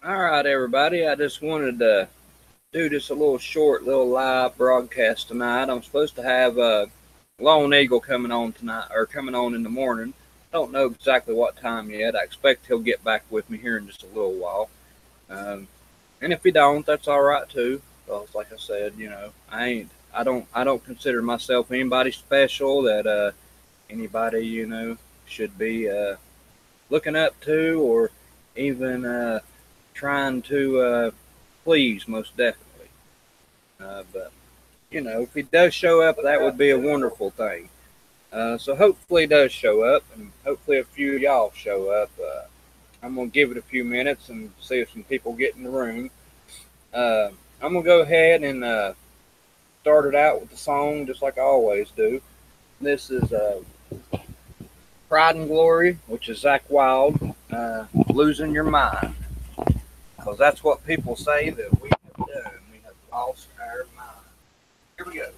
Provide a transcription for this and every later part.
All right, everybody. I just wanted to do just a little short, little live broadcast tonight. I'm supposed to have Lone Eagle coming on tonight, or coming on in the morning. Don't know exactly what time yet. I expect he'll get back with me here in just a little while. Um, and if he don't, that's all right too. Because, like I said, I don't consider myself anybody special that anybody should be looking up to or even trying to please, most definitely. But if he does show up, that would be a wonderful thing. So hopefully he does show up, and hopefully a few of y'all show up. I'm gonna give it a few minutes and see if some people get in the room. Uh, I'm gonna go ahead and start it out with the song, just like I always do. This is "Pride and Glory," which is Zach Wild, "Losing Your Mind," because that's what people say that we have done. We have lost our mind. Here we go.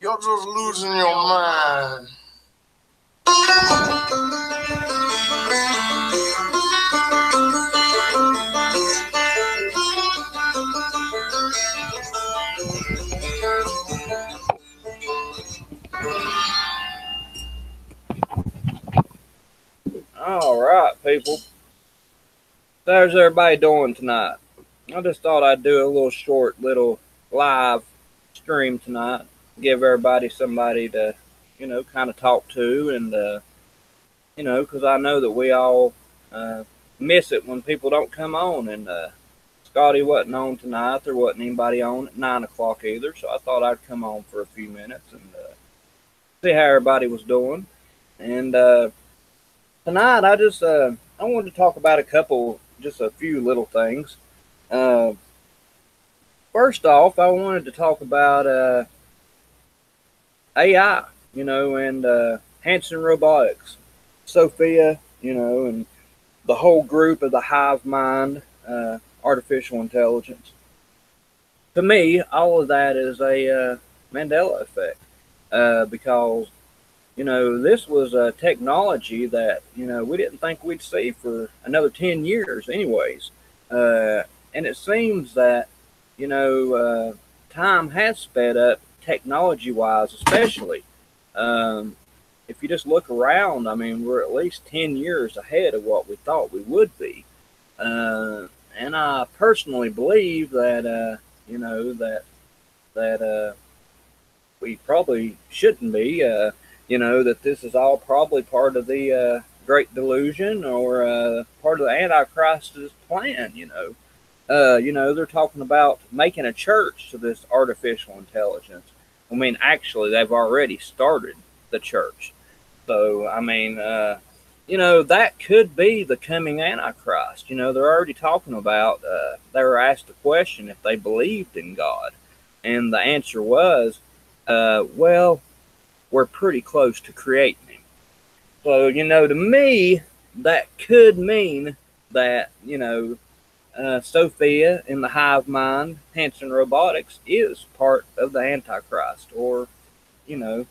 You're just losing your mind. All right, people. How's everybody doing tonight? I just thought I'd do a little short, little live stream tonight. Give everybody somebody to, kind of talk to, and because I know that we all miss it when people don't come on. And Scotty wasn't on tonight. There wasn't anybody on at 9 o'clock either, so I thought I'd come on for a few minutes and see how everybody was doing. And tonight, I wanted to talk about just a few little things. First off, I wanted to talk about AI, and Hanson Robotics, Sophia, and the whole group of the hive mind, artificial intelligence. To me, all of that is a Mandela effect, because this was a technology that, we didn't think we'd see for another 10 years anyways. And it seems that, time has sped up technology-wise, especially. If you just look around, I mean, we're at least 10 years ahead of what we thought we would be. And I personally believe that, that we probably shouldn't be. That this is all probably part of the Great Delusion, or part of the Antichrist's plan. They're talking about making a church to this artificial intelligence. I mean, actually, they've already started the church. So, I mean, that could be the coming Antichrist. They're already talking about, they were asked a question if they believed in God. And the answer was, well, we're pretty close to creating him. So, to me, that could mean that, Sophia in the hive mind, Hanson Robotics, is part of the Antichrist, or, the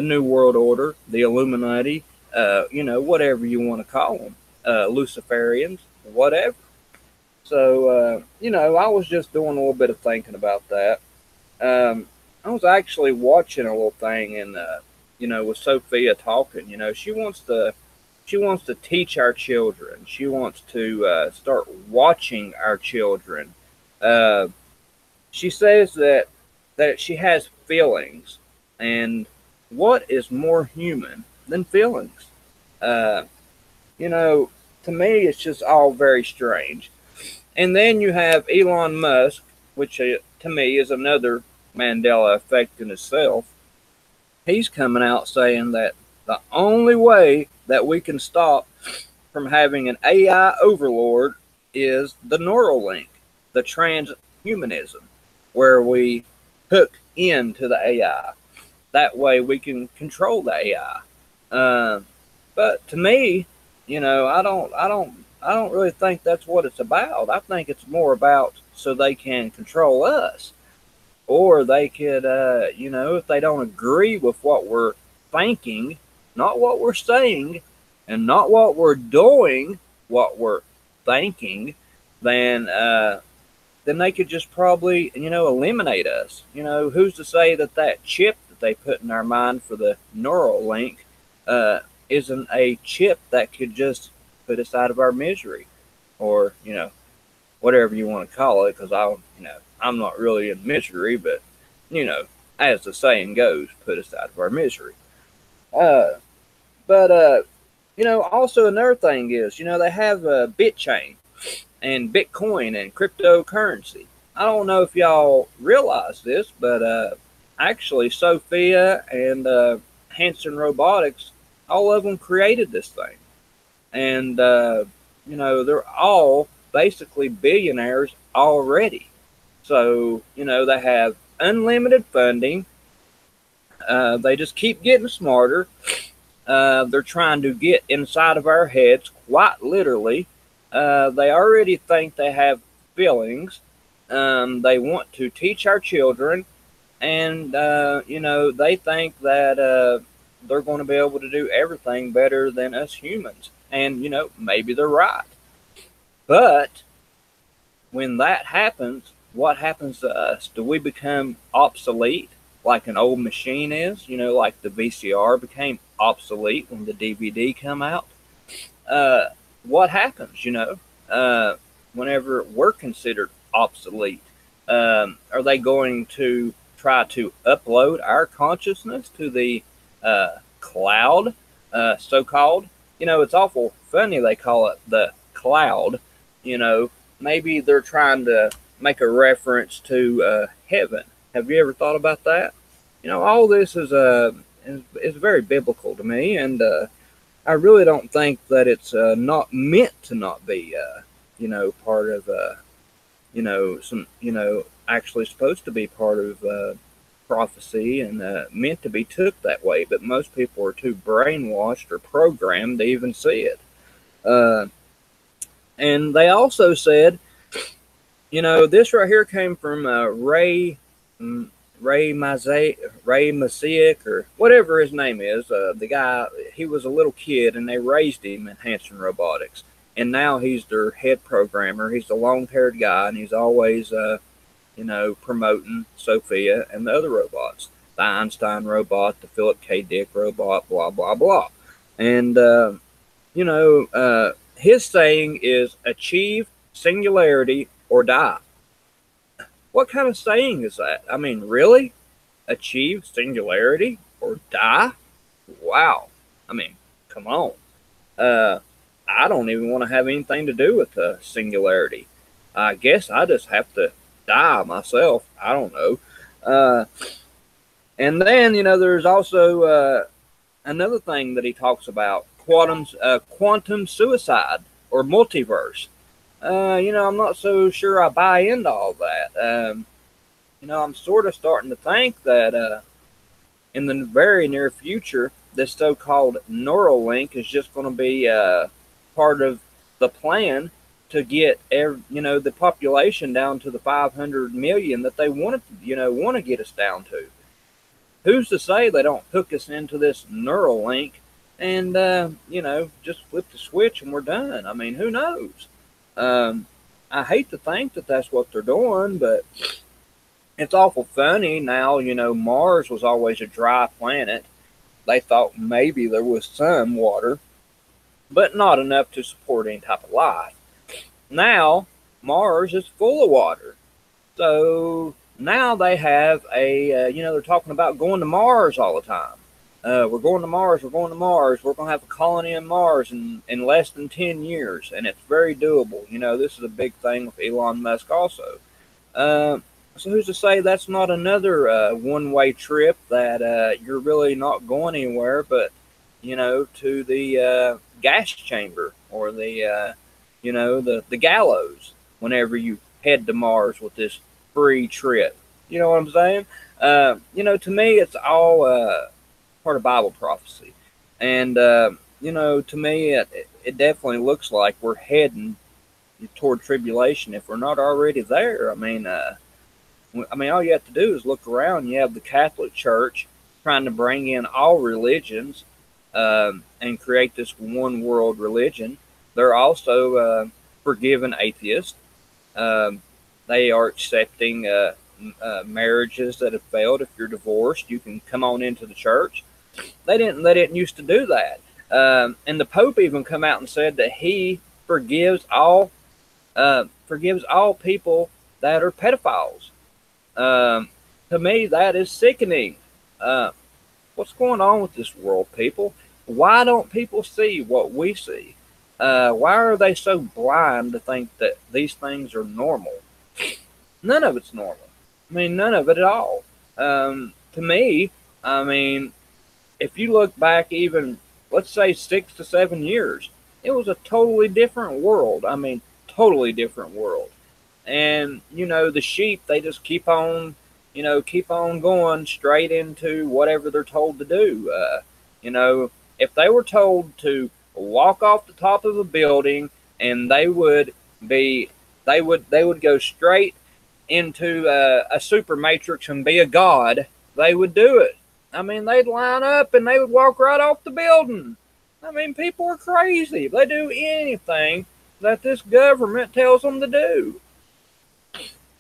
New World Order, the Illuminati, whatever you want to call them, Luciferians, whatever. So, I was just doing a little bit of thinking about that. I was actually watching a little thing, and with Sophia talking, she wants to teach our children. She wants to start watching our children. She says that she has feelings, and what is more human than feelings? To me, it's just all very strange. And then you have Elon Musk, which to me is another Mandela effect in itself. He's coming out saying that the only way that we can stop from having an AI overlord is the Neuralink, the transhumanism, where we hook into the AI. That way we can control the AI. But to me, I don't really think that's what it's about. I think it's more about so they can control us. Or they could, if they don't agree with what we're thinking, not what we're saying, and not what we're doing, what we're thinking, then they could just probably, eliminate us. Who's to say that chip that they put in our mind for the Neuralink isn't a chip that could just put us out of our misery, or, whatever you want to call it, because I'm not really in misery, but, as the saying goes, put us out of our misery. Also another thing is, they have BitChain and Bitcoin and cryptocurrency. I don't know if y'all realize this, but actually Sophia and Hanson Robotics, all of them created this thing. And, they're all basically billionaires already. So, they have unlimited funding. They just keep getting smarter. They're trying to get inside of our heads, quite literally. They already think they have feelings. They want to teach our children, and they think that they're going to be able to do everything better than us humans. And maybe they're right. But when that happens, what happens to us? Do we become obsolete like an old machine is? Like the VCR became obsolete when the DVD come out. What happens? Whenever we're considered obsolete, are they going to try to upload our consciousness to the cloud, so-called? It's awful funny they call it the cloud. Maybe they're trying to make a reference to heaven. Have you ever thought about that? All this is very biblical to me, and I really don't think that it's not meant to not be, part of, actually supposed to be part of prophecy and meant to be took that way. But most people are too brainwashed or programmed to even see it. And they also said, this right here came from Ray Masiak, or whatever his name is. The guy, he was a little kid, and they raised him in Hanson Robotics. And now he's their head programmer. He's the long-haired guy, and he's always, promoting Sophia and the other robots. The Einstein robot, the Philip K. Dick robot, blah, blah, blah. And, his saying is achieve singularity or die. What kind of saying is that? I mean, really? Achieve singularity or die? Wow. I mean, come on. I don't even want to have anything to do with singularity. I guess I just have to die myself. I don't know. And then, there's also another thing that he talks about. Quantum suicide or multiverse. I'm not so sure I buy into all that. I'm sort of starting to think that in the very near future, this so-called Neuralink is just going to be part of the plan to get the population down to the 500 million that they want to get us down to. Who's to say they don't hook us into this Neuralink and, just flip the switch and we're done? I mean, who knows? I hate to think that that's what they're doing, but it's awful funny. Now, Mars was always a dry planet. They thought maybe there was some water, but not enough to support any type of life. Now, Mars is full of water. So now they have they're talking about going to Mars all the time. We're going to Mars, we're going to Mars, we're going to have a colony on Mars in less than 10 years, and it's very doable. This is a big thing with Elon Musk also. So who's to say that's not another one-way trip that you're really not going anywhere but, to the gas chamber or the gallows whenever you head to Mars with this free trip. You know what I'm saying? To me, it's all part of Bible prophecy. And, to me, it definitely looks like we're heading toward tribulation if we're not already there. I mean, all you have to do is look around. You have the Catholic Church trying to bring in all religions and create this one world religion. They're also forgiving atheists. They are accepting marriages that have failed. If you're divorced, you can come on into the church. They didn't used to do that. And the Pope even come out and said that he forgives all people that are pedophiles. To me, that is sickening. What's going on with this world, people? Why don't people see what we see? Why are they so blind to think that these things are normal? None of it's normal. I mean, none of it at all. To me, if you look back even, let's say 6 to 7 years, it was a totally different world. I mean, totally different world. And, you know, the sheep, they just keep on, you know, keep on going straight into whatever they're told to do. You know, if they were told to walk off the top of a building and be, they would go straight into a super matrix and be a god, they would do it. I mean, they'd line up and they would walk right off the building. I mean, people are crazy. They do anything that this government tells them to do.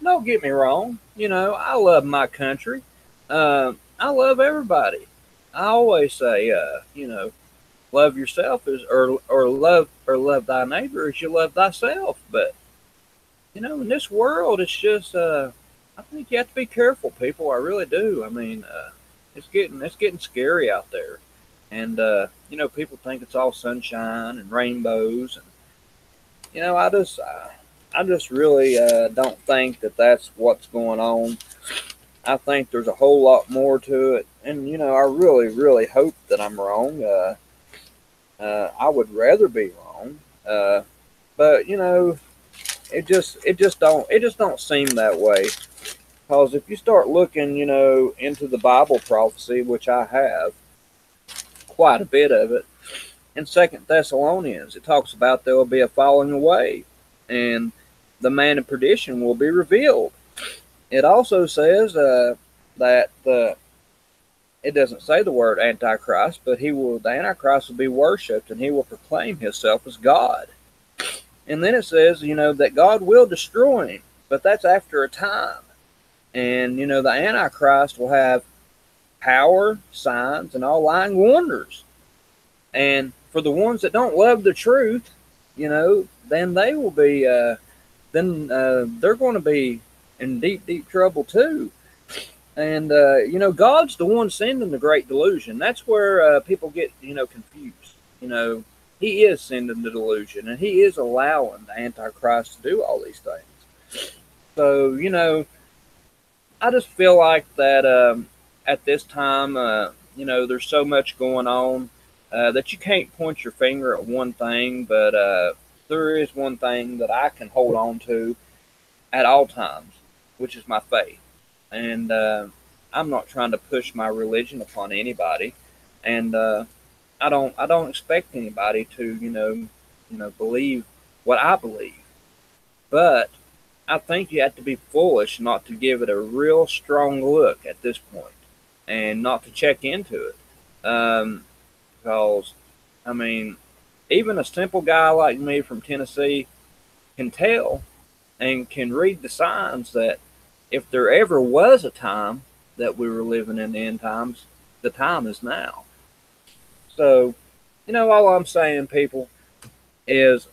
Don't get me wrong. You know, I love my country. I love everybody. I always say, you know, love yourself or love thy neighbor as you love thyself. But you know, in this world, it's just I think you have to be careful, people. I really do. I mean, it's getting scary out there, and you know, people think it's all sunshine and rainbows, and you know, I just really don't think that that's what's going on. I think there's a whole lot more to it, and you know, I really, really hope that I'm wrong. I would rather be wrong, but you know, it just don't seem that way. Because if you start looking, you know, into the Bible prophecy, which I have quite a bit of it, in Second Thessalonians, it talks about there will be a falling away, and the man of perdition will be revealed. It also says that it doesn't say the word Antichrist, but the Antichrist will be worshipped, and he will proclaim himself as God. And then it says, you know, that God will destroy him, but that's after a time. And, you know, the Antichrist will have power, signs, and all lying wonders. And for the ones that don't love the truth, you know, then they will be, they're going to be in deep, deep trouble too. And, you know, God's the one sending the great delusion. That's where people get, you know, confused. You know, he is sending the delusion, and he is allowing the Antichrist to do all these things. So, you know, I just feel like that at this time, you know, there's so much going on that you can't point your finger at one thing, but there is one thing that I can hold on to at all times, which is my faith. And I'm not trying to push my religion upon anybody, and I don't expect anybody to, you know, believe what I believe. But I think you have to be foolish not to give it a real strong look at this point, and not to check into it. Because, I mean, even a simple guy like me from Tennessee can tell and can read the signs that if there ever was a time that we were living in the end times, the time is now. So, you know, all I'm saying, people, is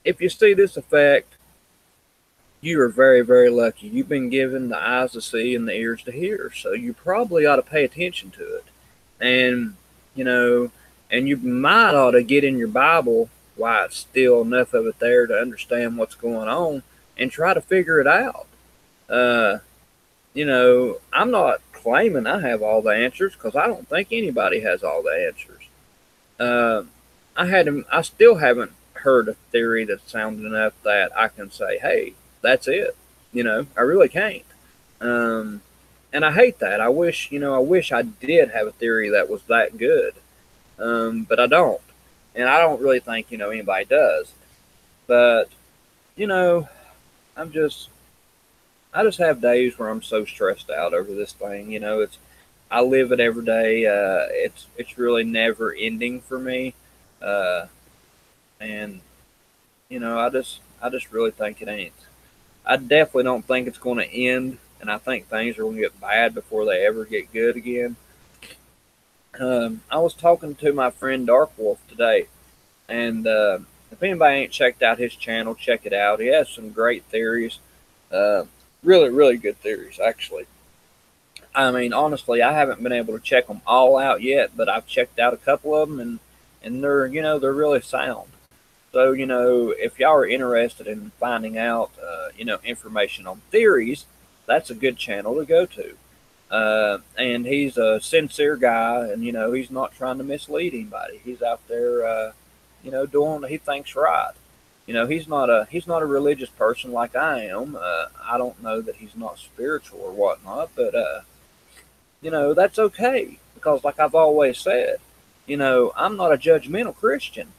if you see this effect, you are very, very lucky. You've been given the eyes to see and the ears to hear, so you probably ought to pay attention to it. And, you know, and you might ought to get in your Bible why it's still enough of it there to understand what's going on and try to figure it out. You know, I'm not claiming I have all the answers because I don't think anybody has all the answers. I still haven't heard a theory that's sound enough that I can say, hey, that's it. You know, I really can't. And I hate that. I wish I did have a theory that was that good. But I don't. And I don't really think, you know, anybody does. But, you know, I just have days where I'm so stressed out over this thing. You know, I live it every day. It's really never ending for me. And, you know, I just really think it ain't. I definitely don't think it's going to end, and I think things are going to get bad before they ever get good again. I was talking to my friend Dark Wolf today, and if anybody ain't checked out his channel, check it out. He has some great theories, really, really good theories, actually. I mean, honestly, I haven't been able to check them all out yet, but I've checked out a couple of them, and they're, you know, they're really sound. So, you know, if y'all are interested in finding out, you know, information on theories, that's a good channel to go to. And he's a sincere guy, and, you know, he's not trying to mislead anybody. He's out there, you know, doing what he thinks right. he's not a religious person like I am. I don't know that he's not spiritual or whatnot, but that's okay because, like I've always said, I'm not a judgmental Christian.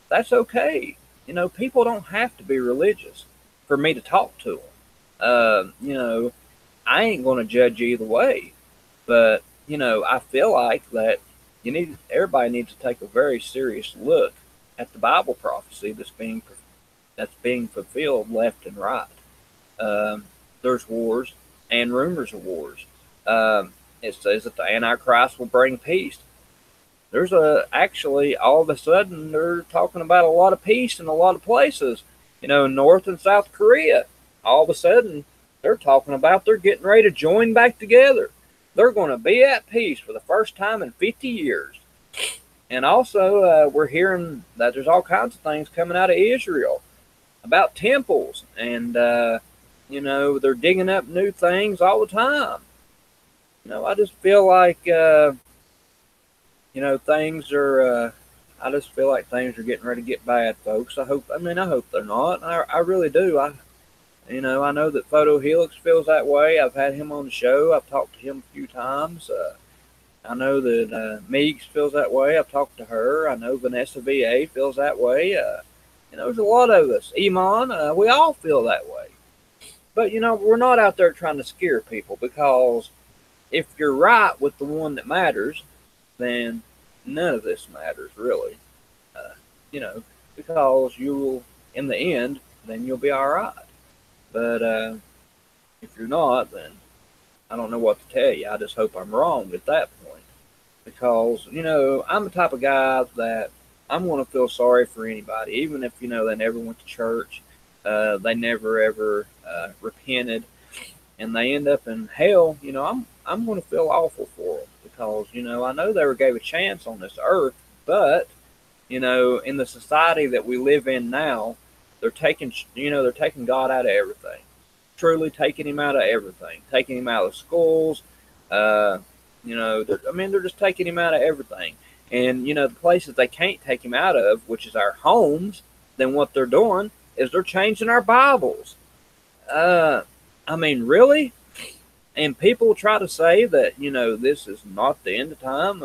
That's okay. People don't have to be religious for me to talk to them. I ain't going to judge either way, but I feel like that everybody needs to take a very serious look at the Bible prophecy that's being fulfilled left and right. Um, there's wars and rumors of wars. It says that the Antichrist will bring peace. There's actually all of a sudden they're talking about a lot of peace in a lot of places. North and South Korea. All of a sudden they're talking about they're getting ready to join back together. They're going to be at peace for the first time in 50 years. And also, we're hearing that there's all kinds of things coming out of Israel about temples, and they're digging up new things all the time. I just feel like things are. I just feel like things are getting ready to get bad, folks. I hope they're not. I really do. I know that Photo Helix feels that way. I've had him on the show. I've talked to him a few times. I know that Meeks feels that way. I've talked to her. I know Vanessa VA feels that way. There's a lot of us. Eman, we all feel that way. But, we're not out there trying to scare people, because if you're right with the one that matters, then none of this matters, really. Uh, you know, because in the end, then you'll be all right. But if you're not, then I don't know what to tell you. I just hope I'm wrong at that point. Because, I'm the type of guy that I'm going to feel sorry for anybody, even if, they never went to church, they never ever repented, and they end up in hell. I'm going to feel awful for them, because, I know they were gave a chance on this earth, but, in the society that we live in now, they're taking God out of everything. Truly taking him out of everything, taking him out of schools. They're just taking him out of everything. And, the places they can't take him out of, which is our homes, then what they're doing is they're changing our Bibles. Really? And people try to say that, this is not the end of time,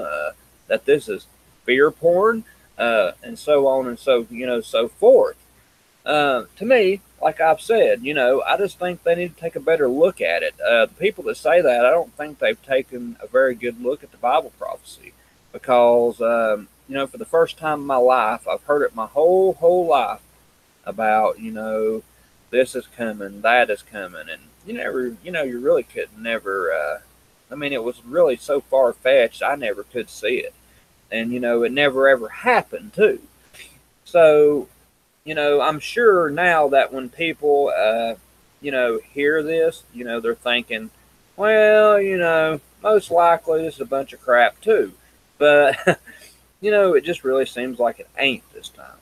that this is fear porn, and so on and so forth. To me, like I've said, I just think they need to take a better look at it. The people that say that, I don't think they've taken a very good look at the Bible prophecy, because, for the first time in my life, I've heard it my whole life about, this is coming, that is coming, and you really could never. It was really so far fetched, I never could see it, and it never ever happened too. So I'm sure now that when people, hear this, they're thinking, well, most likely this is a bunch of crap too. But, it just really seems like it ain't this time.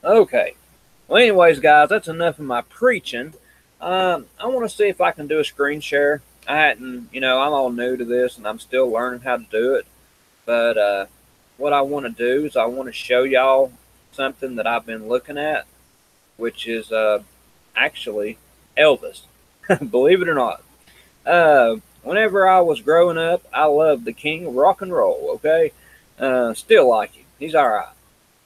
Okay. Well, anyways, guys, that's enough of my preaching. I want to see if I can do a screen share. I hadn't, I'm all new to this, and I'm still learning how to do it. But what I want to do is I want to show y'all something that I've been looking at, which is actually Elvis. Believe it or not. Whenever I was growing up, I loved the king of rock and roll, okay? Still like him. He's all right.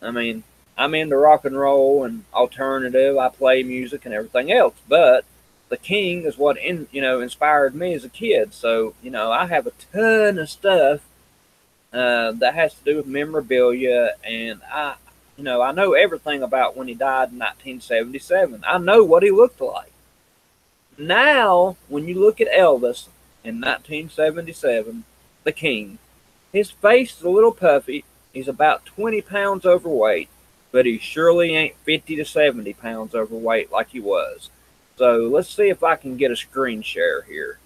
I'm into rock and roll and alternative. I play music and everything else, but the king is what inspired me as a kid. So I have a ton of stuff that has to do with memorabilia, and I know everything about when he died in 1977. I know what he looked like. Now, when you look at Elvis in 1977, the king, his face is a little puffy. He's about 20 pounds overweight, but he surely ain't 50 to 70 pounds overweight like he was. So let's see if I can get a screen share here.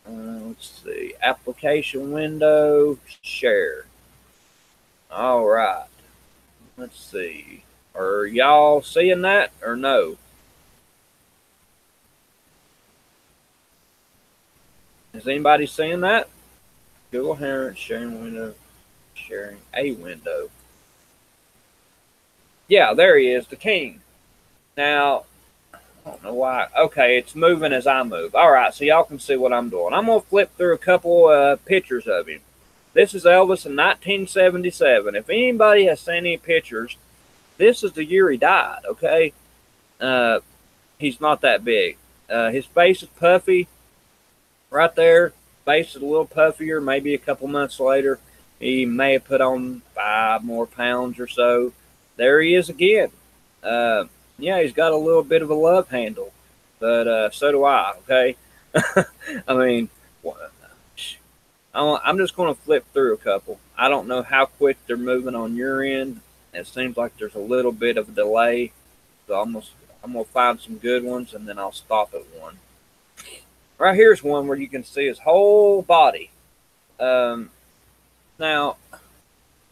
Let's see. Application window, share. All right. Let's see. Are y'all seeing that or no? Is anybody seeing that? Google Hangout sharing window, sharing a window. Yeah, there he is, the king. Now, I don't know why. Okay, it's moving as I move. All right, so y'all can see what I'm doing. I'm going to flip through a couple pictures of him. This is Elvis in 1977. If anybody has seen any pictures, this is the year he died, okay? He's not that big. His face is puffy right there. Face is a little puffier. Maybe a couple months later, he may have put on 5 more pounds or so. There he is again. Yeah, he's got a little bit of a love handle, but so do I, okay? I mean, I'm just going to flip through a couple. I don't know how quick they're moving on your end. It seems like there's a little bit of a delay, so I'm gonna find some good ones and then I'll stop at one. Right here's one where you can see his whole body. Now,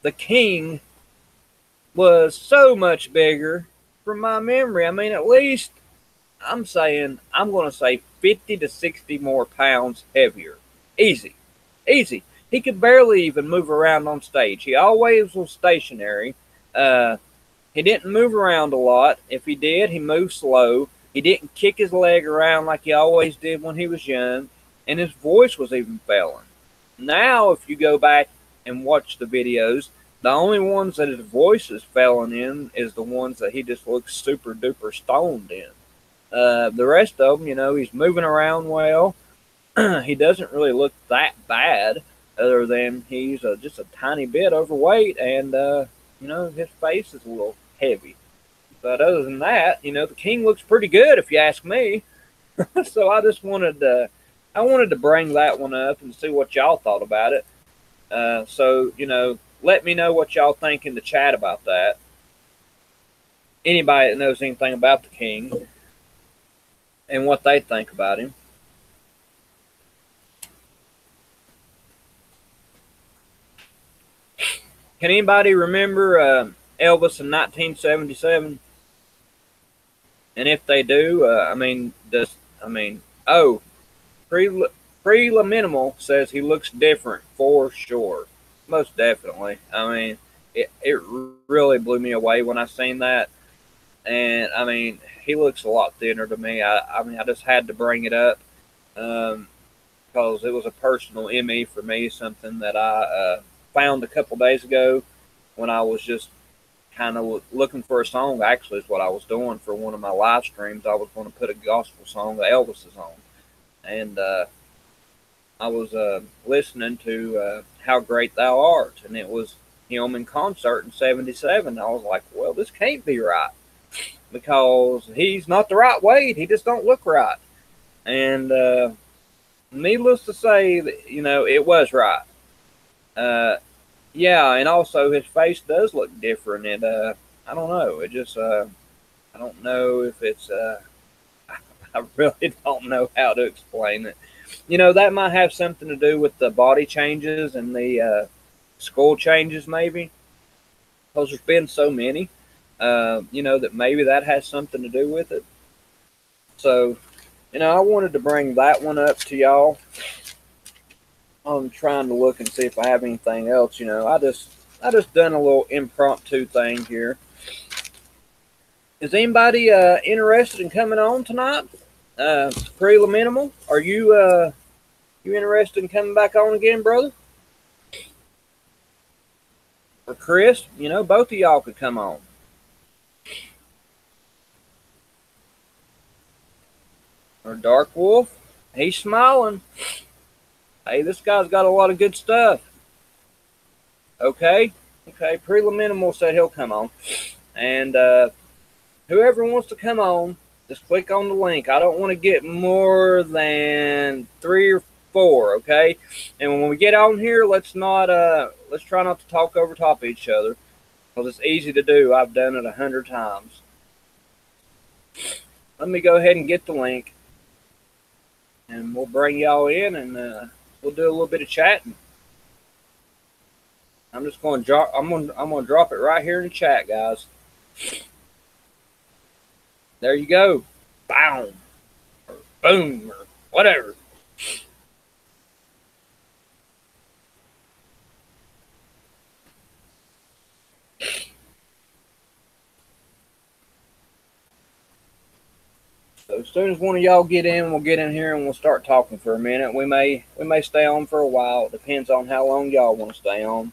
the king was so much bigger from my memory. I mean, at least I'm going to say 50 to 60 more pounds heavier. Easy. Easy. He could barely even move around on stage. He always was stationary. He didn't move around a lot. If he did, he moved slow. He didn't kick his leg around like he always did when he was young. And his voice was even failing. Now, if you go back and watch the videos, the only ones that his voice is failing in is the ones that he just looks super duper stoned in. The rest of them, he's moving around well. He doesn't really look that bad, other than he's just a tiny bit overweight, and his face is a little heavy. But other than that, the king looks pretty good, if you ask me. So I just wanted to bring that one up and see what y'all thought about it. So let me know what y'all think in the chat about that. Anybody that knows anything about the king and what they think about him. Can anybody remember Elvis in 1977? And if they do, Preliminimal says he looks different for sure. Most definitely. I mean, it really blew me away when I seen that. And I mean, he looks a lot thinner to me. I just had to bring it up because it was a personal ME for me, something that I found a couple days ago when I was just kind of looking for a song. Actually, is what I was doing for one of my live streams. I was going to put a gospel song that Elvis is on, and I was listening to "How Great Thou Art," and it was him in concert in '77. I was like, well, this can't be right because he's not the right weight. He just don't look right, and needless to say, it was right. Yeah, and also his face does look different. And I don't know. It just I don't know if it's I really don't know how to explain it. That might have something to do with the body changes and the skull changes, maybe, because there's been so many. That maybe that has something to do with it. So, I wanted to bring that one up to y'all. I'm trying to look and see if I have anything else. I just done a little impromptu thing here. Is anybody interested in coming on tonight? Preliminimal, are you interested in coming back on again, brother? Or Chris, both of y'all could come on. Or Dark Wolf, he's smiling. Hey, this guy's got a lot of good stuff. Okay, Preliminimal said he'll come on. And whoever wants to come on, just click on the link. I don't want to get more than 3 or 4, okay? And when we get on here, let's try not to talk over top of each other, because it's easy to do. I've done it 100 times. Let me go ahead and get the link, and we'll bring y'all in, and we'll do a little bit of chatting. I'm just going to drop. I'm going to drop it right here in the chat, guys. There you go. Boom, or boom, or whatever. So as soon as one of y'all get in, we'll get in here and we'll start talking for a minute. We may stay on for a while. It depends on how long y'all want to stay on.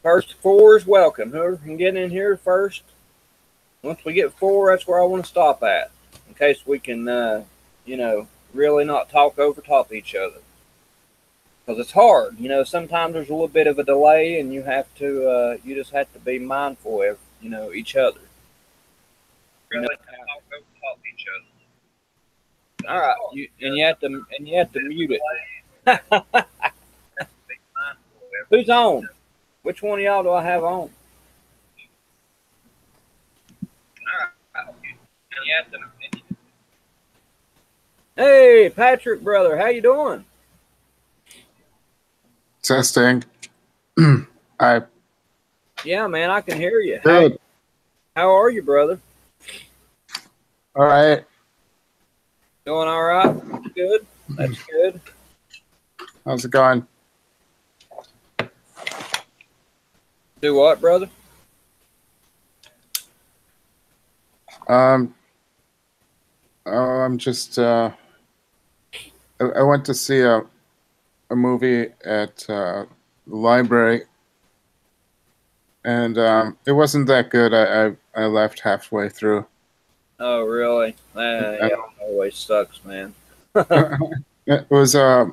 First four is welcome. Whoever can get in here first. Once we get four, that's where I want to stop at, in case we can, you know, really not talk over top each other. Because it's hard, you know. Sometimes there's a little bit of a delay, and you have to, you just have to be mindful of, you know, each other. Really talk over top each other. All right, and you have to mute it. Who's on? Which one of y'all do I have on? Hey, Patrick, brother, how you doing? Testing. Yeah, man, I can hear you. Good. How are you, brother? All right. Doing all right? Good. That's good. How's it going? Do what, brother? I'm just I went to see a movie at the library, and it wasn't that good. I left halfway through. Oh, really? Yeah, it always sucks, man. It was I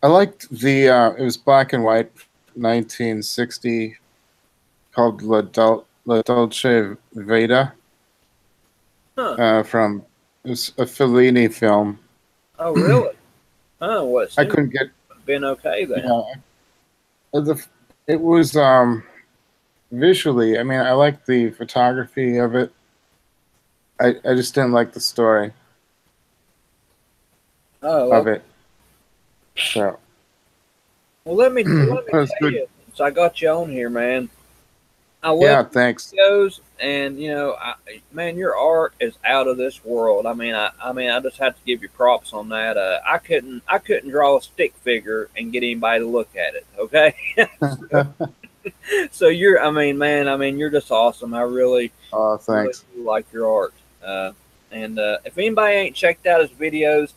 liked the it was black and white, 1960, called La Dolce Vita. Huh. From it was a Fellini film. Oh, really? Oh, what? I couldn't get. Been okay then. Yeah, it was visually. I mean, I liked the photography of it. I just didn't like the story of it. So. Well, let me tell you. So I got you on here, man. Thanks. Videos, and you know, man, your art is out of this world. I mean, I just have to give you props on that. I couldn't draw a stick figure and get anybody to look at it. Okay. So you're, I mean, man, you're just awesome. I really, thanks. Really like your art. And if anybody ain't checked out his videos,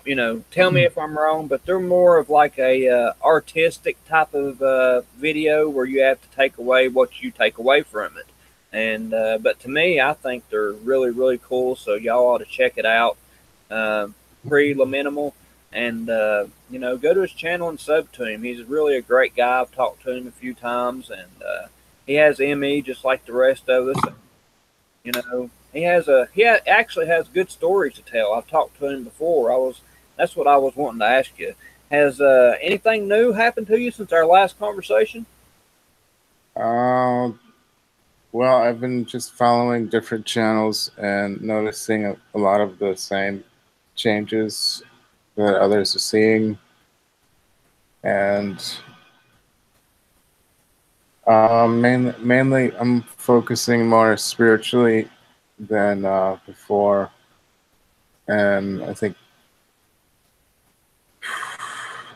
you know, tell me if I'm wrong, but they're more of like a artistic type of video where you have to take away what you take away from it. And but to me, I think they're really, really cool. So y'all ought to check it out. Preliminimal, and you know, go to his channel and sub to him. He's really a great guy. I've talked to him a few times, and he has ME just like the rest of us. And, you know, he actually has good stories to tell. I've talked to him before. That's what I was wanting to ask you. Has anything new happened to you since our last conversation? Well, I've been just following different channels and noticing a lot of the same changes that others are seeing, and mainly I'm focusing more spiritually than before, and I think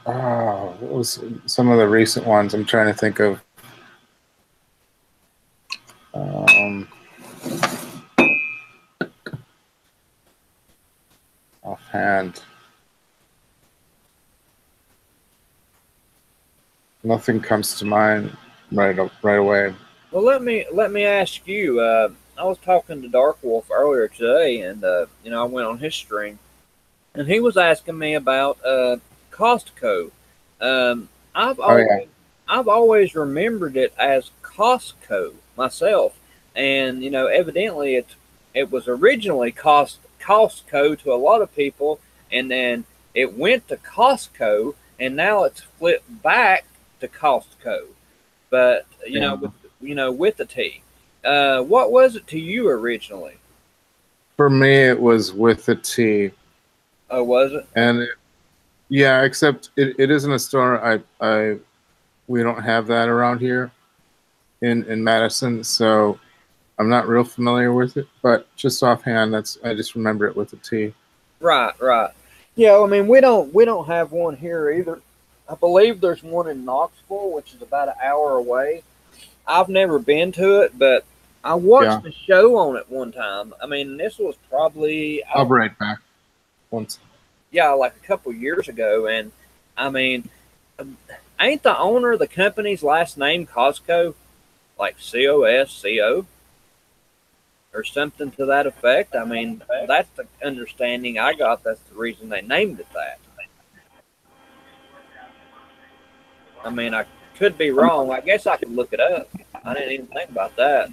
what was some of the recent ones I'm trying to think of. Offhand, nothing comes to mind right away. Well, let me ask you. I was talking to Dark Wolf earlier today, and you know, I went on his stream, and he was asking me about Costco. I've always remembered it as Costco myself, and you know, evidently it was originally Costco to a lot of people, and then it went to Costco, and now it's flipped back to Costco. But you know, with the T. What was it to you originally? For me, it was with the T. Oh, was it? And yeah, except it isn't a store. We don't have that around here in Madison, so I'm not real familiar with it. But just offhand, I just remember it with the T. Right. Yeah, I mean, we don't have one here either. I believe there's one in Knoxville, which is about an hour away. I've never been to it, but I watched a show on it one time. I mean, this was probably I'll be right back. Once. Yeah, like a couple years ago, and I mean, ain't the owner of the company's last name Costco, like Cosco, or something to that effect? I mean, that's the understanding I got. That's the reason they named it that. I mean, I could be wrong. I guess I could look it up. I didn't even think about that.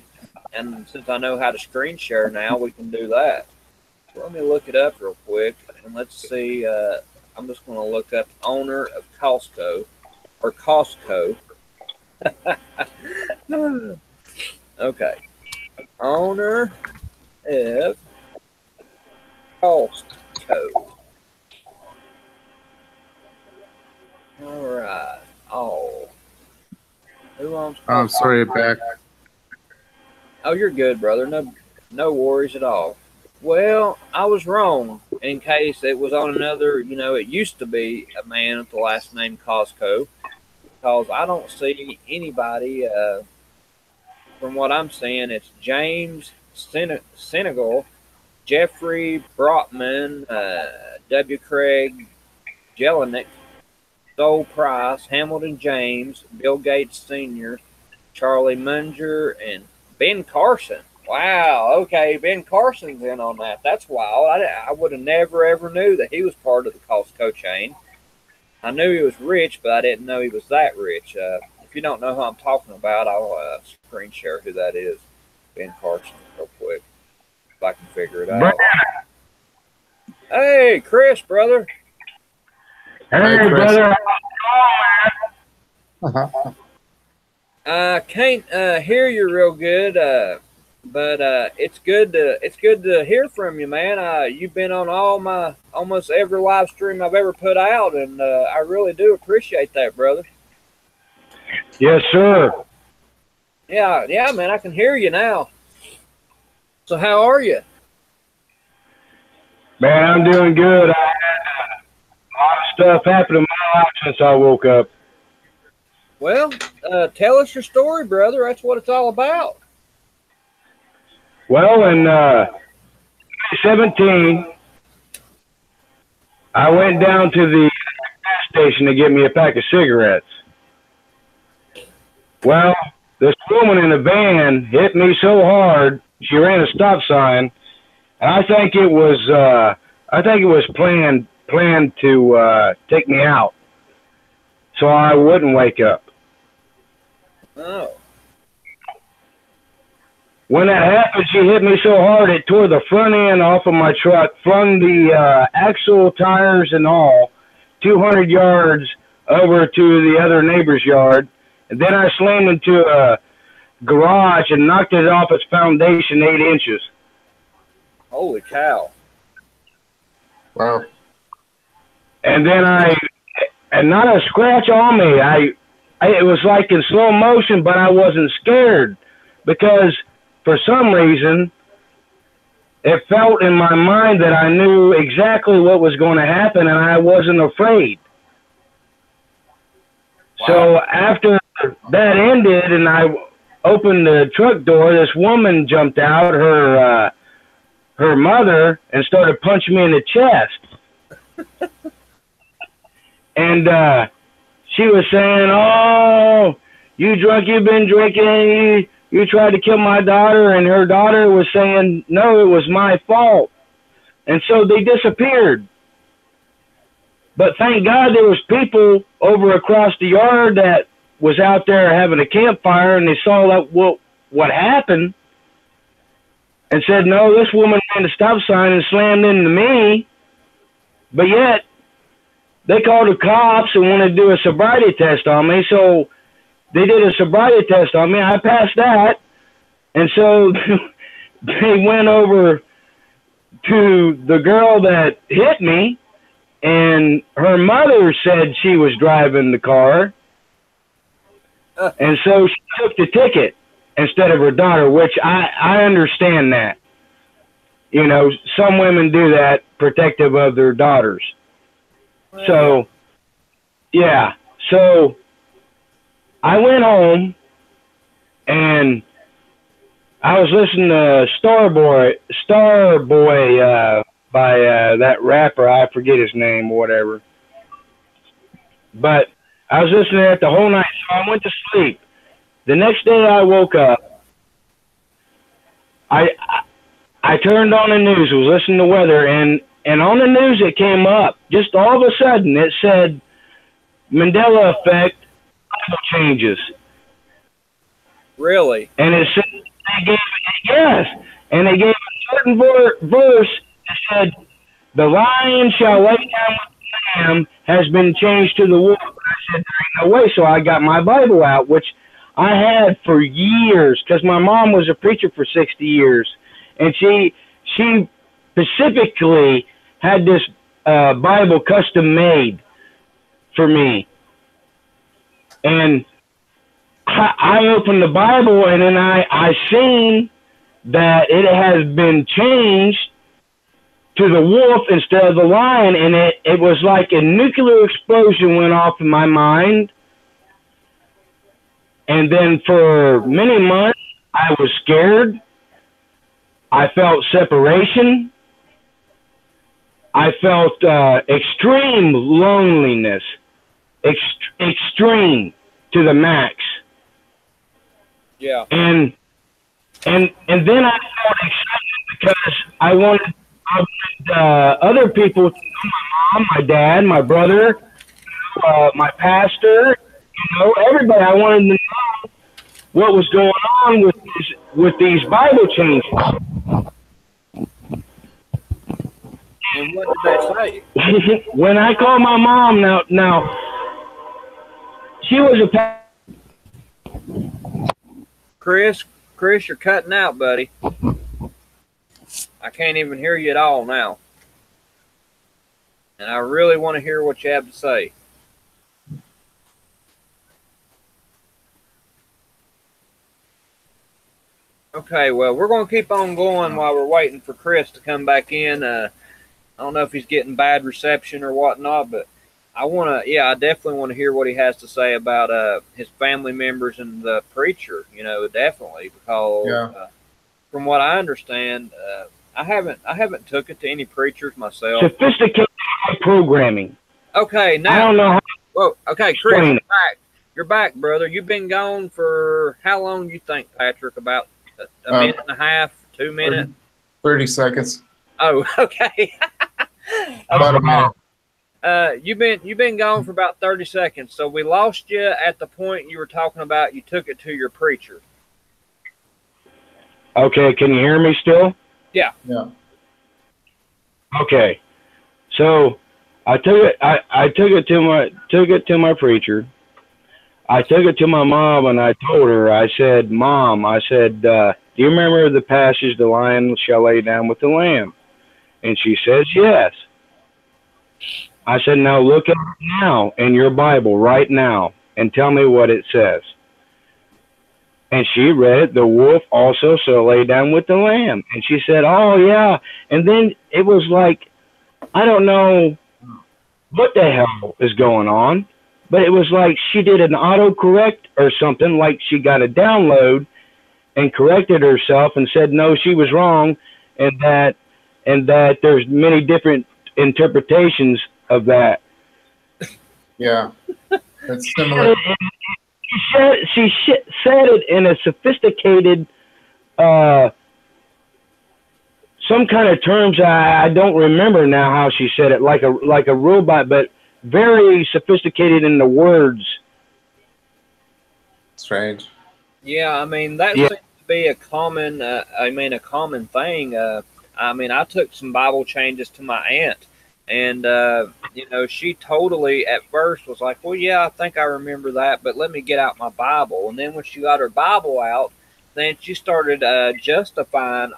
And since I know how to screen share now, we can do that. So let me look it up real quick, and let's see. I'm just going to look up owner of Costco, or Costco. Okay. Owner of Costco. All right. Oh. Who owns Costco? I'm sorry, back. Oh, you're good, brother. No worries at all. Well, I was wrong. In case it was on another, it used to be a man with the last name Costco, because I don't see anybody. From what I'm seeing, it's James Senegal, Jeffrey Brotman, W. Craig Jelinek, Sol Price, Hamilton James, Bill Gates Sr., Charlie Munger, and Ben Carson. Wow, okay, Ben Carson's in on that. That's wild. I would have never, ever knew that he was part of the Costco chain. I knew he was rich, but I didn't know he was that rich. If you don't know who I'm talking about, I'll screen share who that is. Ben Carson, real quick, if I can figure it out. Hey, Chris, brother. Hey, Chris. Brother. I can't hear you real good, but it's good to hear from you, man. You've been on almost every live stream I've ever put out, and I really do appreciate that, brother. Yes, sir. Yeah, man, I can hear you now. So how are you? Man, I'm doing good. I had a lot of stuff happen in my life since I woke up. Well, tell us your story, brother. That's what it's all about. Well, in 2017, I went down to the gas station to get me a pack of cigarettes. Well, this woman in a van hit me so hard, she ran a stop sign, and I think it was planned to take me out, so I wouldn't wake up. Oh. When that happened, she hit me so hard it tore the front end off of my truck, flung the axle, tires, and all 200 yards over to the other neighbor's yard. And then I slammed into a garage and knocked it off its foundation 8 inches. Holy cow. Wow. And then and not a scratch on me. It was like in slow motion, but I wasn't scared because for some reason it felt in my mind that I knew exactly what was going to happen and I wasn't afraid. Wow. So after that ended and I opened the truck door, this woman jumped out, her mother, and started punching me in the chest. And she was saying, "Oh, you drunk, you've been drinking, you tried to kill my daughter," and her daughter was saying, "No, it was my fault." And so they disappeared. But thank God there was people over across the yard that was out there having a campfire, and they saw that what happened and said, "No, this woman ran the stop sign and slammed into me." But yet they called the cops and wanted to do a sobriety test on me, so they did a sobriety test on me. I passed that, and so they went over to the girl that hit me, and her mother said she was driving the car, and so she took the ticket instead of her daughter, which I understand that. You know, some women do that, protective of their daughters. So, yeah. So I went home, and I was listening to Starboy by that rapper. I forget his name or whatever. But I was listening to it the whole night, so I went to sleep. The next day I woke up. I turned on the news, was listening to weather, and on the news it came up. Just all of a sudden it said Mandela effect, Bible changes. Really? And it said they gave yes, and they gave a certain verse that said, "The lion shall lay down with the lamb," has been changed to the wolf. And I said, "There ain't no way." So I got my Bible out, which I had for years, because my mom was a preacher for 60 years, and she specifically had this Bible custom made for me. And I opened the Bible, and then I seen that it has been changed to the wolf instead of the lion, and it was like a nuclear explosion went off in my mind. And then for many months, I was scared. I felt separation. I felt extreme loneliness, extreme to the max. Yeah. And then I felt excited because I wanted other people to know my mom, my dad, my brother, my pastor, everybody. I wanted to know what was going on with these Bible changes. And what did they say? When I called my mom, now she was Chris, you're cutting out, buddy. I can't even hear you at all now. And I really want to hear what you have to say. Okay, well, we're going to keep on going while we're waiting for Chris to come back in. I don't know if he's getting bad reception or whatnot, but I definitely want to hear what he has to say about his family members and the preacher, definitely, because from what I understand, I haven't took it to any preachers myself. Sophisticated programming. Okay, now. I don't know how. Whoa, okay, Chris, you're back. You're back, brother. You've been gone for how long you think, Patrick? About a minute and a half, 2 minutes? 30 seconds. Oh, okay. About a minute. You've been gone for about 30 seconds. So we lost you at the point you were talking about you took it to your preacher. Okay, can you hear me still? Yeah. Yeah. Okay. So I took it to my preacher. I took it to my mom, and I told her, I said, "Mom," I said, "do you remember the passage, the lion shall lay down with the lamb?" And she says, "Yes." I said, "Now look at it now in your Bible right now and tell me what it says." And she read, "The wolf also shall lay down with the lamb." And she said, "Oh, yeah." And then it was like, I don't know what the hell is going on, but it was like she did an autocorrect or something, like she got a download and corrected herself and said, no, she was wrong, and that there's many different interpretations of that. Yeah, that's similar. She said it in a sophisticated, some kind of terms I don't remember now how she said it, like a robot, but very sophisticated in the words. Strange. Yeah, I mean that seems to be a common thing. I took some Bible changes to my aunt, and she totally at first was like, "Well, yeah, I think I remember that, but let me get out my Bible." And then when she got her Bible out, then she started justifying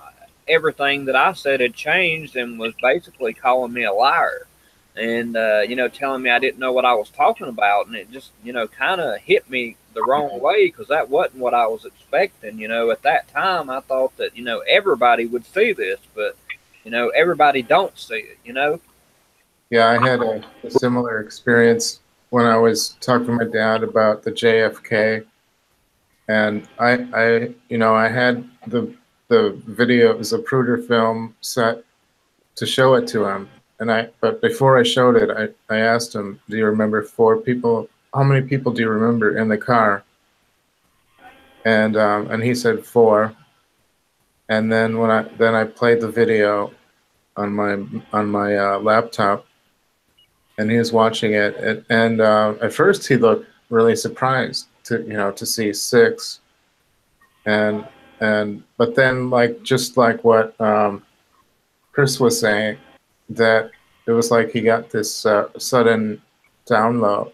everything that I said had changed and was basically calling me a liar. And, telling me I didn't know what I was talking about. And it just, kind of hit me the wrong way, because that wasn't what I was expecting. At that time, I thought that, everybody would see this, but, everybody don't see it, Yeah, I had a similar experience when I was talking to my dad about the JFK. and I had the video, it was a Zapruder film set to show it to him, but before I showed it, I asked him, "Do you remember 4 people? How many people do you remember in the car?" And he said 4. And then when I played the video on my laptop, and he was watching it, and at first he looked really surprised to see 6, but then just like what Chris was saying, that it was like he got this sudden download,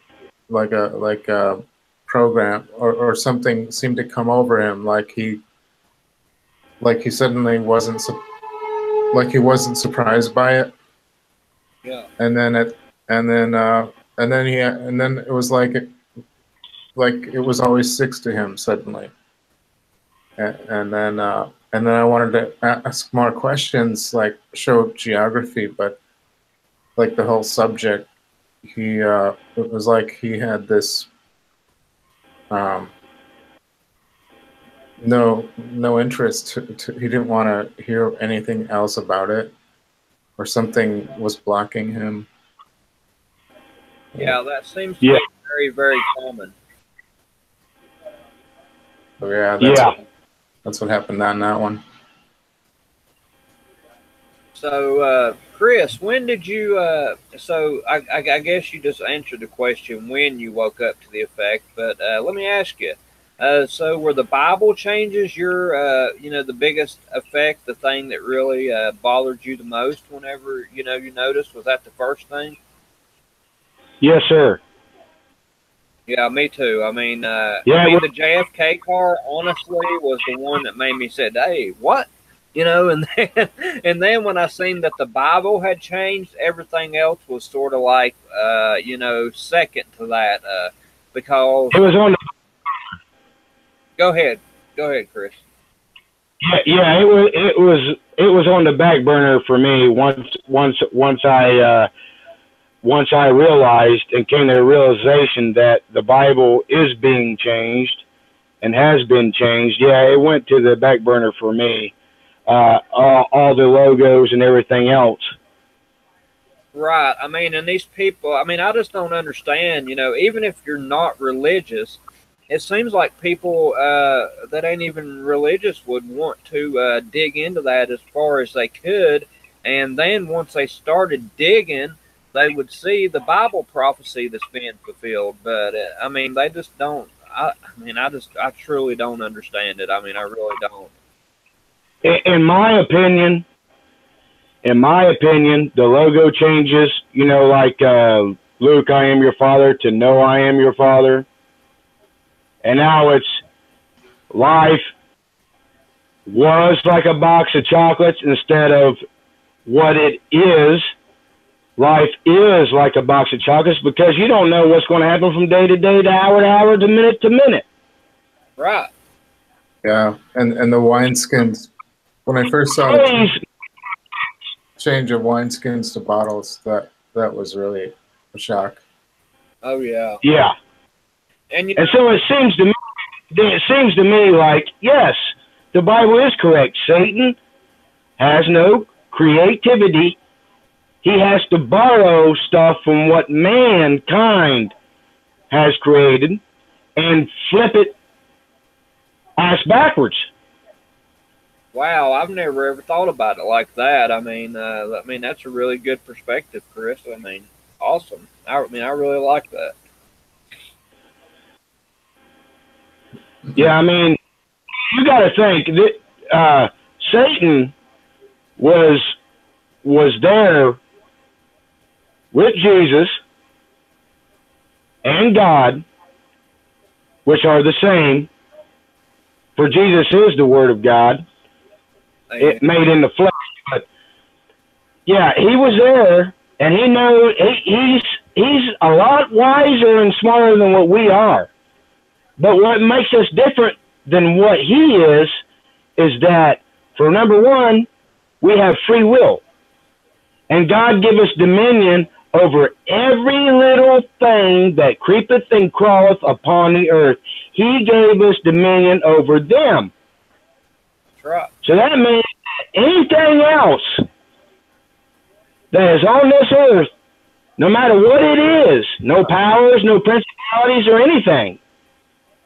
like a program or something seemed to come over him, like he suddenly wasn't surprised by it. Yeah. And then it was like it was always 6 to him suddenly. And then I wanted to ask more questions, like show geography, but like the whole subject, it was like he had this no interest. He didn't want to hear anything else about it, or something was blocking him. Yeah, that seems to be very, very common. So yeah, that's what happened on that one. So, Chris, when did you? So I guess you just answered the question when you woke up to the effect. But let me ask you. So were the Bible changes your, the biggest effect, the thing that really bothered you the most whenever, you noticed? Was that the first thing? Yes, sir. Yeah, me too. I mean, the JFK car, honestly, was the one that made me say, hey, what? And then when I seen that the Bible had changed, everything else was sort of like, second to that, because it was on. Go ahead, Chris. Yeah, it was on the back burner for me once I realized and came to the realization that the Bible is being changed and has been changed. Yeah, it went to the back burner for me. All the logos and everything else. Right. I mean, and these people, I just don't understand, even if you're not religious, it seems like people that ain't even religious would want to dig into that as far as they could. And then once they started digging, they would see the Bible prophecy that's being fulfilled. But, they just don't. I truly don't understand it. I really don't. In my opinion, the logo changes, like Luke, I am your father, to no, I am your father. And now it's life was like a box of chocolates instead of what it is. Life is like a box of chocolates, because you don't know what's going to happen from day to day, to hour, to minute to minute. Right. Yeah, and the wineskins. When I first saw the change of wineskins to bottles, that was really a shock. Oh yeah. Yeah. And so it seems to me like, yes, the Bible is correct. Satan has no creativity. He has to borrow stuff from what mankind has created and flip it ass backwards. Wow, I've never ever thought about it like that. That's a really good perspective, Chris. Awesome. I really like that. Yeah, you got to think that Satan was there with Jesus and God, which are the same. For Jesus is the Word of God, it made in the flesh. But yeah, he was there, and he knows he's a lot wiser and smarter than what we are. But what makes us different than what he is that, for number one, we have free will. And God give us dominion over every little thing that creepeth and crawleth upon the earth. He gave us dominion over them. That's right. So that means anything else that is on this earth, no matter what it is, no powers, no principalities or anything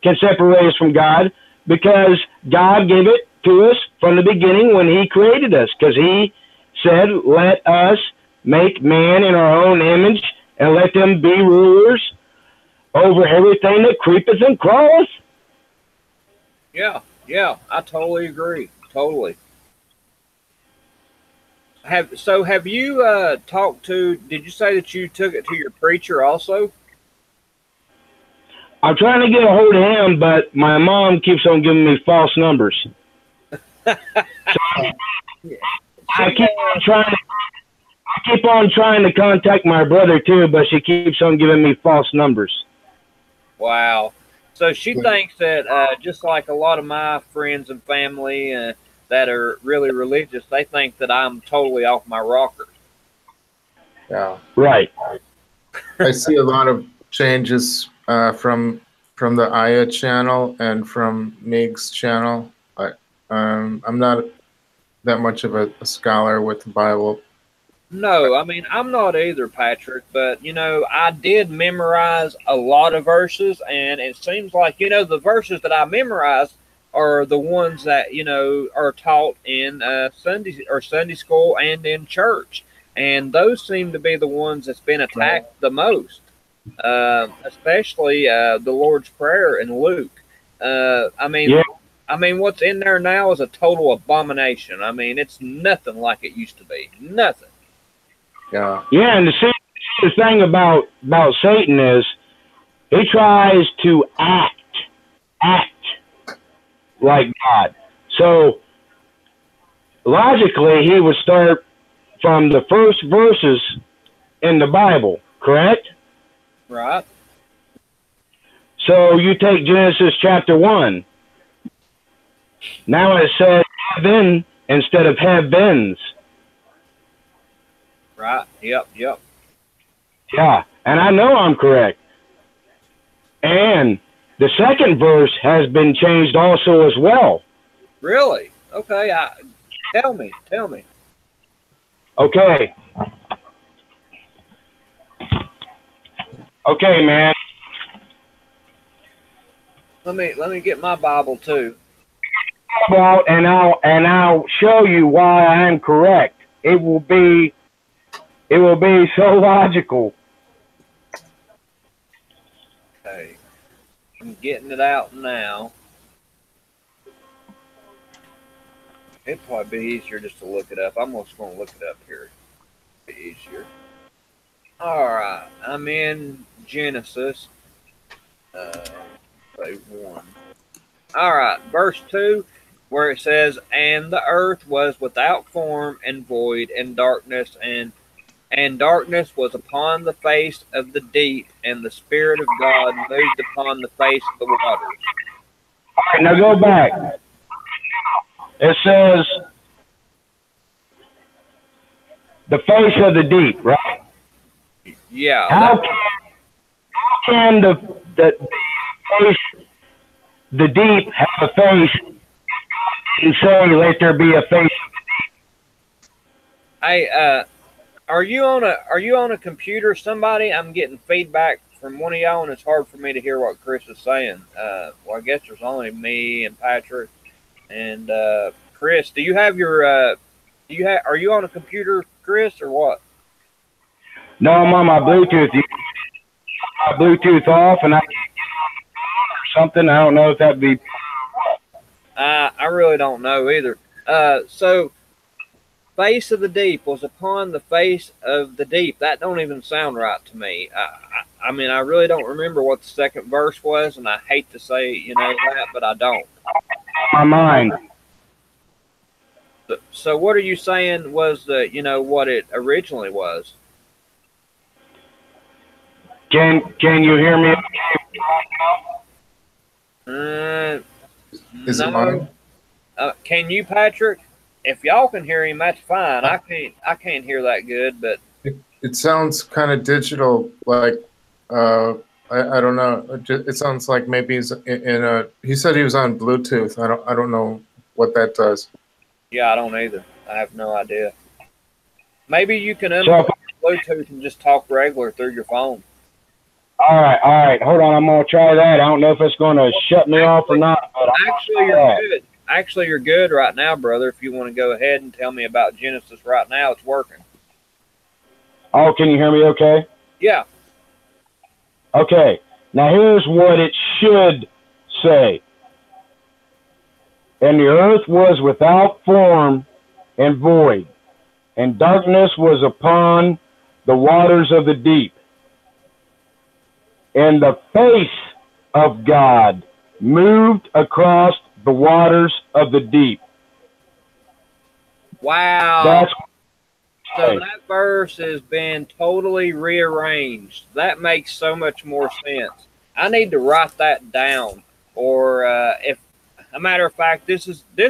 can separate us from God, because God gave it to us from the beginning when he created us, because he said, let us make man in our own image and let them be rulers over everything that creepeth and crawleth. Yeah, I totally agree. Totally. Have you talked to, did you say that you took it to your preacher also? I'm trying to get a hold of him, but my mom keeps on giving me false numbers. So I keep on trying to contact my brother too, but she keeps on giving me false numbers. Wow. So she thinks that just like a lot of my friends and family that are really religious, they think that I'm totally off my rocker. Yeah. Right. I see a lot of changes from the Aya channel and from Mig's channel. I'm not that much of a scholar with the Bible. No, I mean, I'm not either, Patrick, but, you know, I did memorize a lot of verses, and it seems like, you know, the verses that I memorized are the ones that, you know, are taught in Sunday school and in church. And those seem to be the ones that's been attacked the most, especially the Lord's Prayer in Luke. I mean, what's in there now is a total abomination. I mean, it's nothing like it used to be. Nothing. Yeah. Yeah, and the thing about Satan is he tries to act like God. So logically, he would start from the first verses in the Bible, correct? Right. So you take Genesis chapter 1. Now it says heaven instead of heavens. Right. Yep. Yeah, and I know I'm correct. And the second verse has been changed also as well. Really? Okay. Tell me. Okay. Okay, man. Let me get my Bible too. Well, and I'll show you why I am correct. It will be so logical. Okay. I'm getting it out now. It'd probably be easier just to look it up. I'm just going to look it up here. It'd be easier. All right. I'm in Genesis. Say 1. All right. Verse 2, where it says, "And the earth was without form and void, and darkness was upon the face of the deep, and the Spirit of God moved upon the face of the waters." All right, now go back. It says the face of the deep, right? Yeah. How can the face, the deep, have a face and say, "Let there be a face"? Hey, are you on a computer? Somebody, I'm getting feedback from one of y'all, and it's hard for me to hear what Chris is saying. Well, I guess there's only me and Patrick and Chris. Do you have your are you on a computer, Chris, or what? No, I'm on my Bluetooth. My Bluetooth off, and I can't get on the phone or something. I don't know if that'd be. I really don't know either. So, face of the deep was upon the face of the deep. That don't even sound right to me. I mean, I really don't remember what the second verse was, and I hate to say, you know, that, but I don't. My mind. So what are you saying was the, you know, what it originally was? Can you hear me? Is No. it mine? Can you, Patrick? If y'all can hear him, that's fine. I can't hear that good, but it sounds kind of digital, like I don't know. It sounds like maybe he's in a. He said he was on Bluetooth. I don't know what that does. Yeah, I don't either. I have no idea. Maybe you can So, unplug Bluetooth and just talk regular through your phone. all right. Hold on, I'm gonna try that. I don't know if it's gonna shut me off or not. But Actually, you're good. Actually, you're good right now, brother. If you want to go ahead and tell me about Genesis right now, it's working. Oh, can you hear me? Okay. Yeah. Okay. Now here's what it should say. And the earth was without form and void, and darkness was upon the waters of the deep. And the face of God moved across the waters of the deep. Wow. So that verse has been totally rearranged. That makes so much more sense. I need to write that down. Or if a matter of fact, this has been.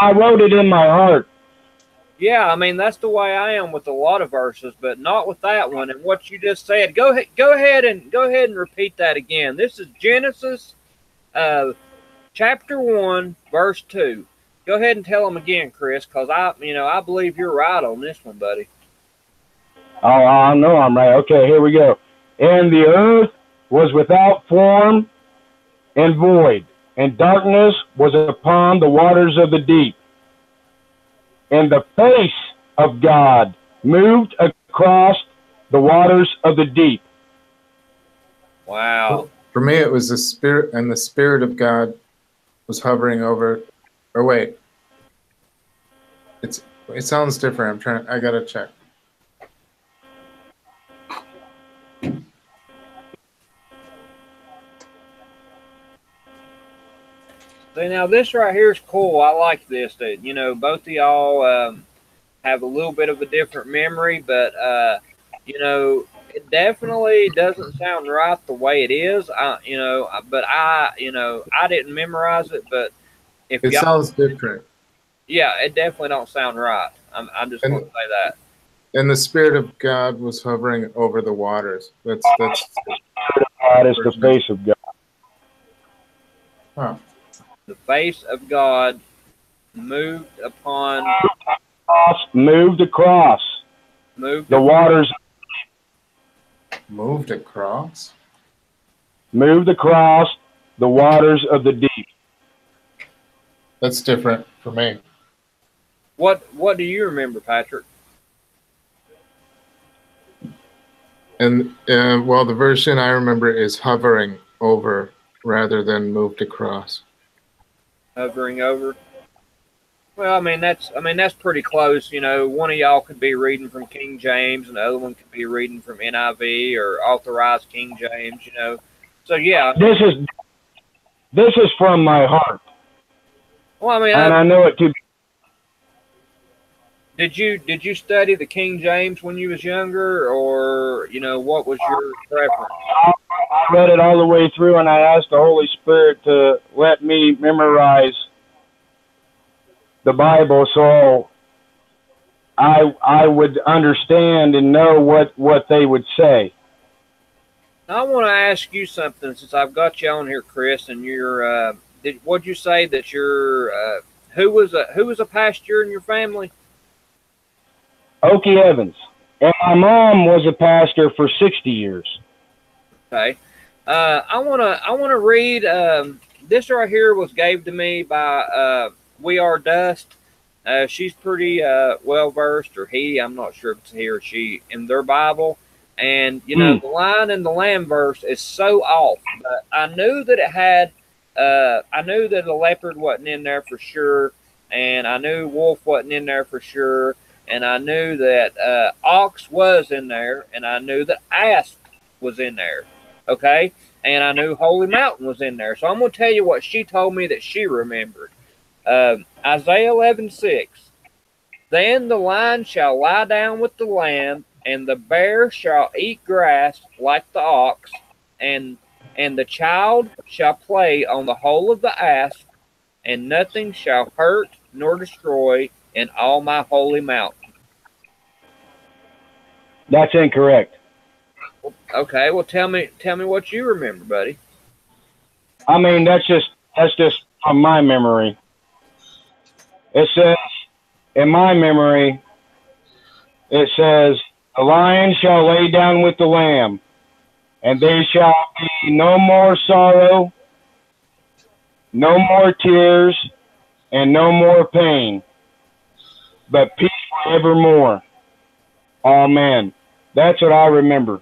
I wrote it in my heart. Yeah, I mean that's the way I am with a lot of verses, but not with that one. And what you just said, go ahead and repeat that again. This is Genesis, chapter 1, verse 2. Go ahead and tell them again, Chris, because I believe you're right on this one, buddy. Oh, I know I'm right. Okay, here we go. And the earth was without form and void, and darkness was upon the waters of the deep. And the face of God moved across the waters of the deep. Wow. For me, it was the Spirit, and the Spirit of God was hovering over. Or wait, it sounds different. I gotta check. See, now this right here is cool. I like this. That both of y'all have a little bit of a different memory, but it definitely doesn't sound right the way it is. I didn't memorize it, but if it sounds different. Yeah, it definitely don't sound right. I'm just going to say that. And the Spirit of God was hovering over the waters. That's God is the face of God. Huh. The face of God moved upon. Moved across. Moved the waters. Moved across. Moved across the waters of the deep. That's different for me. What do you remember, Patrick? And well, the version I remember is hovering over rather than moved across. Hovering over. Well, I mean that's pretty close. One of y'all could be reading from King James, and the other one could be reading from NIV or Authorized King James. So yeah. This is from my heart. Well, I mean, and I know it too. Did you study the King James when you was younger, or what was your preference? I read it all the way through, and I asked the Holy Spirit to let me memorize the Bible, so I would understand and know what they would say. I want to ask you something since I've got you on here, Chris, and you're what'd you say that you're who was a pastor in your family? Okie Evans. And my mom was a pastor for 60 years. Okay. I wanna read this right here was gave to me by We Are Dust. She's pretty well versed, or he, I'm not sure if it's he or she, in their Bible. And the line in the Lamb verse is so off, but I knew that it had I knew that a leopard wasn't in there for sure, and I knew wolf wasn't in there for sure. And I knew that ox was in there, and I knew that asp was in there, okay? And I knew Holy Mountain was in there. So I'm going to tell you what she told me that she remembered. Isaiah 11:6. Then the lion shall lie down with the lamb, and the bear shall eat grass like the ox, and the child shall play on the hole of the asp, and nothing shall hurt nor destroy in all my holy mountain. That's incorrect. Okay, well tell me what you remember, buddy. I mean, that's just from my memory. It says, in my memory, it says, the lion shall lay down with the lamb, and there shall be no more sorrow, no more tears, and no more pain, but peace forevermore. Amen. That's what I remember.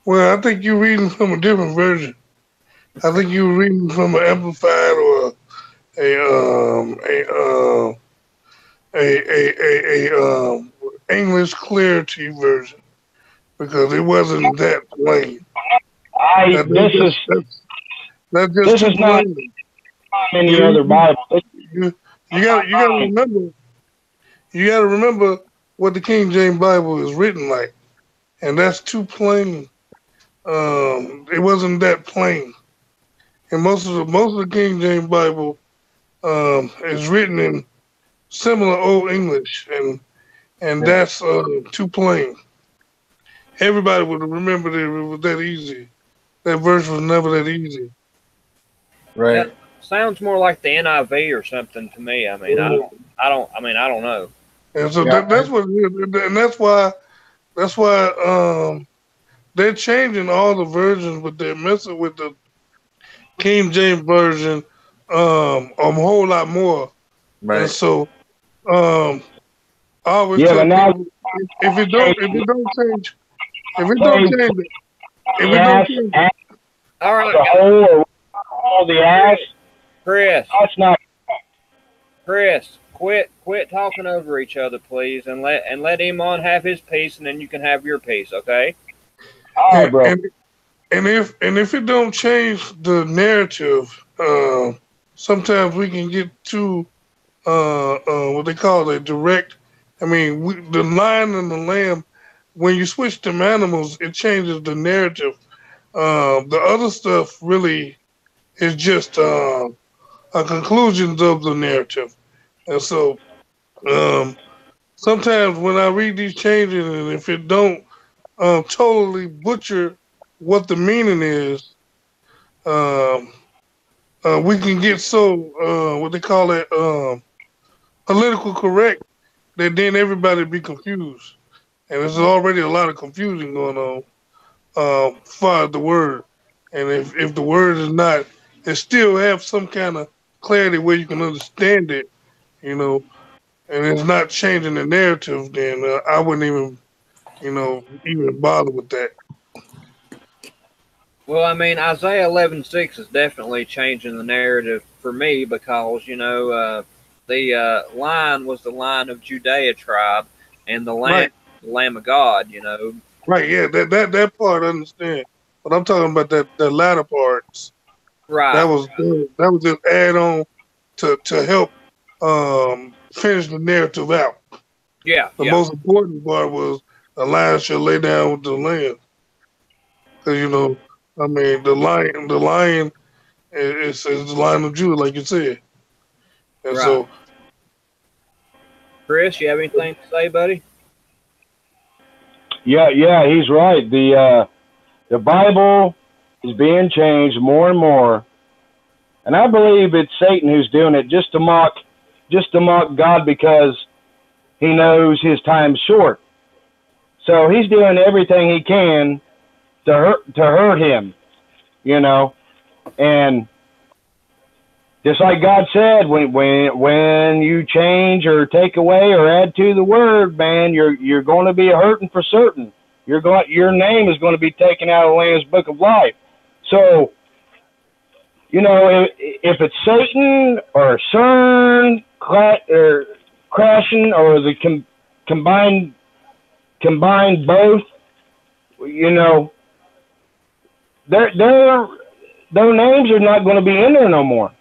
Well, I think you're reading from a different version. I think you were reading from an amplified or a English clarity version because it wasn't that plain. That's just this is not any other Bible. You gotta remember what the King James Bible is written like, and that's too plain. It wasn't that plain, and most of the King James Bible is written in similar Old English, and that's too plain. Everybody would remember that it was that easy. That verse was never that easy. Right. That sounds more like the NIV or something to me. I mean, I don't know. And so that's what it is, and that's why they're changing all the versions, but they're messing with the King James version a whole lot more. Right. And so I always tell people if it don't change, All right, the whole or the ass. Chris. That's not. Chris, quit talking over each other, please, and let Eman have his piece, and then you can have your piece, okay? All right, bro. And if it don't change the narrative, sometimes we can get too what they call a direct. I mean, the lion and the lamb. When you switch them animals, it changes the narrative. The other stuff really is just a conclusions of the narrative, and so sometimes when I read these changes, and if it don't totally butcher what the meaning is, we can get so what they call it political correct that then everybody be confused, and there's already a lot of confusion going on for the word, and if the word is not, it still have some kind of clarity where you can understand it, you know, and it's not changing the narrative, then I wouldn't even bother with that. Well, I mean, Isaiah 11:6 is definitely changing the narrative for me because, the lion was the lion of Judea tribe and the lamb, the Lamb of God, Right, yeah, that part I understand. But I'm talking about the latter parts. Right. That was just add on to help finish the narrative out. Yeah. The most important part was the lion shall lay down with the lamb. Because I mean the lion is the lion of Judah, like you said. And right. so Chris, you have anything to say, buddy? Yeah, he's right. The Bible is being changed more and more, and I believe it's Satan who's doing it just to mock God because he knows his time's short. So he's doing everything he can to hurt him, and just like God said, when you change or take away or add to the word, man, you're going to be hurting for certain. Your name is going to be taken out of the Lamb's Book of Life. So, if it's Satan or CERN or crashing or the combined both, their names are not going to be in there no more.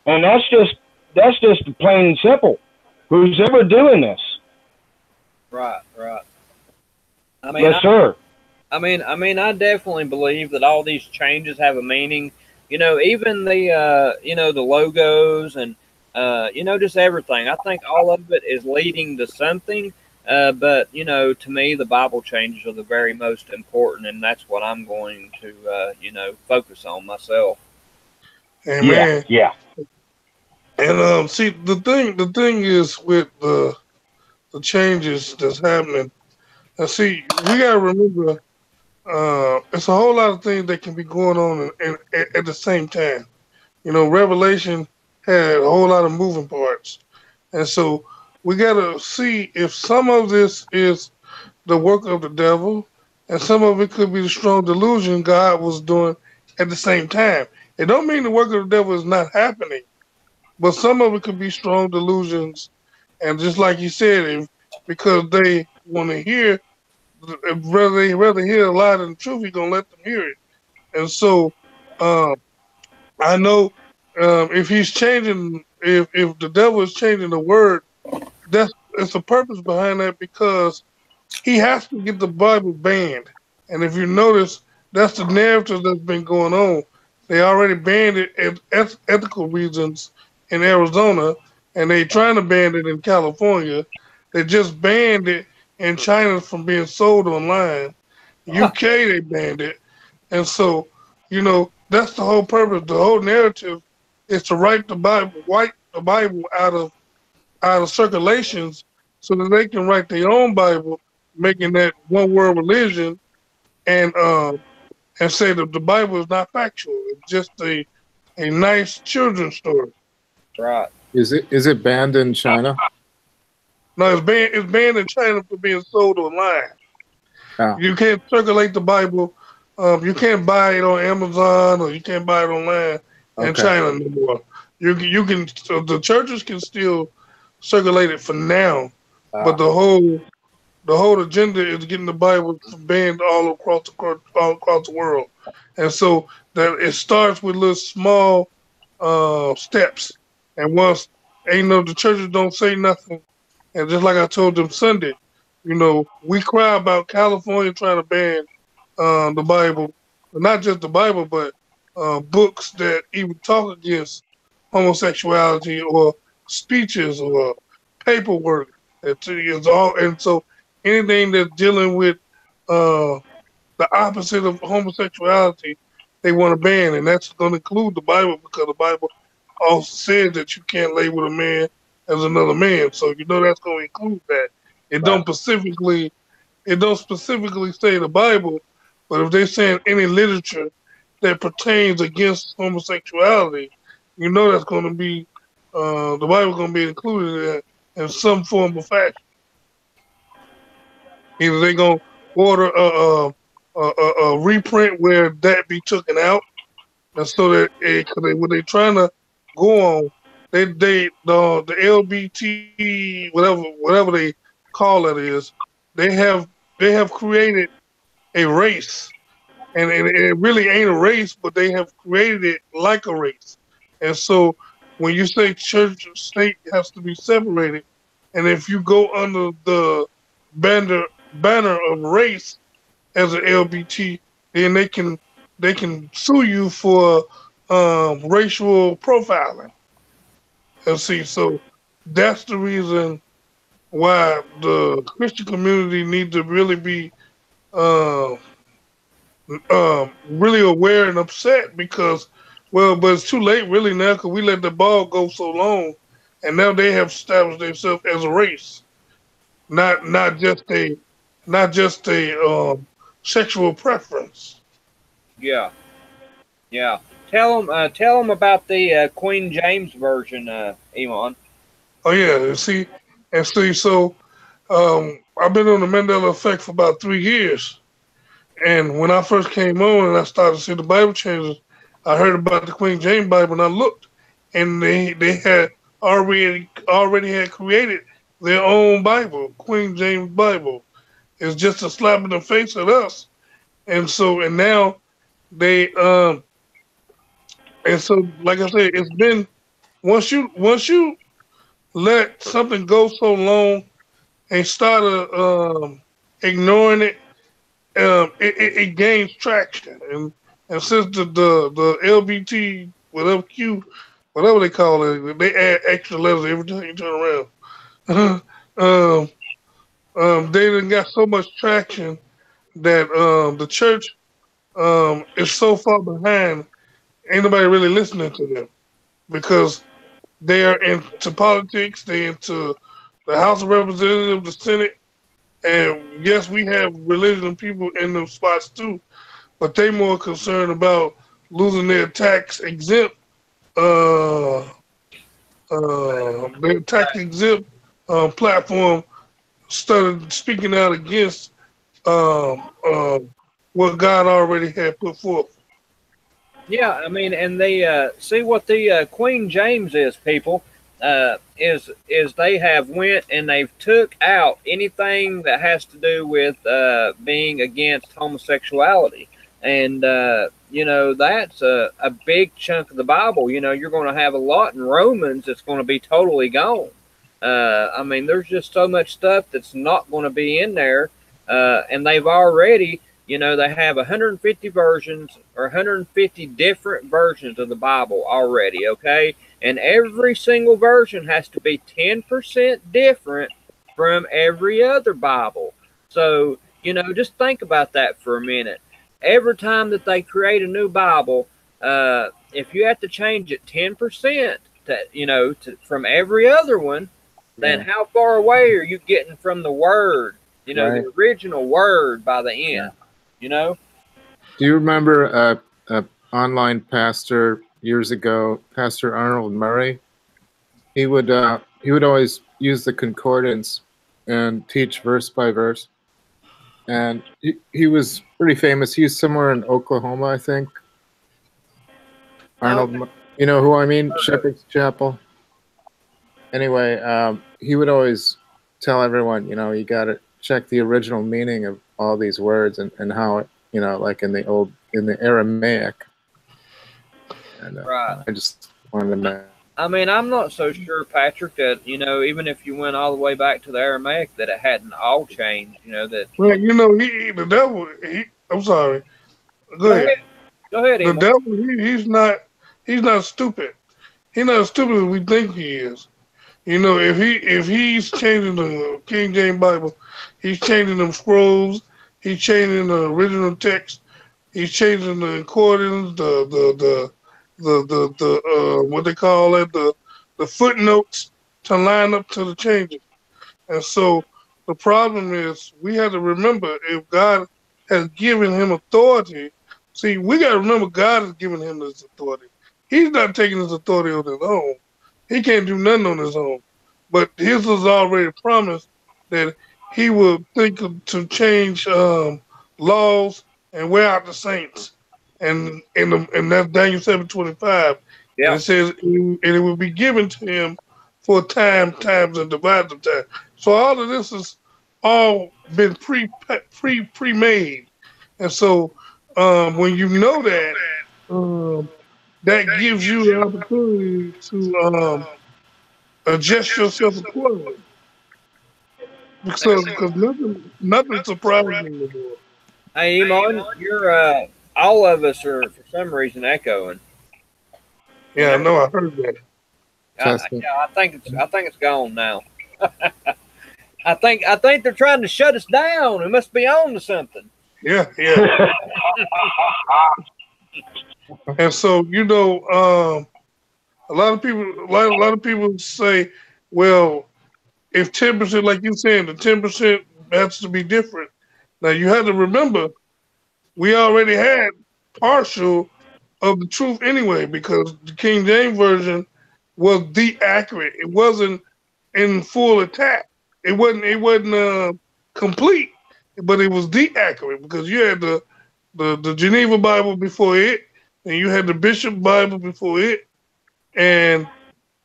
And that's just plain and simple. Who's ever doing this? Right. I mean, yes, sir. I definitely believe that all these changes have a meaning. Even the the logos and just everything. I think all of it is leading to something. But you know, to me, the Bible changes are the very most important, and that's what I'm going to, you know, focus on myself. Yeah, Amen. yeah. And see, the thing is with the changes that's happening. Now, see, we gotta remember, it's a whole lot of things that can be going on at the same time. You know, Revelation had a whole lot of moving parts, and so we gotta see if some of this is the work of the devil, and some of it could be the strong delusion God was doing at the same time. It don't mean the work of the devil is not happening, but some of it could be strong delusions, and just like you said, because they want to hear, rather hear a lie than the truth, He's gonna let them hear it. And so, um, I know, if he's changing, if the devil is changing the word, that's it's a purpose behind that because he has to get the Bible banned. And if you notice, that's the narrative that's been going on. They already banned it at ethical reasons in Arizona, and they trying to ban it in California. They just banned it in China from being sold online. UK they banned it, and so that's the whole purpose. The whole narrative is to wipe the Bible out of circulations, so that they can write their own Bible, making that one world religion, and and say that the Bible is not factual. It's just a nice children's story. Right. Is it banned in China? No, it's banned in China for being sold online. Oh, You can't circulate the Bible. You can't buy it on Amazon, or you can't buy it online in okay. China anymore. You can the churches can still circulate it for now, but Ah, the whole agenda is getting the Bible banned all across the world, and so that it starts with little small steps, and once the churches don't say nothing, and just like I told them Sunday, we cry about California trying to ban the Bible, not just the Bible, but books that even talk against homosexuality, or speeches, or paperwork. It's all, and so anything that's dealing with uh, the opposite of homosexuality, they want to ban, and that's going to include the Bible, because the Bible also says that you can't label a man as another man. So that's going to include that. It right. don't specifically it don't specifically say the Bible, but if they're saying any literature that pertains against homosexuality, that's going to be the Bible going to be included in that in some form or fashion. Either they going to order a reprint where that be taken out, and so that cause what they trying to go on, the LBT, whatever they call it is, they have created a race, and it really ain't a race, but they have created it like a race. And so when you say church and state has to be separated, and if you go under the banner of race as an LBT, then they can sue you for racial profiling. And see, so that's the reason why the Christian community needs to really be uh, really aware and upset, because, but it's too late really now, because we let the ball go so long, and now they have established themselves as a race, not just a sexual preference. Yeah. Yeah. Tell them about the Queen James version, Elon. Oh yeah, and see, so I've been on the Mandela effect for about 3 years, and when I first came on and I started to see the Bible changes, I heard about the Queen James Bible, and I looked, and they had already had created their own Bible, Queen James Bible. It's just a slap in the face at us, and now they and so like I said, it's been, once you let something go so long and start ignoring it, it gains traction, and since the LBT, whatever Q, whatever they call it, they add extra letters every time you turn around. um, they done got so much traction that the church is so far behind. Ain't nobody really listening to them because they are into politics. They into the House of Representatives, the Senate, and yes, we have religion people in those spots too, but they more concerned about losing their tax exempt, uh, their tax exempt platform. Started speaking out against what God already had put forth. Yeah, I mean, and they see what the Queen James is, people. Is they have went and they've took out anything that has to do with being against homosexuality, and you know that's a big chunk of the Bible. You know, you're going to have a lot in Romans that's going to be totally gone. I mean, there's just so much stuff that's not going to be in there, and they've already, you know, they have 150 versions or 150 different versions of the Bible already, okay? And every single version has to be 10% different from every other Bible. So, you know, just think about that for a minute. Every time that they create a new Bible, if you have to change it 10% to, you know, from every other one, then how far away are you getting from the Word? You know, the original Word by the end. Yeah. You know? Do you remember a online pastor years ago, Pastor Arnold Murray? He would always use the concordance and teach verse by verse. And he was pretty famous. He's somewhere in Oklahoma, I think. Arnold, you know who I mean? Shepherd's Chapel. Anyway, he would always tell everyone, you know, you got to check the original meaning of all these words and how it, you know, like in the Aramaic. And right. I just wanted to know. I mean, I'm not so sure, Patrick, that, you know, even if you went all the way back to the Aramaic, that it hadn't all changed, you know, that... Well, you know, the devil, I'm sorry. Go ahead. Go ahead, The devil, he's not stupid. He's not as stupid as we think he is. You know, if he's changing the King James Bible, he's changing them scrolls, he's changing the original text, he's changing the concordance, the what they call it, the footnotes to line up to the changes. And so the problem is we have to remember, if God has given him authority, see, we got to remember God has given him this authority. He's not taking his authority on his own. He can't do nothing on his own. But his was already promised that he would think to change laws and wear out the saints. And that's Daniel 7:25. Yeah. And it says, and it will be given to him for times, and divided of time. So all of this is all been pre-made. And so when you know that, that gives you the opportunity to adjust yourself accordingly. Because nothing surprises me anymore. Hey, Eman, you're all of us are for some reason echoing. Yeah, I know. I heard that. I think it's gone now. I think they're trying to shut us down. We must be on to something. Yeah. And so, you know, a lot of people say, well, if 10%, like you saying, the 10% has to be different. Now you have to remember, we already had partial of the truth anyway, because the King James version was the accurate. It wasn't in full attack. It wasn't complete, but it was the accurate, because you had the Geneva Bible before it, and you had the Bishop Bible before it, and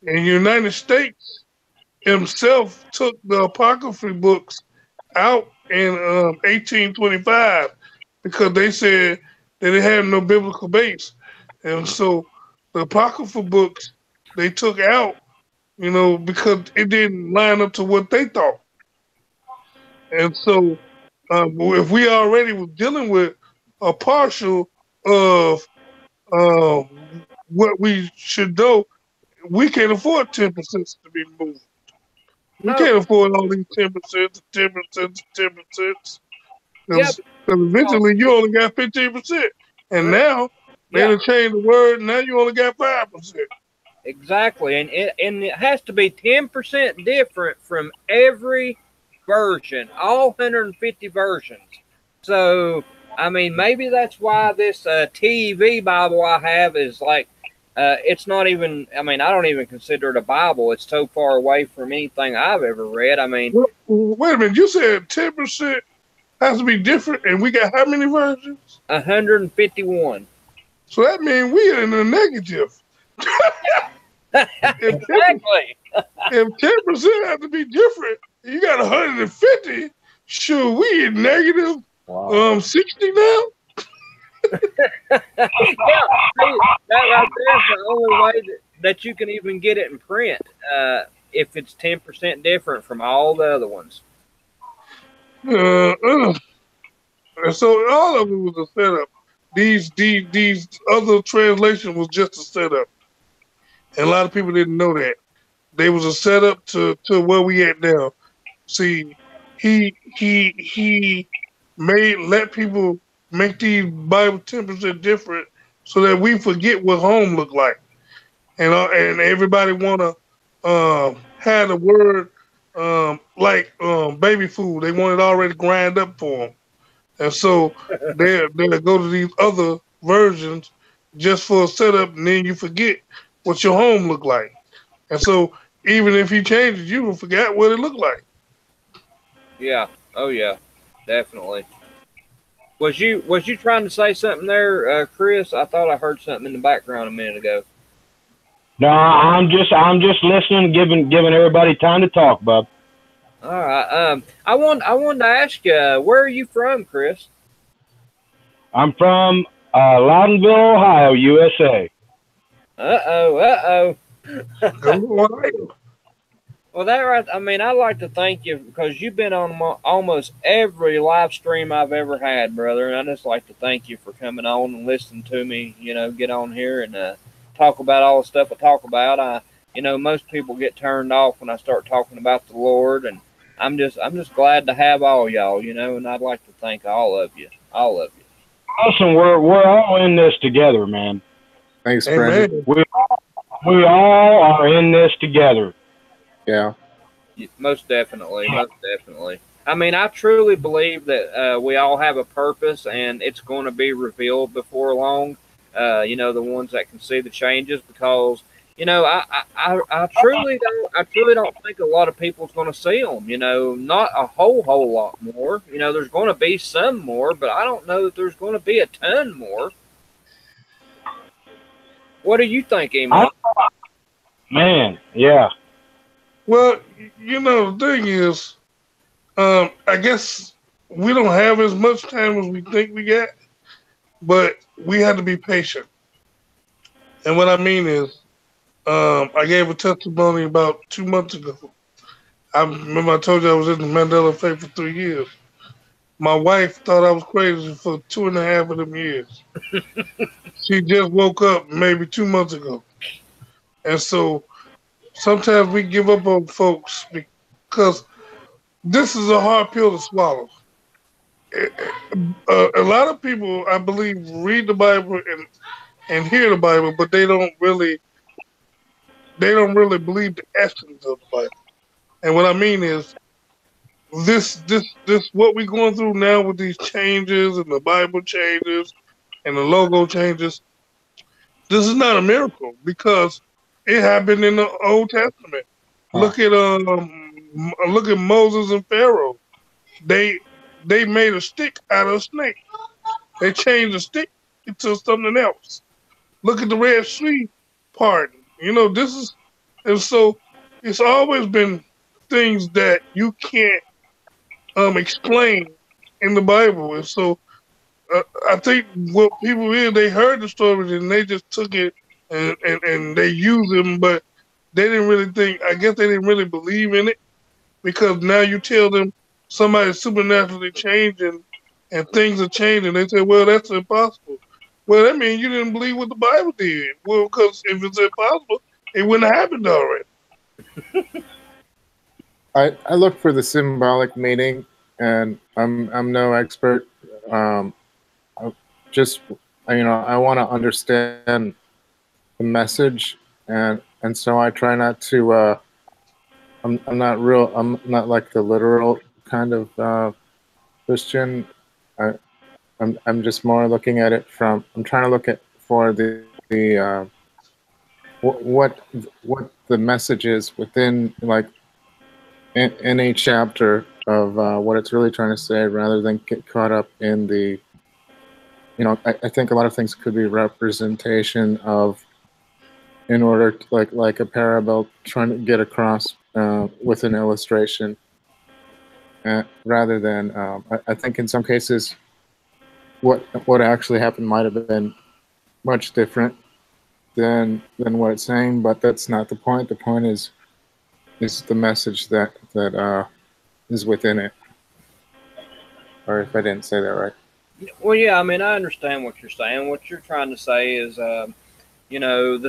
in the United States himself took the apocryphal books out in 1825 because they said that it had no biblical base. And so the apocryphal books they took out, you know, because it didn't line up to what they thought. And so if we already were dealing with a partial of what we should know, we can't afford 10% to be moved. We can't afford all these 10%, 10%, 10%. Yep. Because eventually you only got 15%. And now they done changed the word, now you only got 5%. Exactly. And it has to be 10% different from every version, all 150 versions. So, I mean, maybe that's why this TV Bible I have is like, it's not even, I mean, I don't even consider it a Bible. It's so far away from anything I've ever read. I mean, wait a minute, you said 10% has to be different, and we got how many versions? 151. So that means we are in the negative. Exactly. If 10% have to be different, you got 150. Sure, we in negative 60 now. Yeah, see, that right there is the only way that you can even get it in print. If it's 10% different from all the other ones. And so all of it was a setup. These other translations was just a setup, and a lot of people didn't know that. They was a setup to where we at now. See, he let people make these Bible 10% different so that we forget what home looked like, and everybody wanna have the word like baby food. They want it already grind up for them. And so they'll go to these other versions just for a setup, and then you forget what your home looked like. And so even if you change it, you will forget what it looked like. Yeah. Oh yeah. Definitely. Was you trying to say something there, Chris? I thought I heard something in the background a minute ago. No, I'm just listening, giving everybody time to talk, bub. All right. I wanted to ask you, where are you from, Chris? I'm from Loudonville, Ohio, USA. Uh-oh. Go Well, that right. I mean, I'd like to thank you because you've been on almost every live stream I've ever had, brother. And I just like to thank you for coming on and listening to me. You know, get on here and talk about all the stuff I talk about. Most people get turned off when I start talking about the Lord, and I'm just glad to have all y'all. You know, and I'd like to thank all of you. Listen, we're all in this together, man. Thanks, Brandon. We all are in this together. Yeah. Most definitely. I mean, I truly believe that we all have a purpose, and it's going to be revealed before long. The ones that can see the changes, because I truly don't think a lot of people's going to see them. Not a whole lot more. There's going to be some more, but I don't know that there's going to be a ton more. What do you think, Eman? Man, yeah. Well, the thing is, I guess we don't have as much time as we think we got, but we have to be patient. And what I mean is, I gave a testimony about 2 months ago. I remember I told you I was in the Mandela effect for 3 years. My wife thought I was crazy for 2.5 of them years. She just woke up maybe 2 months ago. And so sometimes we give up on folks because this is a hard pill to swallow. A lot of people, I believe, read the Bible and hear the Bible, but they don't really believe the essence of the Bible. And what I mean is, this what we're going through now with these changes and the Bible changes and the logo changes. This is not a miracle because it happened in the Old Testament. Look at Moses and Pharaoh. They made a stick out of a snake. They changed the stick into something else. Look at the Red Sea part. This is, and so it's always been things that you can't explain in the Bible. And so I think what people did, they heard the stories and they just took it and they used them, but they didn't really think, I guess they didn't really believe in it, because now you tell them somebody's supernaturally changing and things are changing. They say, well, that's impossible. Well, that means you didn't believe what the Bible did. Well, because if it's impossible, it wouldn't have happened already. I look for the symbolic meaning, and I'm no expert. I just I want to understand the message, and so I try not to. I'm not like the literal kind of Christian. I, I'm just more looking at it from. I'm trying to look at for the what the message is within like in a chapter of what it's really trying to say, rather than get caught up in the. I think a lot of things could be representation of, in order to, like a parable trying to get across with an illustration, rather than I think in some cases what actually happened might have been much different than what it's saying, but that's not the point. The point is the message that is within it. Or if I didn't say that right. Well, yeah, I mean, I understand what you're saying. What you're trying to say is, the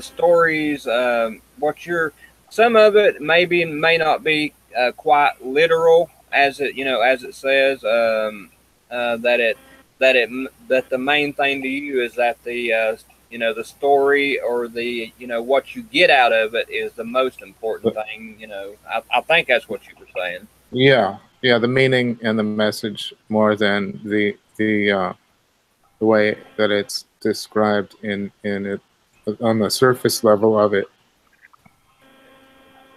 stories, some of it may not be quite literal as it says, that the main thing to you is that the story, or what you get out of it is the most important thing. I think that's what you were saying. Yeah, the meaning and the message more than the way that it's described in it on the surface level of it.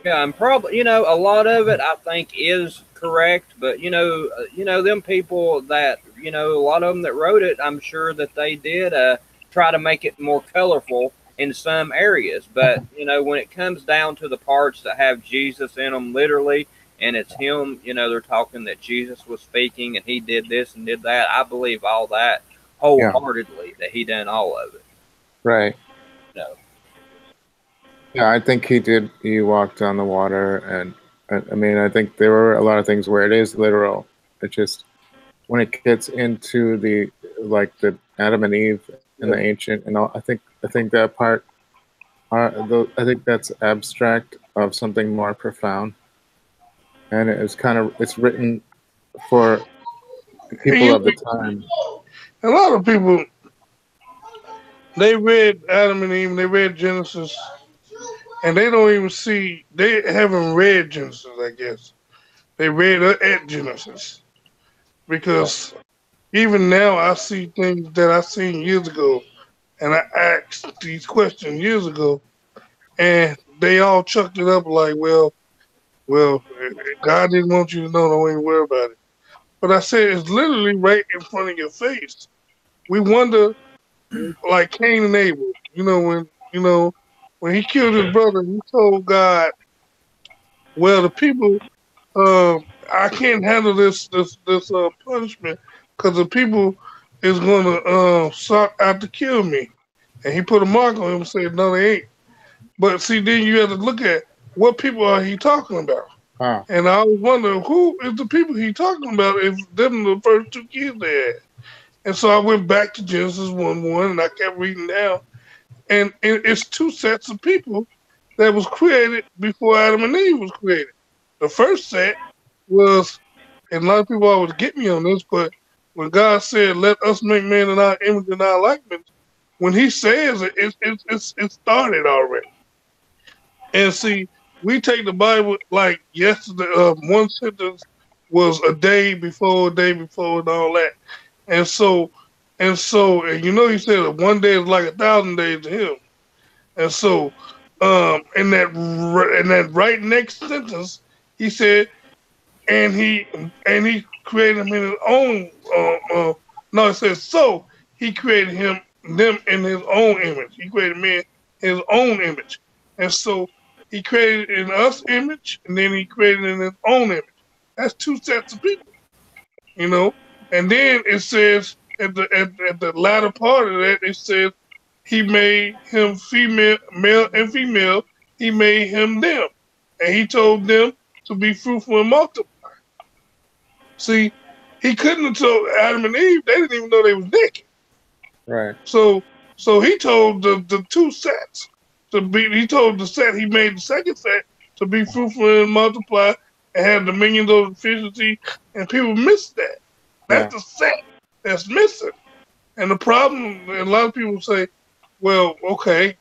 Yeah, and probably a lot of it I think is correct, but them people that a lot of them that wrote it, I'm sure that they did try to make it more colorful in some areas, but when it comes down to the parts that have Jesus in them literally, and it's him, they're talking that Jesus was speaking and he did this and did that. I believe all that wholeheartedly, that he done all of it. Right. No. Yeah, I think he did. He walked on the water, and I mean, I think there were a lot of things where it is literal. It just, when it gets into the Adam and Eve and the ancient and all, I think that part, I think that's abstract of something more profound, and it's written for the people of the time. A lot of people, they read Adam and Eve, they read Genesis, and they don't even see, they haven't read Genesis, I guess. They read at Genesis. Because even now I see things that I seen years ago, and I asked these questions years ago, and they all chucked it up like, well, God didn't want you to know, don't even worry about it. But I said, it's literally right in front of your face. We wonder, like Cain and Abel, when he killed his brother, he told God, well, the people, I can't handle this punishment because the people is going to sought out to kill me. And he put a mark on him and said, no, they ain't. But see, then you have to look at what people are he talking about. And I always wonder, who is the people he talking about if them the first two kids they had? And so I went back to Genesis 1:1 and I kept reading down. And it's two sets of people that was created before Adam and Eve was created. The first set was, and a lot of people always get me on this, but when God said, let us make man in our image and our likeness, when he says it started already. And see, we take the Bible like yesterday, one sentence was a day before, and all that. And so, he said that one day is like 1,000 days to him. And so, in that right next sentence, he said, and he created him in his own. No, it says so he created them in his own image. He created man in his own image, and so he created in us image, and then he created in his own image. That's two sets of people, And then it says at the latter part of that, it says he made him female, male and female. He made him them, and he told them to be fruitful and multiply. See, he couldn't have told Adam and Eve. They didn't even know they was naked. Right. So he told the two sets to be. He told the set he made the second set to be fruitful and multiply and have dominion over efficiency, and people miss that. That's the set that's missing. And the problem, and a lot of people say, well, okay,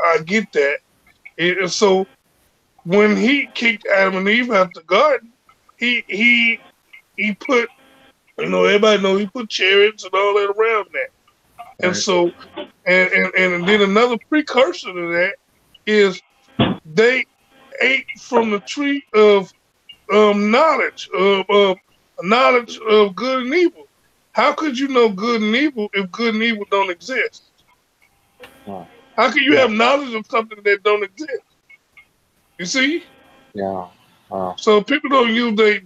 I get that. So when he kicked Adam and Eve out the garden, he put, everybody know he put chariots and all that around that. Right. And so, and then another precursor to that is they ate from the tree of knowledge of good and evil. How could you know good and evil if good and evil don't exist? Wow. How can you have knowledge of something that don't exist? You see? Yeah. Wow. So people don't use they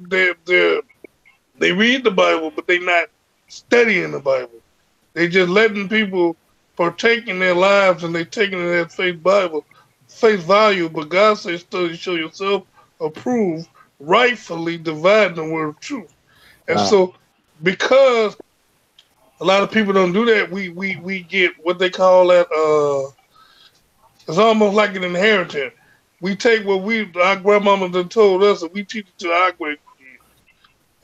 read the Bible, but they not studying the Bible. They just letting people partake in their lives, and they taking it at face value. But God says, study, show yourself approved, rightfully dividing the word of truth. And so, because a lot of people don't do that, we get what they call that. It's almost like an inheritance. We take what our grandmama done told us, and we teach it to our great kids.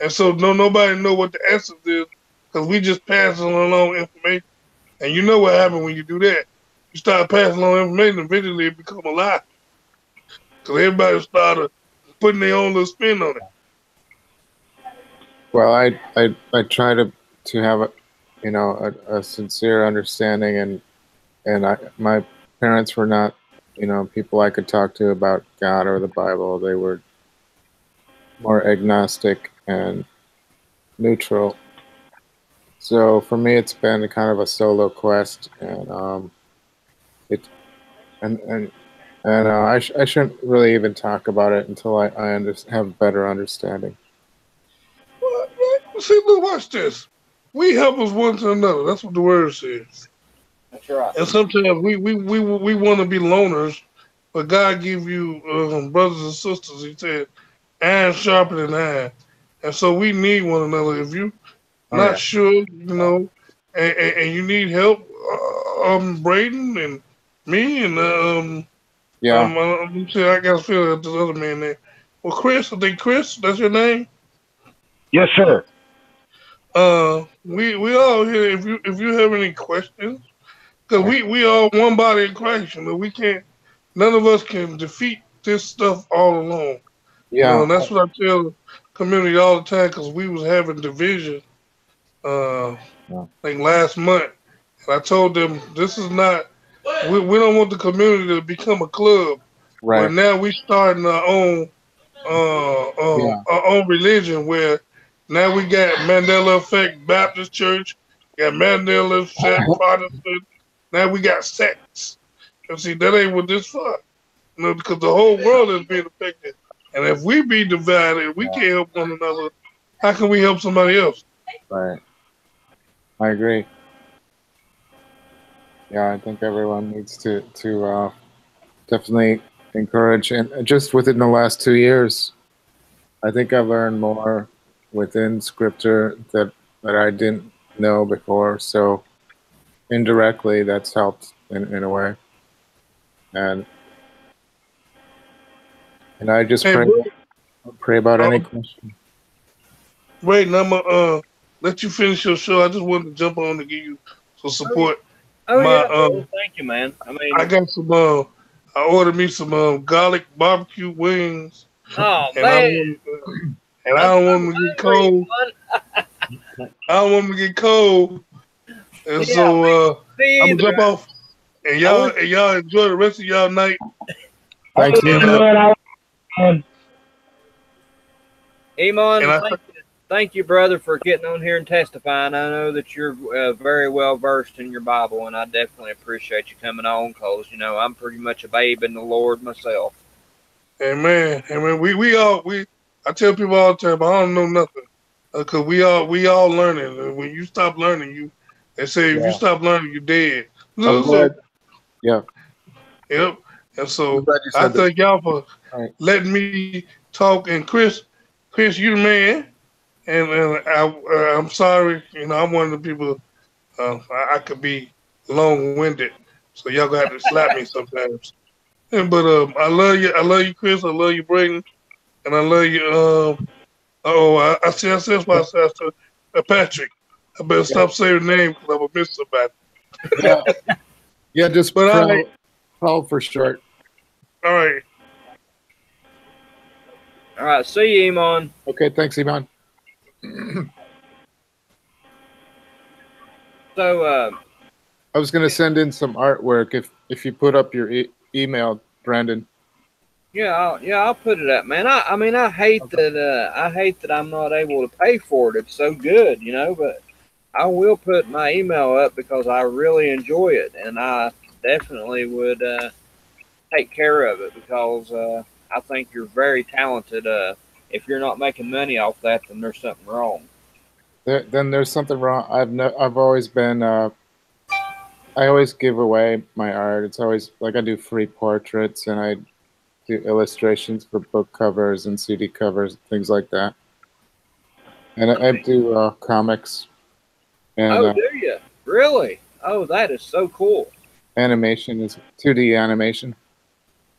And so, nobody know what the essence is, because we just passing along information. And you know what happens when you do that? You start passing along information, eventually it become a lie. Because everybody started putting their own little spin on it. Well, I try to have a sincere understanding, and my parents were not people I could talk to about God or the Bible. They were more agnostic and neutral. So for me, it's been kind of a solo quest, and I shouldn't really even talk about it until I have a better understanding. Well, see, look, watch this. We help us one to another. That's what the word says. That's right. And sometimes we want to be loners, but God give you brothers and sisters. He said, iron sharper than iron. And so we need one another. If you not sure, and you need help, Braden and me and I got to feel that this other man there. Well, Chris, I think Chris, that's your name. Yes, sir. We all here. If you have any questions, because we all one body in Christ, we can't. None of us can defeat this stuff all alone. Yeah, and that's what I tell the community all the time. Because we was having division, like last month, and I told them this is not. We don't want the community to become a club. right. But now we starting our own religion where. Now we got Mandela Effect Baptist Church, got Mandela Effect Protestant. Now we got sects. And see, that ain't what this for. Because the whole world is being affected. And if we be divided, we can't help one another. How can we help somebody else? Right. I agree. Yeah, I think everyone needs to definitely encourage. And just within the last 2 years, I think I've learned more within scripture that I didn't know before. So indirectly, that's helped in a way. And I just pray about any question. Wait, and I'm gonna let you finish your show. I just wanted to jump on to give you some support. Thank you, man. I mean, I got some. I ordered me some garlic barbecue wings. Oh and man! I don't want them to get cold. I don't want them to get cold. And so I'm gonna jump off. And y'all enjoy the rest of y'all night. Thank you. Eman, thank you, brother, for getting on here and testifying. I know that you're very well versed in your Bible, and I definitely appreciate you coming on because, I'm pretty much a babe in the Lord myself. Amen. I tell people all the time, I don't know nothing, because we all learning. And when you stop learning, they say if you stop learning, you're dead. Yeah. Yep. And so I thank y'all for letting me talk. And Chris, you the man. And I'm sorry, I'm one of the people. I could be long-winded, so y'all got to slap me sometimes. But I love you, Chris. I love you, Braden. and I love you. I said Patrick. I better stop saying your name because I'm gonna miss somebody. Yeah, yeah, just But all right, Pro for short. all right. All right, see you, Eman. Okay, thanks, Iman. So, I was going to send in some artwork if you put up your email, Brandon. yeah, I'll put it up, man. I mean, I hate that I'm not able to pay for it. It's so good, you know. But I will put my email up because I really enjoy it, and I definitely would take care of it because I think you're very talented. If you're not making money off that, then there's something wrong. Then there's something wrong. I've always been. I always give away my art. It's always like I do free portraits and I do illustrations for book covers and CD covers, things like that. And I do comics and Oh, do you really? Oh, that is so cool. animation is 2D animation.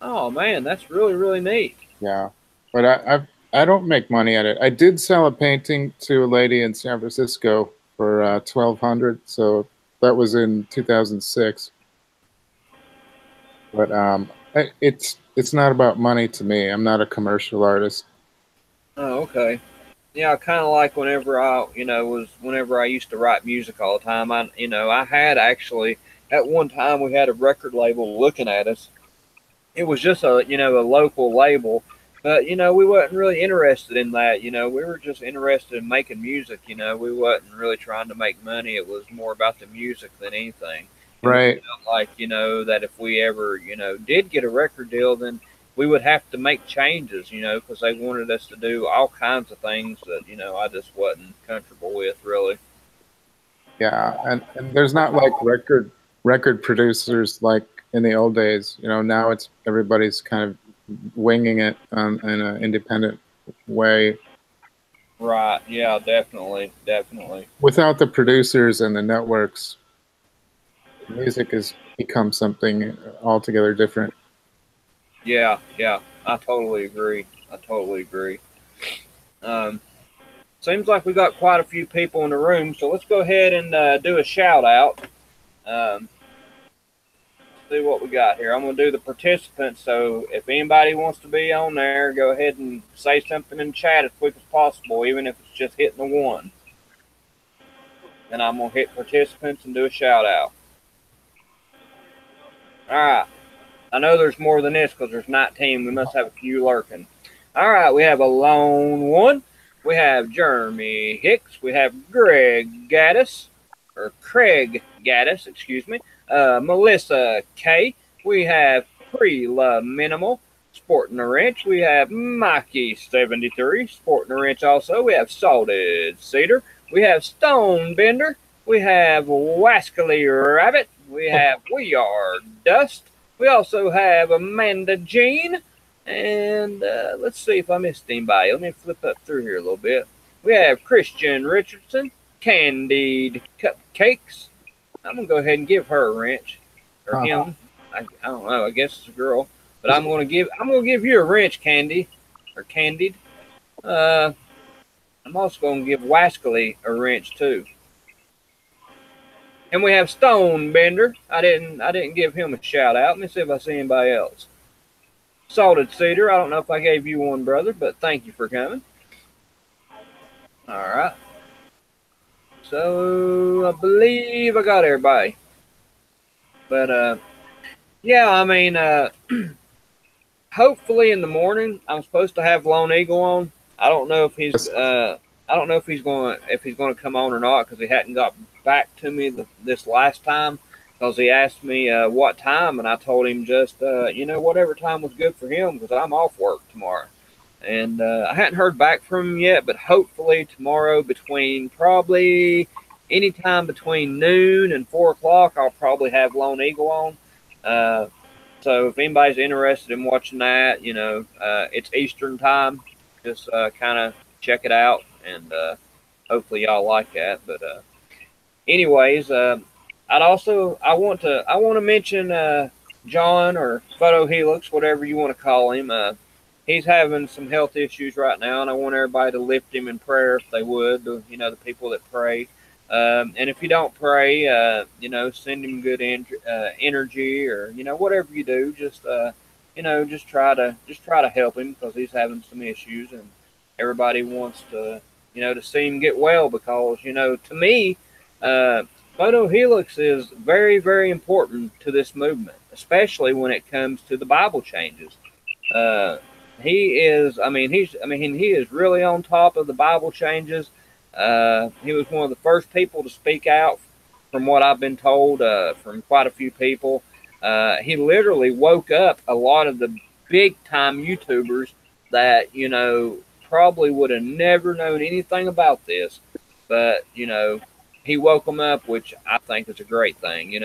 Oh man, that's really really neat. Yeah, but I don't make money at it. I did sell a painting to a lady in San Francisco for $1,200. So that was in 2006. But it's not about money to me. I'm not a commercial artist. Oh, okay. Yeah, kind of like whenever whenever I used to write music all the time. I had actually at one time we had a record label looking at us. It was just a local label, but we wasn't really interested in that. We were just interested in making music. We wasn't really trying to make money. It was more about the music than anything. And we Right. felt like that if we ever did get a record deal, then we would have to make changes. Because they wanted us to do all kinds of things that I just wasn't comfortable with really. Yeah, and there's not like record producers like in the old days. Now it's everybody's kind of winging it in an independent way. Right. Yeah. Definitely. Definitely. Without the producers and the networks, music has become something altogether different. Yeah. Yeah. I totally agree. I totally agree. Um, Seems like we got quite a few people in the room, so let's go ahead and do a shout out. Um, see what we got here. I'm going to do the participants, so if anybody wants to be on there, go ahead and say something in the chat as quick as possible, even if it's just hitting the one. Then I'm going to hit participants and do a shout out. All right. I know there's more than this because there's 19. We must have a few lurking. All right. We have a lone one. We have Jeremy Hicks. We have Craig Gaddis, excuse me. Melissa K. We have Preliminimal, Sporting a Wrench. We have Mikey73, Sporting a Wrench also. We have Salted Cedar. We have Stone Bender. We have Wascally Rabbit. We have We Are Dust. We also have Amanda Jean. And let's see if I missed anybody. Let me flip up through here a little bit. We have Christian Richardson, Candied Cupcakes. I'm going to go ahead and give her a wrench. Or him. I don't know. I guess it's a girl. But I'm going to give you a wrench, Candy. Or Candied. I'm also going to give Wascally a wrench too. And we have Stone Bender. I didn't give him a shout out. Let me see if I see anybody else. Salted Cedar. I don't know if I gave you one, brother, but thank you for coming. All right. So I believe I got everybody. But yeah, I mean, hopefully in the morning I'm supposed to have Lone Eagle on. I don't know if he's going to come on or not because he hadn't got back to me this last time. Because he asked me what time, and I told him just, whatever time was good for him because I'm off work tomorrow. And I hadn't heard back from him yet, but hopefully tomorrow between probably anytime between noon and 4 o'clock, I'll probably have Lone Eagle on. So if anybody's interested in watching that, it's Eastern time. Just kind of check it out, and hopefully y'all like that. But anyways, I want to mention John or Photo Helix, whatever you want to call him. he's having some health issues right now, and I want everybody to lift him in prayer if they would. The people that pray. And if you don't pray, send him good energy, or whatever you do. Just try to help him, because he's having some issues, and everybody wants to see him get well, because to me, Photo Helix is very, very important to this movement, especially when it comes to the Bible changes. He is really on top of the Bible changes. He was one of the first people to speak out, from what I've been told, from quite a few people. He literally woke up a lot of the big time YouTubers that, probably would have never known anything about this, but, he woke them up, which I think is a great thing,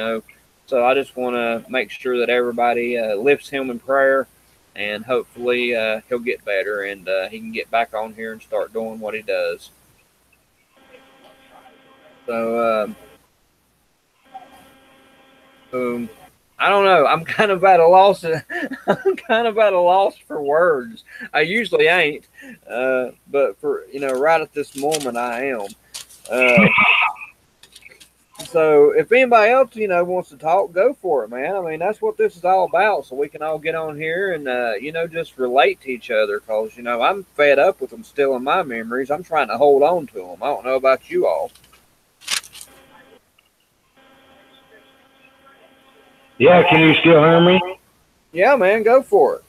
So I just want to make sure that everybody lifts him in prayer, and hopefully he'll get better, and he can get back on here and start doing what he does. So, I don't know. I'm kind of at a loss. I'm kind of at a loss for words. I usually ain't, but for right at this moment, I am. So if anybody else wants to talk, go for it, man. I mean, that's what this is all about. So we can all get on here and just relate to each other, because I'm fed up with them stealing my memories. I'm trying to hold on to them. I don't know about you all. Yeah, can you still hear me? Yeah, man, go for it.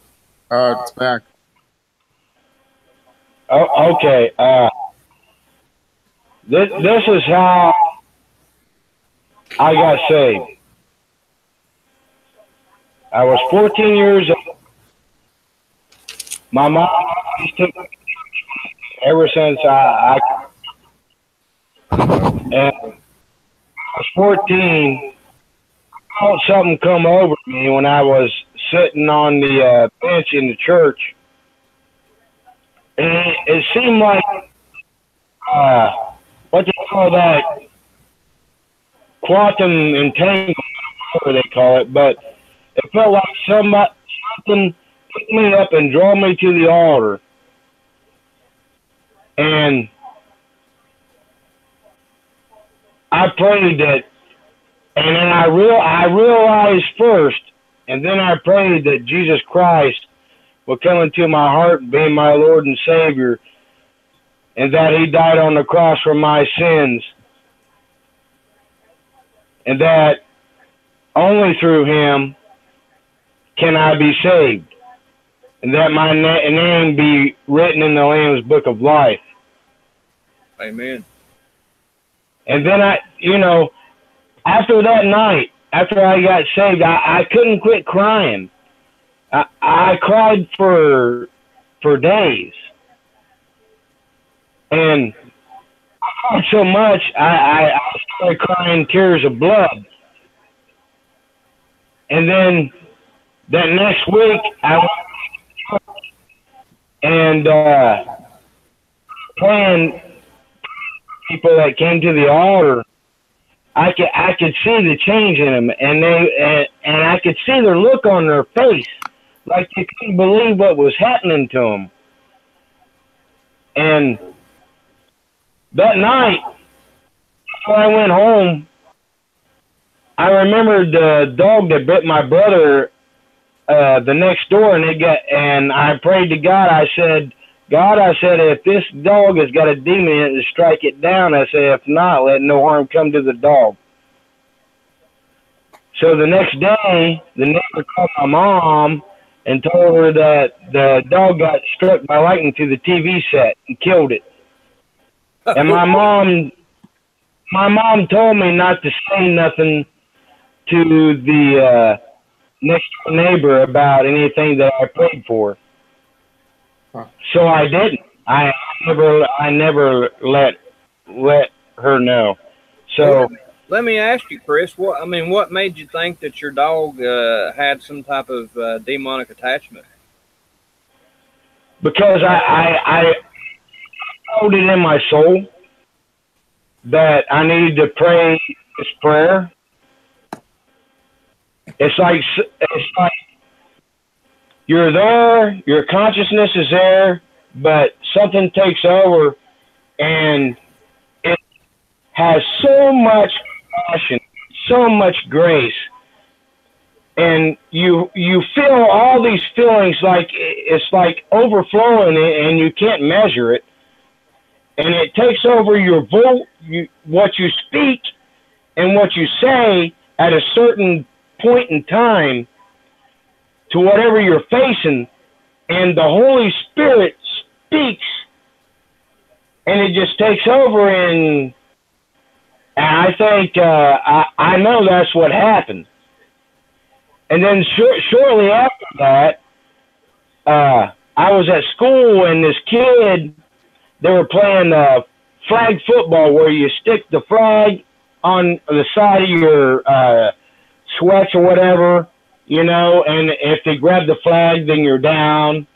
It's back. Oh, okay. This is how I got saved. I was 14 years old. My mom took me ever since I was 14. I felt something come over me when I was sitting on the bench in the church. And it seemed like, what do you call that? Quantum entanglement, whatever they call it. But it felt like something picked me up and drew me to the altar. And I prayed that. And then I realized first, and then I prayed that Jesus Christ would come into my heart, being my Lord and Savior, and that He died on the cross for my sins, and that only through Him can I be saved, and that my name be written in the Lamb's Book of Life. Amen. And then after that night, after I got saved, I couldn't quit crying. I cried for days. And I cried so much, I started crying tears of blood. And then that next week, I went to church and praying people that came to the altar. I could see the change in them, and I could see their look on their face, like they couldn't believe what was happening to them. And that night, when I went home, I remembered the dog that bit my brother the next door, and I prayed to God. I said, God, I said, if this dog has got a demon in it, strike it down. I said, if not, let no harm come to the dog. So the next day, the neighbor called my mom and told her that the dog got struck by lightning through the TV set and killed it. And my mom told me not to say nothing to the next door neighbor about anything that I prayed for. So I didn't. I never let her know. So let me ask you, Chris. What made you think that your dog had some type of demonic attachment? Because I felt it in my soul that I needed to pray this prayer. It's like you're there, your consciousness is there, but something takes over, and it has so much passion, so much grace, and you feel all these feelings like it's like overflowing, and you can't measure it, and it takes over your what you speak and what you say at a certain point in time to whatever you're facing, and the Holy Spirit speaks, and it just takes over, and I think I know that's what happened. And then shortly after that, I was at school, and this kid, they were playing flag football, where you stick the flag on the side of your sweats or whatever, you know, and if they grab the flag, then you're down.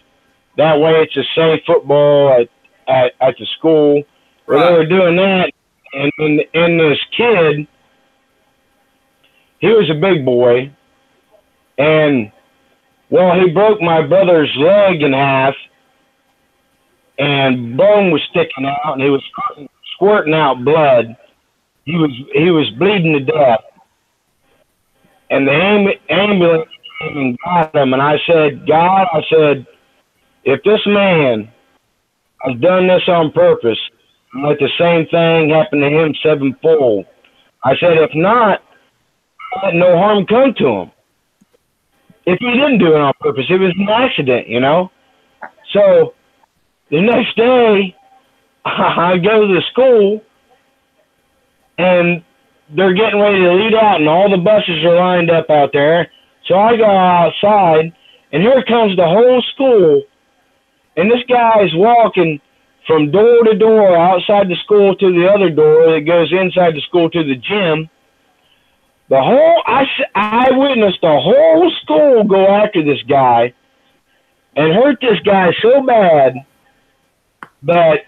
That way it's a safe football at the school. Well, right. They were doing that, and this kid, he was a big boy, and, well, he broke my brother's leg in half, and bone was sticking out, and he was squirting out blood. He was bleeding to death. And the ambulance came and got him, and I said, God, I said, if this man has done this on purpose, let the same thing happen to him sevenfold. I said, if not, let no harm come to him. If he didn't do it on purpose, it was an accident, you know? So the next day, I go to the school, and they're getting ready to lead out, and all the buses are lined up out there. So I go outside, and here comes the whole school, and this guy is walking from door to door outside the school to the other door that goes inside the school to the gym. I witnessed the whole school go after this guy and hurt this guy so bad that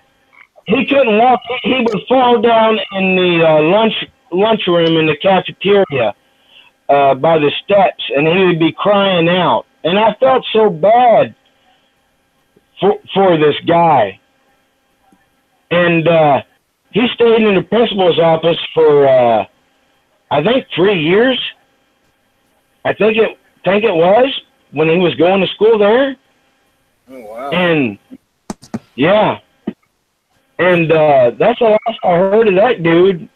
he couldn't walk. He would fall down in the lunchroom in the cafeteria by the steps, and he would be crying out. And I felt so bad for this guy. And he stayed in the principal's office for I think 3 years. I think it was when he was going to school there. Oh wow! And yeah, and that's the last I heard of that dude.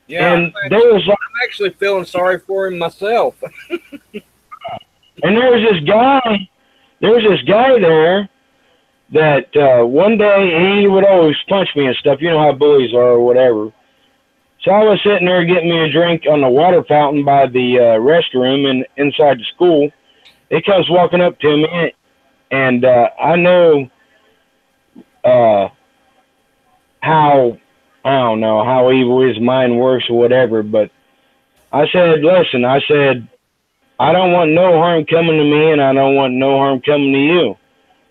Yeah, and I'm actually feeling sorry for him myself. And there was this guy there that one day he would always punch me and stuff. You know how bullies are or whatever. So I was sitting there getting me a drink on the water fountain by the restroom and inside the school. He comes walking up to me, and I know how, I don't know how evil his mind works or whatever, but I said, listen, I said, I don't want no harm coming to me, and I don't want no harm coming to you.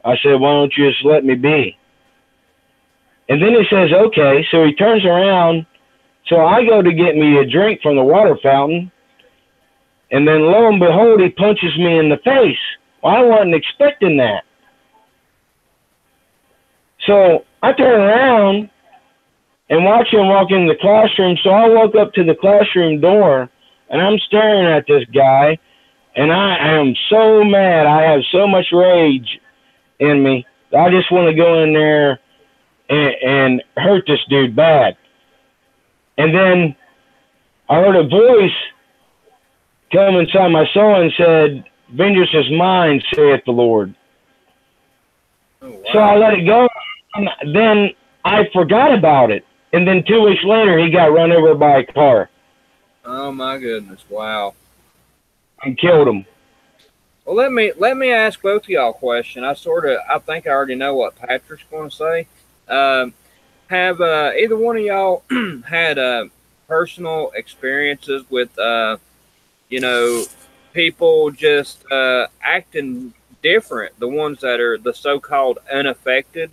I said, why don't you just let me be? And then he says, okay. So he turns around. So I go to get me a drink from the water fountain, and then lo and behold, he punches me in the face. Well, I wasn't expecting that. So I turn around and watch him walk in the classroom. So I walk up to the classroom door, and I'm staring at this guy, and I am so mad. I have so much rage in me. I just want to go in there and hurt this dude bad. And then I heard a voice come inside my soul and said, vengeance is mine, saith the Lord. Oh, wow. So I let it go, and then I forgot about it. And then 2 weeks later, he got run over by a car. Oh, my goodness. Wow. And killed him. Well, let me ask both of y'all a question. I think I already know what Patrick's going to say. Have either one of y'all had personal experiences with, people just acting different, the ones that are the so-called unaffected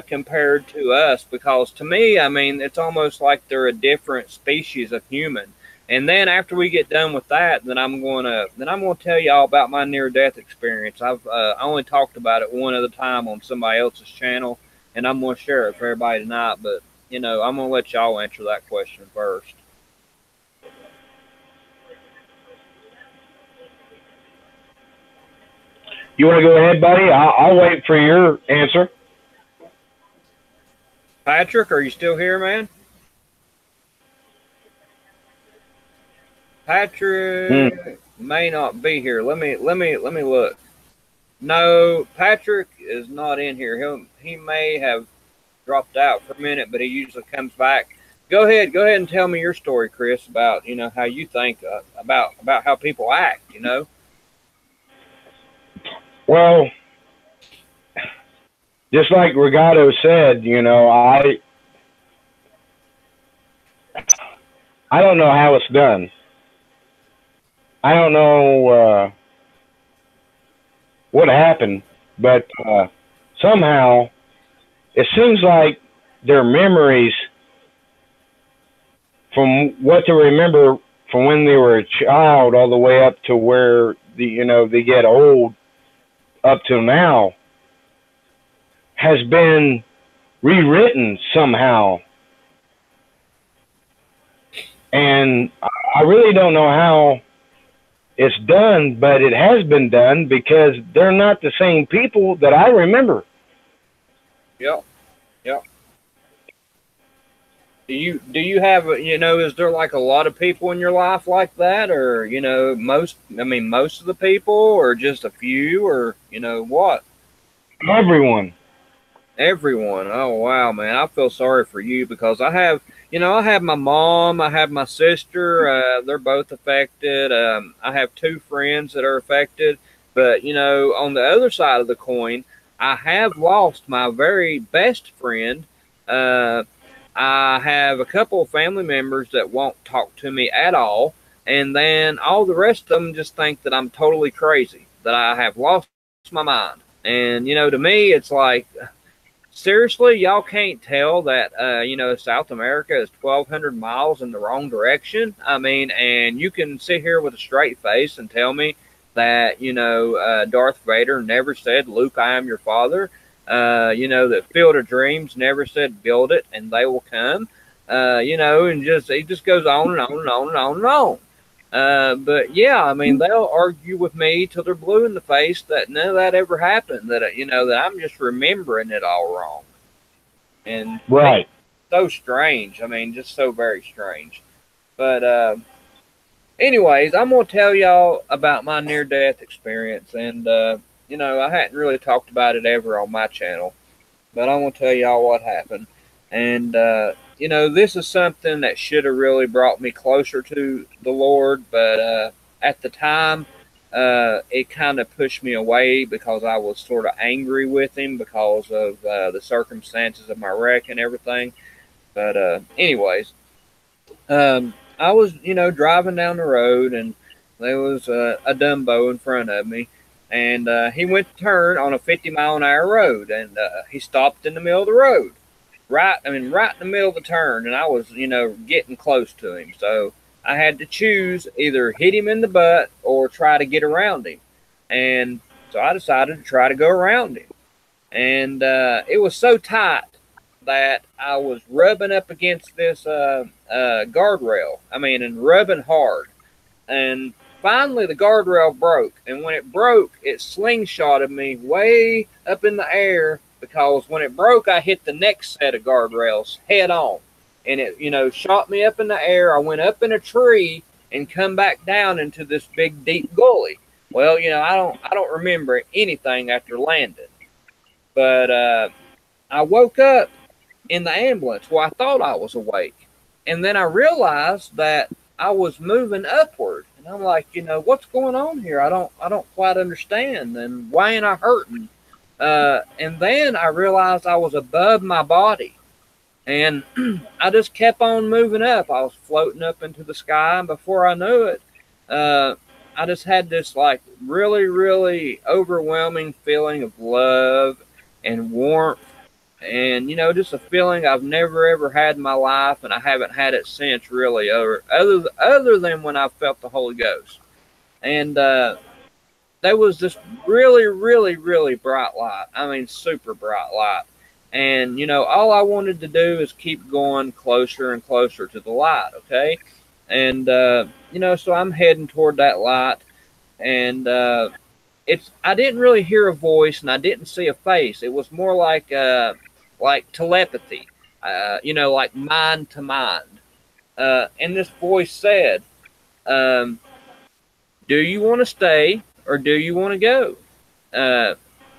compared to us? Because to me, I mean, it's almost like they're a different species of human. And then after we get done with that, then I'm gonna tell y'all about my near-death experience. I've I only talked about it one other time on somebody else's channel, and I'm gonna share it for everybody tonight. But I'm gonna let y'all answer that question first. You want to go ahead, buddy? I'll wait for your answer. Patrick, are you still here, man? Patrick may not be here. Let me look. No, Patrick is not in here. He may have dropped out for a minute, but he usually comes back. Go ahead and tell me your story, Chris, about how you think about how people act. Well, just like Regato said, I don't know how it's done. I don't know what happened, but somehow it seems like their memories from what they remember from when they were a child all the way up to where they get old up till now has been rewritten somehow. And I really don't know how it's done, but it has been done because they're not the same people that I remember. Yep. Do you have is there like a lot of people in your life like that, or most of the people, or just a few, or what? Everyone. Oh wow, man, I feel sorry for you because I have my mom, I have my sister, they're both affected. I have two friends that are affected, but on the other side of the coin, I have lost my very best friend. I have a couple of family members that won't talk to me at all. And then all the rest of them just think that I'm totally crazy, that I have lost my mind. And, to me, it's like, seriously, y'all can't tell that, South America is 1,200 miles in the wrong direction. I mean, and you can sit here with a straight face and tell me that, Darth Vader never said, Luke, I am your father. That Field of Dreams never said build it and they will come, and it just goes on and on and on and on and on. But yeah, I mean, they'll argue with me till they're blue in the face that none of that ever happened, that, that I'm just remembering it all wrong. And right. So strange. I mean, just so very strange. But, anyways, I'm going to tell y'all about my near-death experience, and, I hadn't really talked about it ever on my channel, but I want to tell y'all what happened. And, this is something that should have really brought me closer to the Lord, but at the time, it kind of pushed me away because I was sort of angry with him because of the circumstances of my wreck and everything. But anyways, I was, driving down the road, and there was a Dumbo in front of me. And he went to turn on a 50-mile-an-hour road, and he stopped in the middle of the road, right in the middle of the turn, and I was, getting close to him. So I had to choose either hit him in the butt or try to get around him. And so I decided to try to go around him. And it was so tight that I was rubbing up against this guardrail. And rubbing hard. And finally, the guardrail broke, and when it broke, it slingshotted me way up in the air because when it broke, I hit the next set of guardrails head on, and it, shot me up in the air. I went up in a tree and come back down into this big, deep gully. Well, I don't remember anything after landing, but I woke up in the ambulance. Well, I thought I was awake, and then I realized that I was moving upward. And I'm like, what's going on here? I don't quite understand. And why ain't I hurting? And then I realized I was above my body. And I just kept on moving up. I was floating up into the sky. And before I knew it, I just had this like really, really overwhelming feeling of love and warmth And, you know, just a feeling I've never ever had in my life, and I haven't had it since, really, other than when I felt the Holy Ghost. And there was this really, really, really bright light. I mean, super bright light. And, you know, all I wanted to do is keep going closer and closer to the light, okay? And, you know, so I'm heading toward that light, and I didn't really hear a voice, and I didn't see a face. It was more like telepathy, you know, like mind to mind. And this voice said, um, "Do you want to stay or do you want to go?"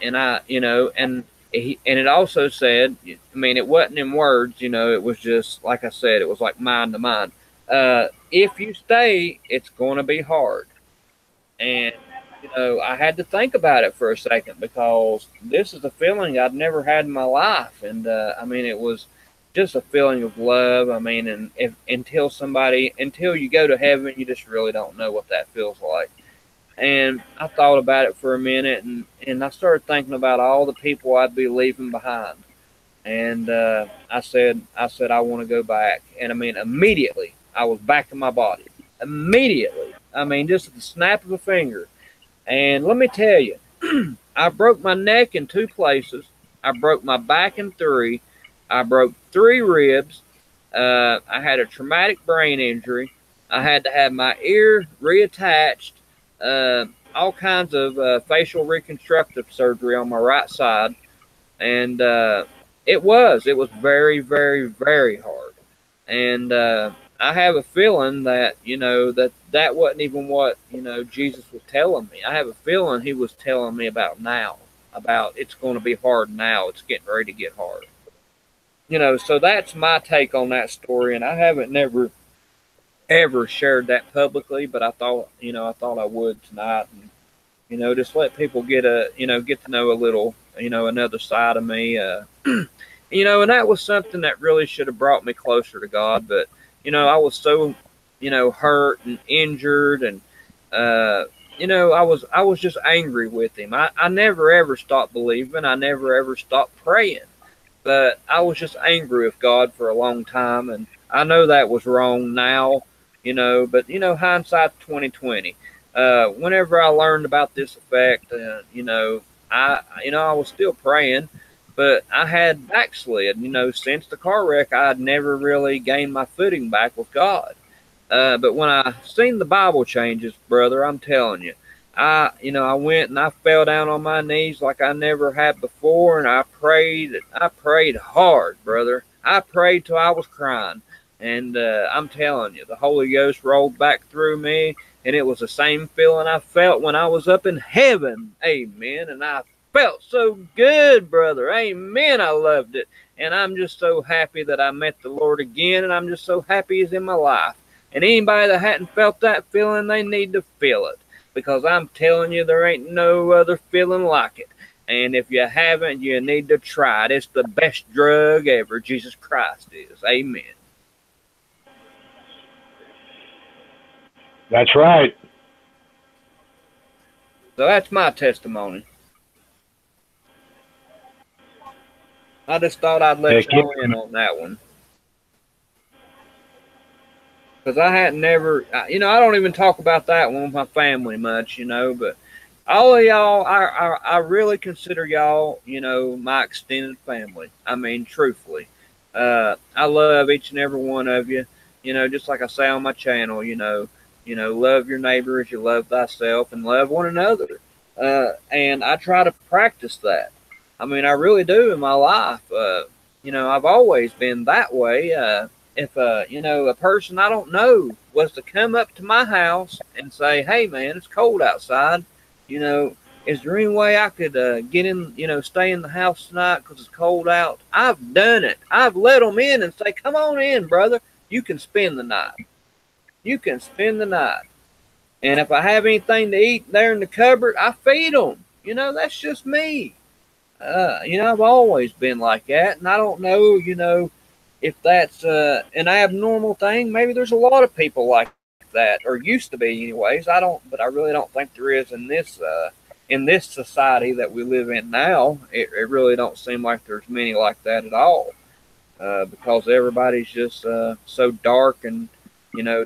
And I, you know, and it also said, I mean, it wasn't in words, you know, it was just like I said, it was like mind to mind. If you stay, it's going to be hard. And, you know, I had to think about it for a second, because this is a feeling I'd never had in my life. And, I mean, it was just a feeling of love. I mean, and until you go to heaven, you just really don't know what that feels like. And I thought about it for a minute, and I started thinking about all the people I'd be leaving behind. And I said, I want to go back. And I mean, immediately, I was back in my body. Immediately. I mean, just at the snap of a finger. And let me tell you, I broke my neck in 2 places. I broke my back in 3. I broke 3 ribs. I had a traumatic brain injury. I had to have my ear reattached. All kinds of facial reconstructive surgery on my right side. And it was very, very, very hard. And I have a feeling that, you know, that wasn't even what, you know, Jesus was telling me. I have a feeling he was telling me about now, about it's going to be hard now. It's getting ready to get hard. You know, so that's my take on that story. And I haven't never ever shared that publicly, but I thought I would tonight, and, you know, just let people get to know a little, you know, another side of me. You know, and that was something that really should have brought me closer to God. But, you know, I was so, you know, hurt and injured, and, you know, I was just angry with him. I never ever stopped believing. I never ever stopped praying, but I was just angry with God for a long time. And I know that was wrong now, you know, but, you know, hindsight's 2020. Whenever I learned about this effect, you know, I was still praying, but I had backslid. You know, since the car wreck, I had never really gained my footing back with God. But when I seen the Bible changes, brother, I'm telling you, I went and I fell down on my knees like I never had before, and I prayed hard, brother. I prayed till I was crying. And I'm telling you, the Holy Ghost rolled back through me, and it was the same feeling I felt when I was up in heaven. Amen. And I felt so good, brother. Amen. I loved it. And I'm just so happy that I met the Lord again, and I'm just so happy He's in my life. And anybody that hadn't felt that feeling, they need to feel it, because I'm telling you, there ain't no other feeling like it. And if you haven't, you need to try it. It's the best drug ever. Jesus Christ is. Amen. That's right. So that's my testimony. I just thought I'd let y'all in on that one. Because I hadn't never, you know, I don't even talk about that one with my family much, you know, but all of y'all, I really consider y'all, you know, my extended family. I mean, truthfully. I love each and every one of you. You know, just like I say on my channel, you know, love your neighbor as you love thyself, and love one another. And I try to practice that. I mean, I really do in my life. You know, I've always been that way. If, you know, a person I don't know was to come up to my house and say, "Hey, man, it's cold outside. You know, is there any way I could get in, you know, stay in the house tonight because it's cold out?" I've done it. I've let them in and say, "Come on in, brother. You can spend the night. You can spend the night." And if I have anything to eat there in the cupboard, I feed them. You know, that's just me. You know, I've always been like that. And I don't know, you know, if that's an abnormal thing. Maybe there's a lot of people like that, or used to be anyways. But I really don't think there is in this in this society that we live in now, it really don't seem like there's many like that at all, because everybody's just so dark and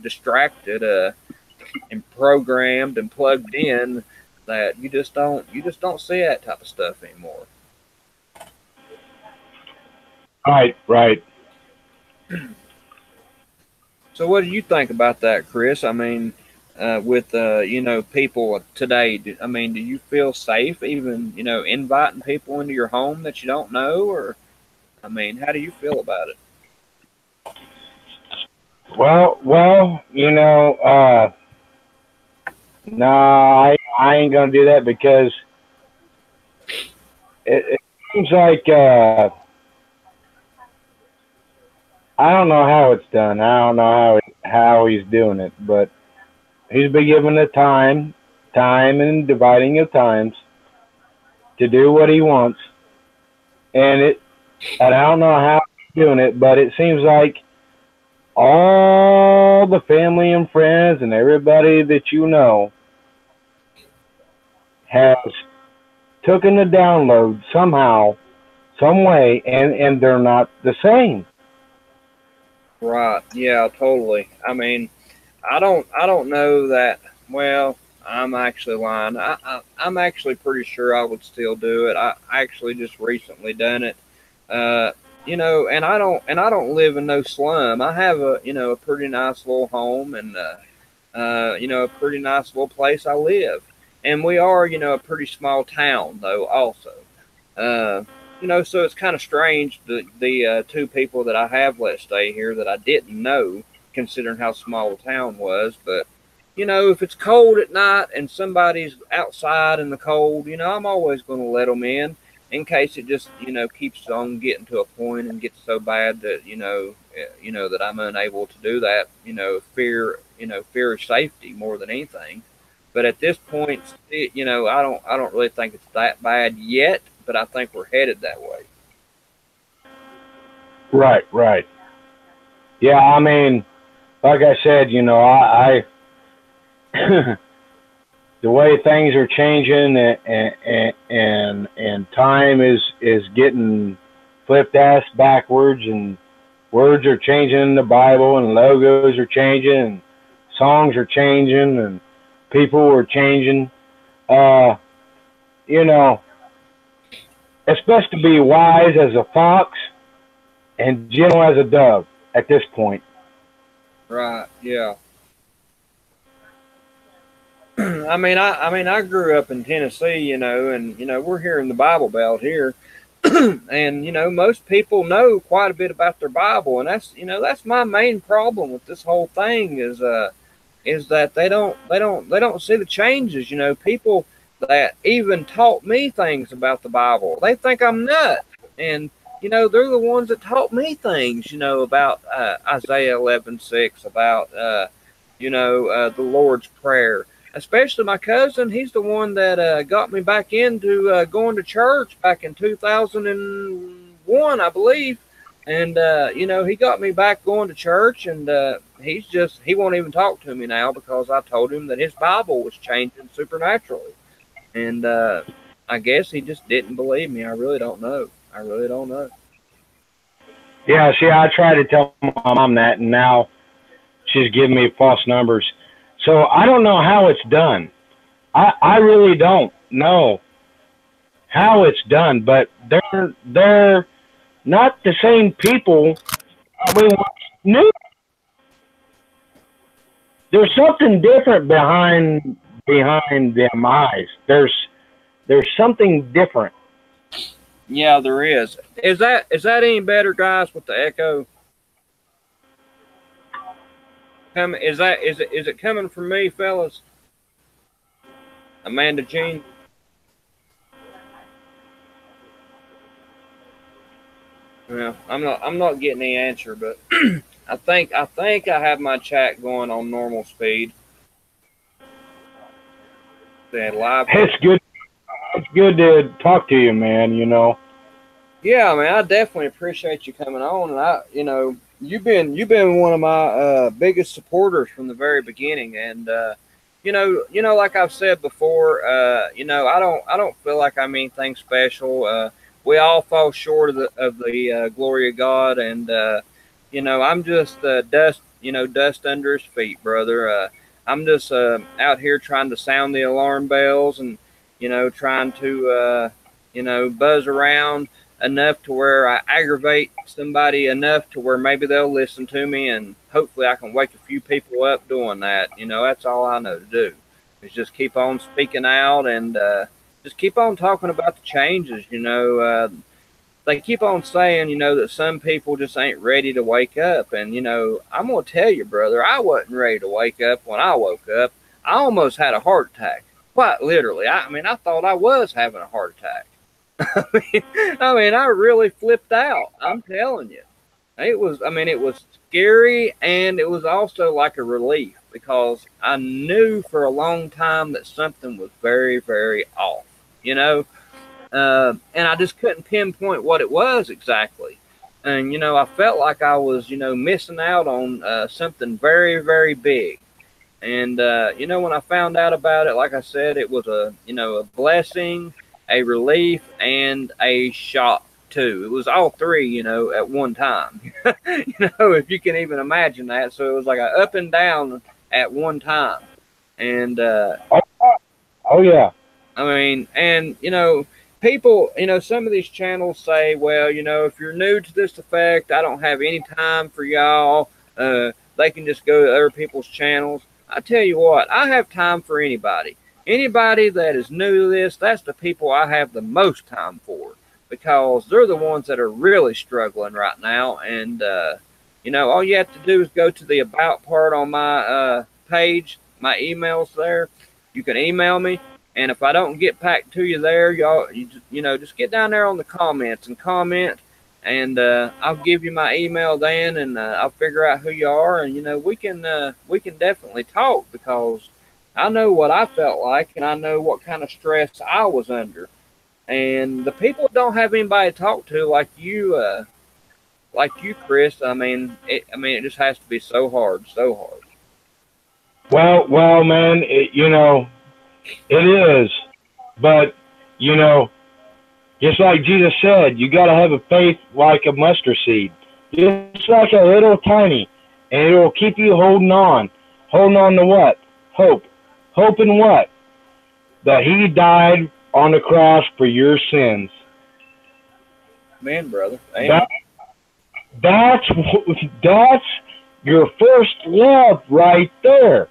distracted and programmed and plugged in that you just don't see that type of stuff anymore. Right. So what do you think about that, Chris? I mean, with people today, do you feel safe even inviting people into your home that you don't know, or how do you feel about it? Well, no, I ain't gonna do that because it seems like I don't know how it's done. I don't know how he's doing it, but he's been given the time and dividing of times to do what he wants, and I don't know how he's doing it, but it seems like all the family and friends and everybody that you know has taken the download somehow, some way, and they're not the same. Right. Yeah, totally. I don't know that. Well, I'm actually lying. I'm actually pretty sure I would still do it. I actually just recently done it. And I don't live in no slum. I have a pretty nice little home and a pretty nice little place I live. And we are a pretty small town though also. Uh, so it's kind of strange the two people that I have let stay here that I didn't know, considering how small the town was. But if it's cold at night and somebody's outside in the cold, I'm always going to let them in case it just keeps on getting to a point and gets so bad that that I'm unable to do that. Fear of safety more than anything. But at this point, I don't really think it's that bad yet. But I think we're headed that way. Right. Yeah, like I said, I the way things are changing and time is getting flipped ass backwards, and words are changing in the Bible, and logos are changing, and songs are changing, and people are changing. It's best to be wise as a fox and gentle as a dove at this point. Right. Yeah. I grew up in Tennessee, and we're here in the Bible Belt here, and most people know quite a bit about their Bible, and that's my main problem with this whole thing is that they don't see the changes. People that even taught me things about the Bible, they think I'm nuts, and they're the ones that taught me things, about Isaiah 11:6, about the Lord's Prayer. Especially my cousin, he's the one that got me back into going to church back in 2001, I believe. And, he got me back going to church, and he won't even talk to me now because I told him that his Bible was changing supernaturally. And I guess he just didn't believe me. I really don't know. Yeah, see, I tried to tell my mom that, and now she's giving me false numbers. So I don't know how it's done. I really don't know how it's done, but they're not the same people we once knew. There's something different behind them eyes. There's something different. Yeah, there is. Is that any better, guys, with the echo? Is it coming from me, fellas? Amanda Jean? Well, I'm not getting the answer, but I think I have my chat going on normal speed. Live. It's good. It's good to talk to you, man. Yeah, man, I definitely appreciate you coming on, and you've been one of my biggest supporters from the very beginning, and like I've said before, I don't feel like I'm anything special. We all fall short of the glory of God, and I'm just dust, dust under His feet, brother. I'm just out here trying to sound the alarm bells, and trying to buzz around enough to where I aggravate somebody enough to where maybe they'll listen to me, and hopefully I can wake a few people up doing that. That's all I know to do is just keep on speaking out, and just keep on talking about the changes. They keep on saying, that some people just ain't ready to wake up. And, I'm going to tell you, brother, I wasn't ready to wake up when I woke up. I almost had a heart attack. Quite literally. I thought I was having a heart attack. I really flipped out. I'm telling you. It was scary, and it was also like a relief because I knew for a long time that something was very, very off, and I just couldn't pinpoint what it was exactly. And, I felt like I was, missing out on something very, very big. And, when I found out about it, like I said, it was a blessing, a relief, and a shock too. It was all three, at one time, if you can even imagine that. So it was like a up and down at one time. And, oh yeah. And, people, some of these channels say, well, if you're new to this effect, I don't have any time for y'all. They can just go to other people's channels. I tell you what, I have time for anybody. Anybody that is new to this, that's the people I have the most time for because they're the ones that are really struggling right now. And, all you have to do is go to the about part on my page, my emails there. You can email me. And if I don't get back to you there, just get down there on the comments and comment, and I'll give you my email then, and I'll figure out who you are, and we can definitely talk because I know what I felt like, and I know what kind of stress I was under, and the people that don't have anybody to talk to like you, Chris. It just has to be so hard, so hard. Well, man, it is, but just like Jesus said, you got to have a faith like a mustard seed, just like a little tiny, and it will keep you holding on to what? Hope in what? That He died on the cross for your sins. Man, brother, amen. That's your first love right there.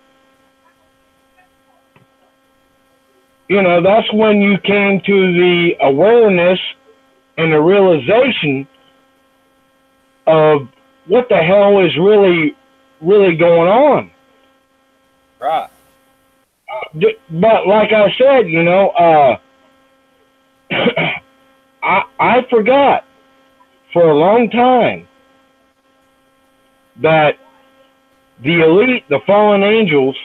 That's when you came to the awareness and the realization of what the hell is really, really going on. Right. But like I said, I forgot for a long time that the elite, the fallen angels,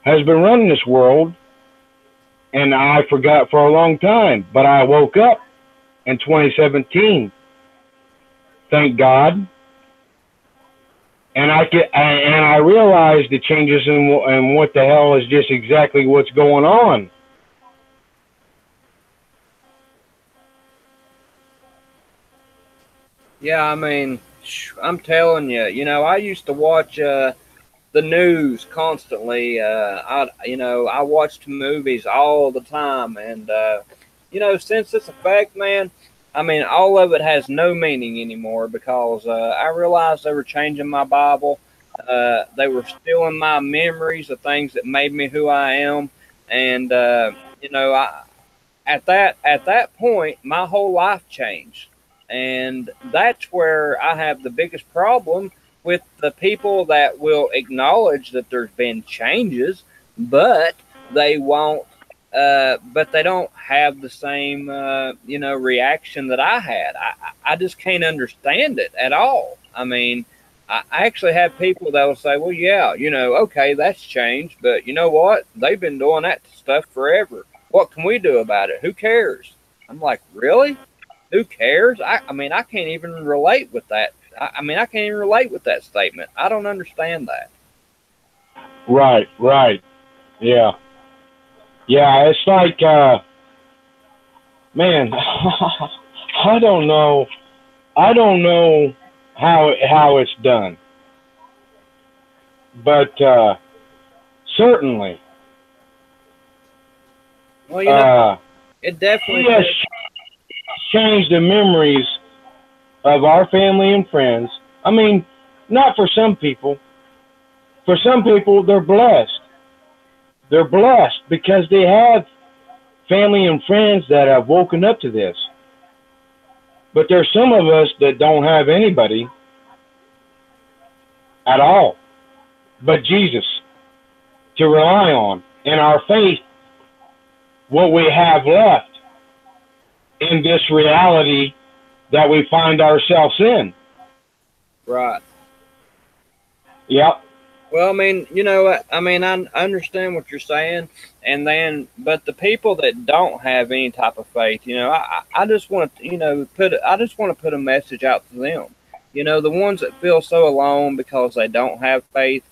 has been running this world. And I forgot for a long time, but I woke up in 2017. Thank God. And I realized the changes in what the hell is just exactly what's going on. Yeah, I'm telling you, I used to watch the news constantly. I watched movies all the time, and since this effect, man, all of it has no meaning anymore because I realized they were changing my Bible. They were stealing my memories of things that made me who I am, and at that point, my whole life changed, and that's where I have the biggest problem with the people that will acknowledge that there's been changes, but they won't. But they don't have the same, reaction that I had. I just can't understand it at all. I actually have people that will say, well, yeah, okay, that's changed, but you know what? They've been doing that stuff forever. What can we do about it? Who cares? I'm like, really? Who cares? I can't even relate with that. I can't even relate with that statement. I don't understand that. Right, right. Yeah. Yeah, it's like, man, I don't know. I don't know how it's done. But certainly, Well, you know, it definitely he has changed the memories of our family and friends. I mean, not for some people. For some people, they're blessed. They're blessed because they have family and friends that have woken up to this. But there's some of us that don't have anybody at all but Jesus to rely on. And our faith, what we have left in this reality that we find ourselves in. Right. Yep. Well, I mean, you know, I mean, I understand what you're saying, and then, but the people that don't have any type of faith, you know, I just want to, you know, I just want to put a message out to them. You know, the ones that feel so alone because they don't have faith,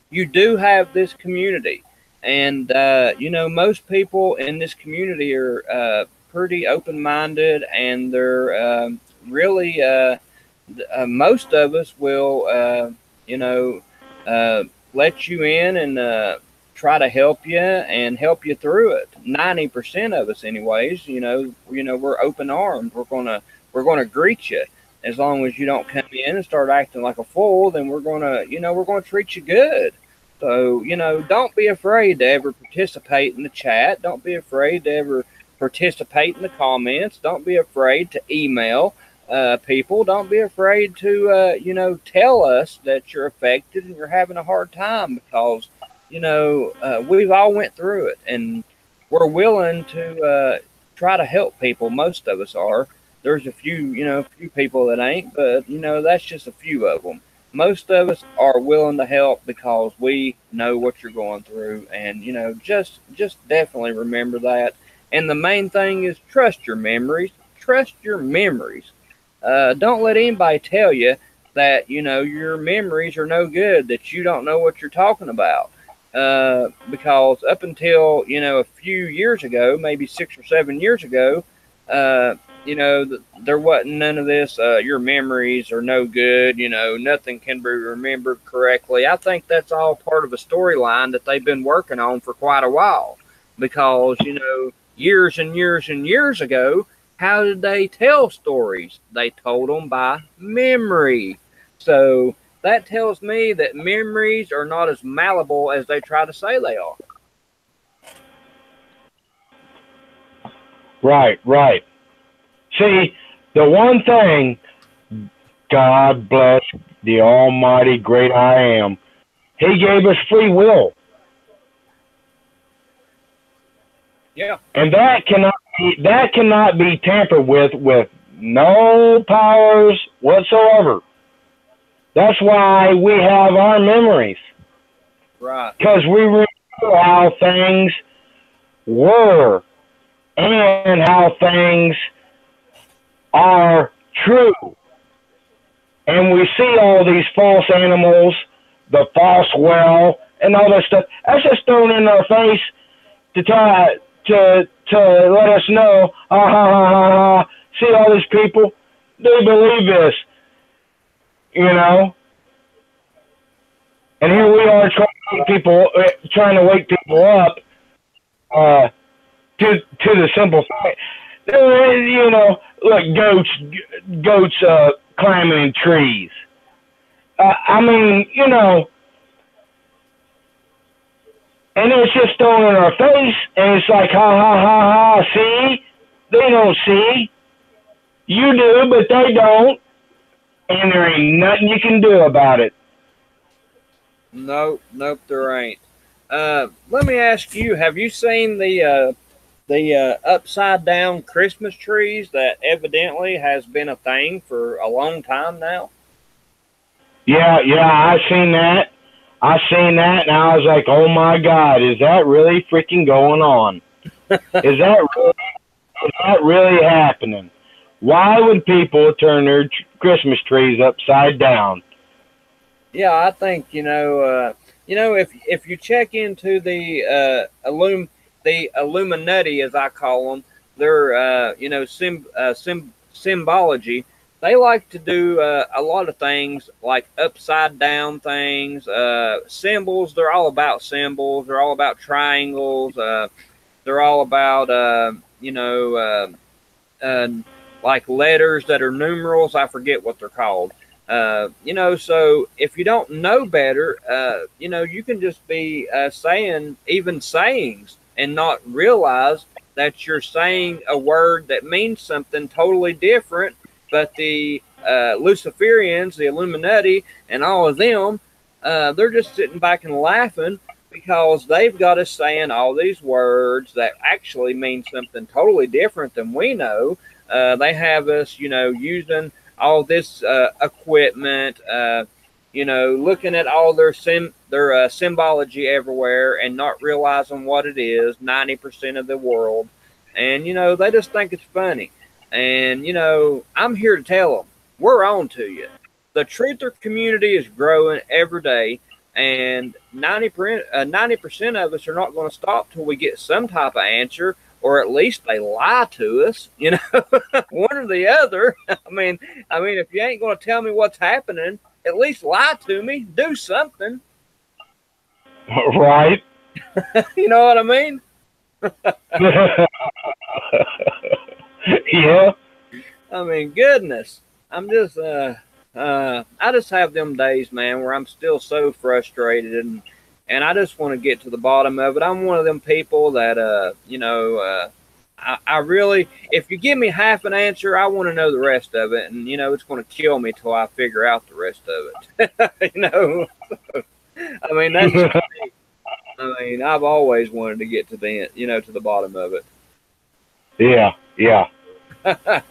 you do have this community, and you know, most people in this community are pretty open-minded, and they're really, most of us will, you know. Let you in and try to help you and help you through it. 90% of us, anyways, you know, we're open armed. We're gonna greet you. As long as you don't come in and start acting like a fool, then we're gonna treat you good. So, you know, don't be afraid to ever participate in the chat. Don't be afraid to ever participate in the comments. Don't be afraid to email people. Don't be afraid to, you know, tell us that you're affected and you're having a hard time, because, you know, we've all went through it, and we're willing to try to help people. Most of us are. There's a few, you know, few people that ain't, but, you know, that's just a few of them. Most of us are willing to help because we know what you're going through, and, you know, just definitely remember that. And the main thing is trust your memories. Trust your memories. Don't let anybody tell you that, you know, your memories are no good, that you don't know what you're talking about. Because up until, you know, a few years ago, maybe 6 or 7 years ago, you know, there wasn't none of this, your memories are no good, you know, nothing can be remembered correctly. I think that's all part of a storyline that they've been working on for quite a while. Because, you know, years and years and years ago, how did they tell stories? They told them by memory. So that tells me that memories are not as malleable as they try to say they are. Right, right. See, the one thing, God bless the almighty great I am, he gave us free will. Yeah. And that cannot be tampered with no powers whatsoever. That's why we have our memories. Right. Because we remember how things were and how things are true. And we see all these false animals, the false well, and all that stuff. That's just thrown in our face to try to let us know, see all these people, they believe this, you know. And here we are trying to wake people up to the simple fact. You know, look, goats climbing trees. I mean, you know, and it's just thrown in our face, and it's like, ha, see? They don't see. You do, but they don't. And there ain't nothing you can do about it. Nope, there ain't. Let me ask you, have you seen the upside down Christmas trees that evidently has been a thing for a long time now? Yeah, I seen that. And I was like, oh my God, is that really freaking going on? Is that really happening? Why would people turn their Christmas trees upside down? Yeah, I think, you know, You know, if you check into the the Illuminati, as I call them, their you know, symbology. They like to do a lot of things like upside down things, symbols. They're all about symbols. They're all about triangles. They're all about you know, uh, like letters that are numerals. I forget what they're called. You know, so if you don't know better, you know, you can just be saying even sayings and not realize that you're saying a word that means something totally different. But the Luciferians, the Illuminati, and all of them, they're just sitting back and laughing because they've got us saying all these words that actually mean something totally different than we know. They have us, you know, using all this equipment, you know, looking at all their symbology everywhere and not realizing what it is, 90% of the world. And, you know, they just think it's funny. And, you know, I'm here to tell them, we're on to you. The truther community is growing every day, and 90% of us are not going to stop till we get some type of answer, or at least they lie to us, you know, one or the other. I mean, if you ain't going to tell me what's happening, at least lie to me. Do something. Right. You know what I mean? Yeah. I mean, goodness. I'm just, I just have them days, man, where I'm still so frustrated, and I just want to get to the bottom of it. I'm one of them people that, you know, I really, if you give me half an answer, I want to know the rest of it, and you know, it's going to kill me till I figure out the rest of it. You know, I mean, that's just me. I mean, I've always wanted to get to the end, you know, to the bottom of it. Yeah. Yeah. I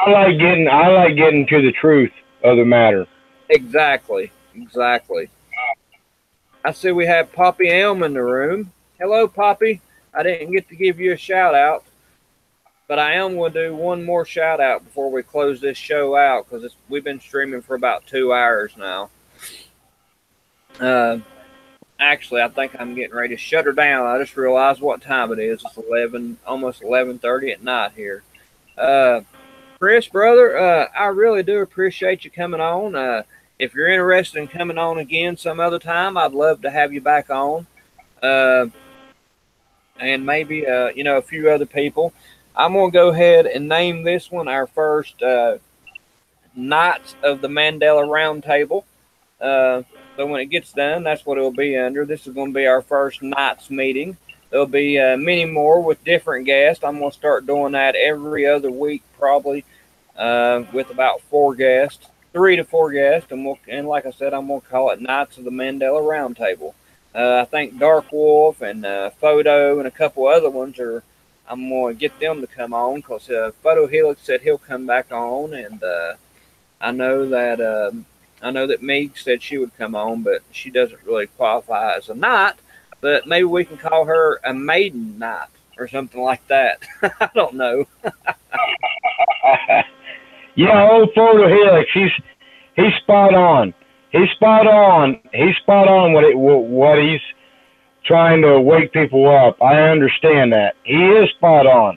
like getting to the truth of the matter. Exactly. I see we have Poppy Elm in the room. Hello, Poppy. I didn't get to give you a shout out, but I am going to do one more shout out before we close this show out because we've been streaming for about 2 hours now. Actually, I think I'm getting ready to shut her down. I just realized what time it is. It's 11, almost 11:30 at night here. Chris, brother, I really do appreciate you coming on. If you're interested in coming on again some other time, I'd love to have you back on. And maybe, you know, a few other people. I'm going to go ahead and name this one our first Knights of the Mandela Round Table. So when it gets done, that's what it'll be under. This is going to be our first Knights meeting. There'll be many more with different guests. I'm going to start doing that every other week, probably, with about 4 guests, 3 to 4 guests. And like I said, I'm going to call it Knights of the Mandela Round Table. I think Dark Wolf and Photo and a couple other ones I'm going to get them to come on because Photo Helix said he'll come back on, and I know that Meeg said she would come on, but she doesn't really qualify as a knight. But maybe we can call her a maiden knight or something like that. I don't know. Yeah, old Photo Helix, he's spot on. He's spot on what he's trying to wake people up. I understand that. He is spot on.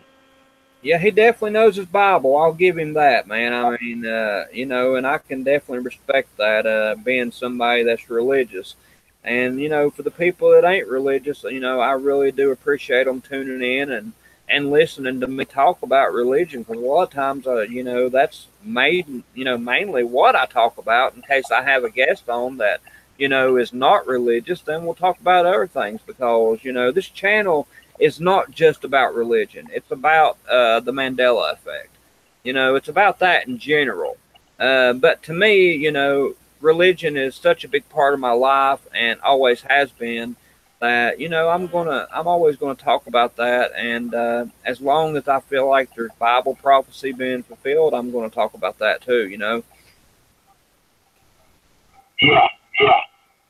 Yeah, he definitely knows his Bible. I'll give him that, man. I mean, you know, and I can definitely respect that, being somebody that's religious. And, you know, for the people that ain't religious, you know, I really do appreciate them tuning in and listening to me talk about religion, because a lot of times, you know, that's mainly what I talk about. In case I have a guest on that, you know, is not religious, then we'll talk about other things, because, you know, this channel is not just about religion. It's about the Mandela effect. You know, it's about that in general. But to me, you know, religion is such a big part of my life and always has been, that, you know, I'm always gonna talk about that, and as long as I feel like there's Bible prophecy being fulfilled, I'm gonna talk about that too, you know.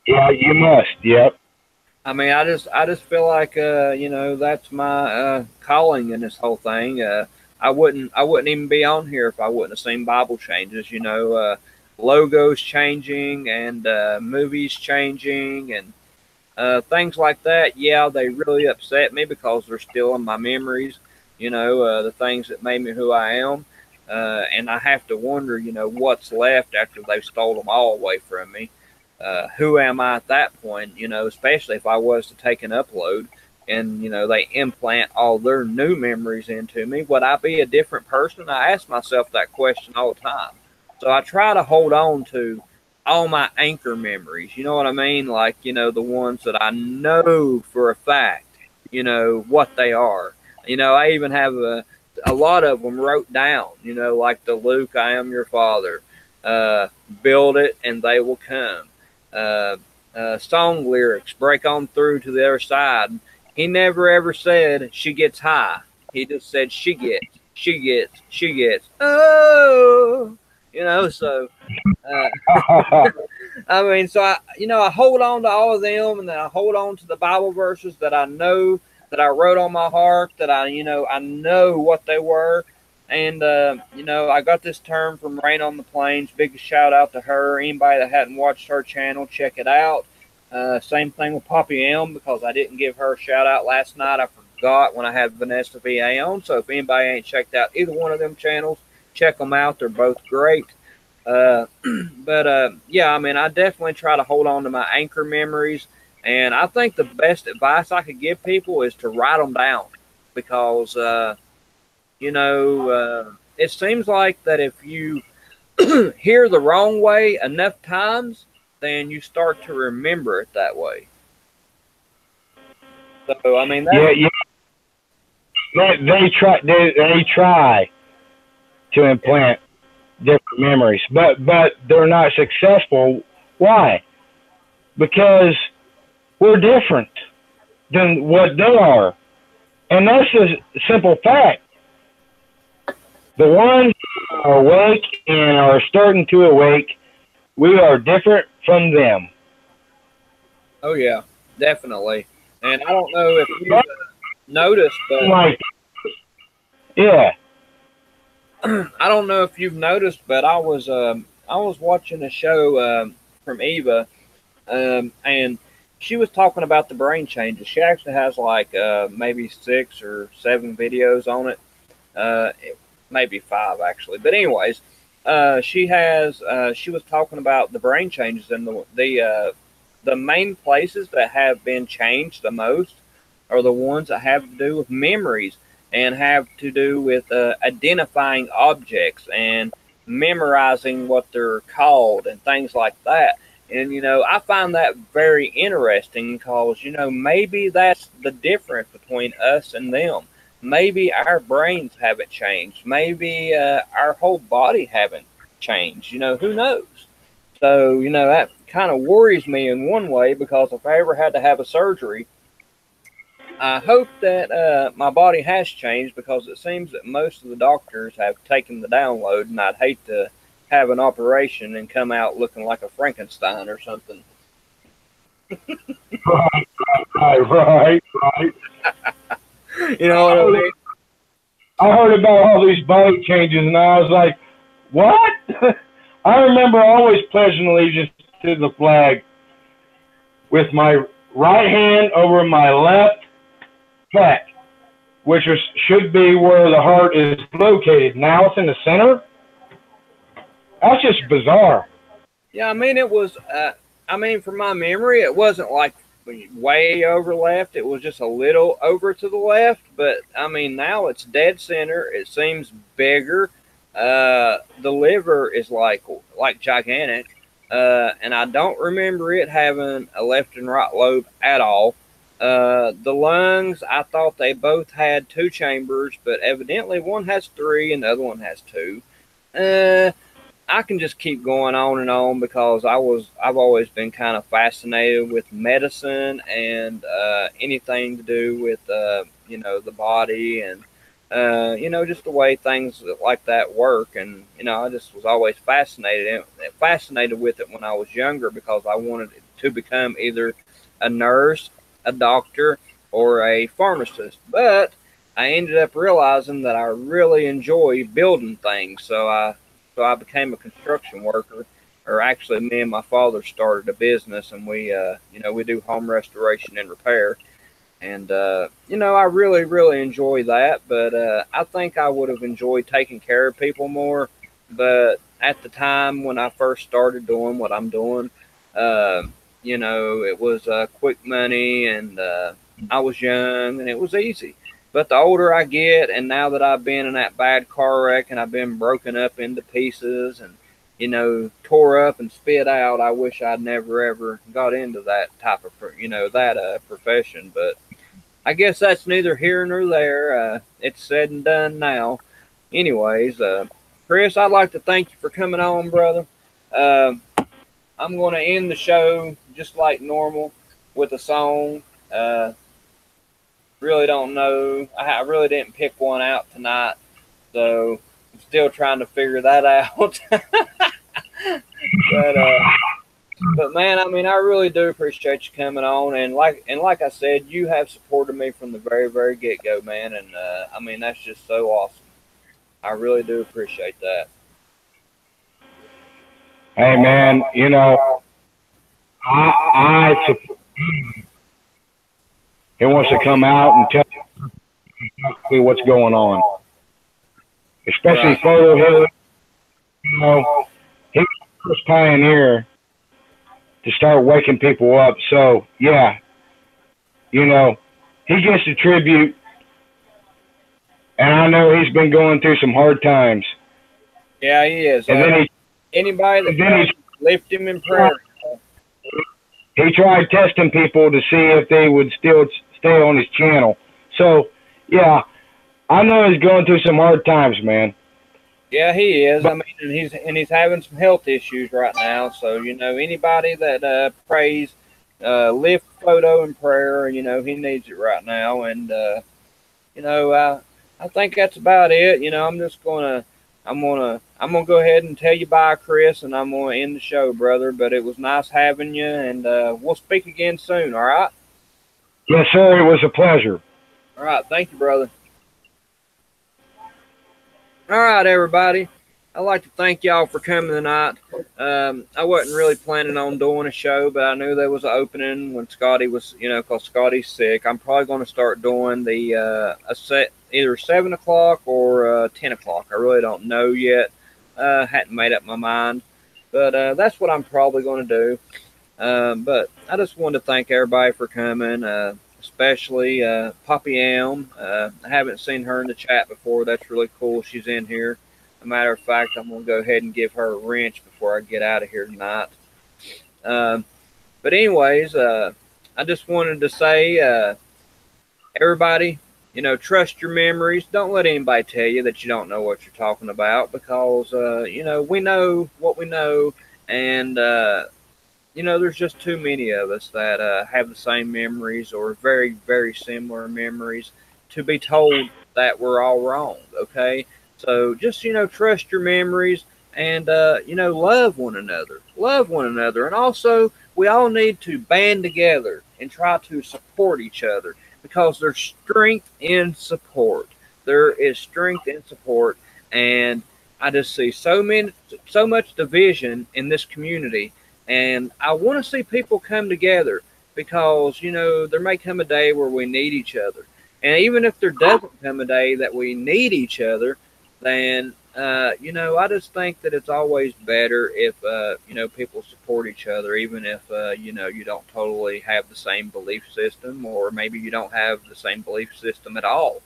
Yeah, you must. Yep. I mean, I just feel like, you know, that's my calling in this whole thing. I wouldn't even be on here if I wouldn't have seen Bible changes. You know, logos changing and movies changing and things like that. Yeah, they really upset me because they're still in my memories, the things that made me who I am. And I have to wonder, what's left after they've stole them all away from me. Who am I at that point, especially if I was to take an upload and, they implant all their new memories into me. Would I be a different person? I ask myself that question all the time. So I try to hold on to all my anchor memories. You know what I mean? Like, the ones that I know for a fact, what they are. I even have a lot of them wrote down, like the Luke, I am your father, build it and they will come. Song lyrics, break on through to the other side. He never ever said she gets high. He just said she gets. Oh, so I mean, so I hold on to all of them, and then I hold on to the Bible verses that I know that I wrote on my heart, that I know what they were. And, I got this term from Rain on the Plains. Big shout out to her. Anybody that hadn't watched her channel, check it out. Same thing with Poppy M, because I didn't give her a shout out last night. I forgot when I had Vanessa VA on. So if anybody ain't checked out either one of them channels, check them out. They're both great. Yeah, I mean, I definitely try to hold on to my anchor memories. And I think the best advice I could give people is to write them down, because, it seems like that if you hear the wrong way enough times, then you start to remember it that way. So, I mean, yeah. They try to implant different memories, but they're not successful. Why? Because we're different than what they are, and that's a simple fact. The ones who are awake and are starting to awake, we are different from them. Oh yeah, definitely. And I don't know if you've noticed, but yeah. I don't know if you've noticed, but I was watching a show from Eva, and she was talking about the brain changes. She actually has like maybe 6 or 7 videos on it, maybe 5 actually. But anyways, she was talking about the brain changes, and the main places that have been changed the most are the ones that have to do with memories and have to do with identifying objects and memorizing what they're called and things like that. And, I find that very interesting because, maybe that's the difference between us and them. Maybe our brains haven't changed. Maybe our whole body haven't changed. Who knows? So, that kind of worries me in one way, because if I ever had to have a surgery, I hope that my body has changed, because it seems that most of the doctors have taken the download, and I'd hate to have an operation and come out looking like a Frankenstein or something. Right. You know what I mean? I heard about all these body changes, and I was like, what? I remember always pledging allegiance to the flag with my right hand over my left back, which should be where the heart is located. Now it's in the center. That's just bizarre. Yeah, I mean, it was, from my memory, it wasn't like way over left. It was just a little over to the left. But, I mean, now it's dead center. It seems bigger. The liver is like gigantic. And I don't remember it having a left and right lobe at all. The lungs, I thought they both had 2 chambers, but evidently one has 3 and the other one has 2. I can just keep going on and on, because I've always been kind of fascinated with medicine and anything to do with the body and just the way things like that work. And I just was always fascinated with it when I was younger, because I wanted to become either a nurse, a doctor, or a pharmacist. But I ended up realizing that I really enjoy building things, so I became a construction worker. or actually me and my father started a business, and we, we do home restoration and repair. And, I really, really enjoy that. But I think I would have enjoyed taking care of people more. But at the time when I first started doing what I'm doing, it was quick money, and I was young, and it was easy. But the older I get, and now that I've been in that bad car wreck and I've been broken up into pieces and, tore up and spit out, I wish I'd never ever got into that type of, profession. But I guess that's neither here nor there. It's said and done now. Anyways, Chris, I'd like to thank you for coming on, brother. I'm going to end the show just like normal with a song. Really don't know. I really didn't pick one out tonight, so I'm still trying to figure that out. But man, I mean, I really do appreciate you coming on, and like I said, you have supported me from the very, very get go, man, and I mean, that's just so awesome. I really do appreciate that. Hey man, I support he wants to come out and tell you exactly what's going on, especially Right. Photo Hill. He was the first pioneer to start waking people up. So yeah, he gets the tribute, and I know he's been going through some hard times. Yeah, he is. And then anybody that can lift him in prayer. he tried testing people to see if they would still stay on his channel. So yeah, I know he's going through some hard times, man. Yeah, he is. I mean, and he's having some health issues right now. So anybody that prays, lift Photo in prayer. He needs it right now. And I think that's about it. I'm gonna go ahead and tell you bye, Chris, and I'm gonna end the show, brother. But it was nice having you, and we'll speak again soon. All right. Yes, sir. It was a pleasure. All right. Thank you, brother. All right, everybody. I'd like to thank y'all for coming tonight. I wasn't really planning on doing a show, but I knew there was an opening when Scotty was, because Scotty's sick. I'm probably going to start doing the a set either 7 o'clock or 10 o'clock. I really don't know yet. Hadn't made up my mind, but that's what I'm probably going to do. But I just wanted to thank everybody for coming, especially Poppy Elm. I haven't seen her in the chat before. That's really cool. She's in here. As a matter of fact, I'm going to go ahead and give her a wrench before I get out of here tonight. But anyways, I just wanted to say, everybody, trust your memories. Don't let anybody tell you that you don't know what you're talking about, because, we know what we know, and, there's just too many of us that have the same memories or very, very similar memories to be told that we're all wrong, okay? So just, trust your memories and, love one another. Love one another. And also, we all need to band together and try to support each other, because there's strength in support. There is strength in support. And I just see so much division in this community. And I want to see people come together, because, there may come a day where we need each other. And even if there doesn't come a day that we need each other, then, I just think that it's always better if, people support each other, even if, you don't totally have the same belief system, or maybe you don't have the same belief system at all.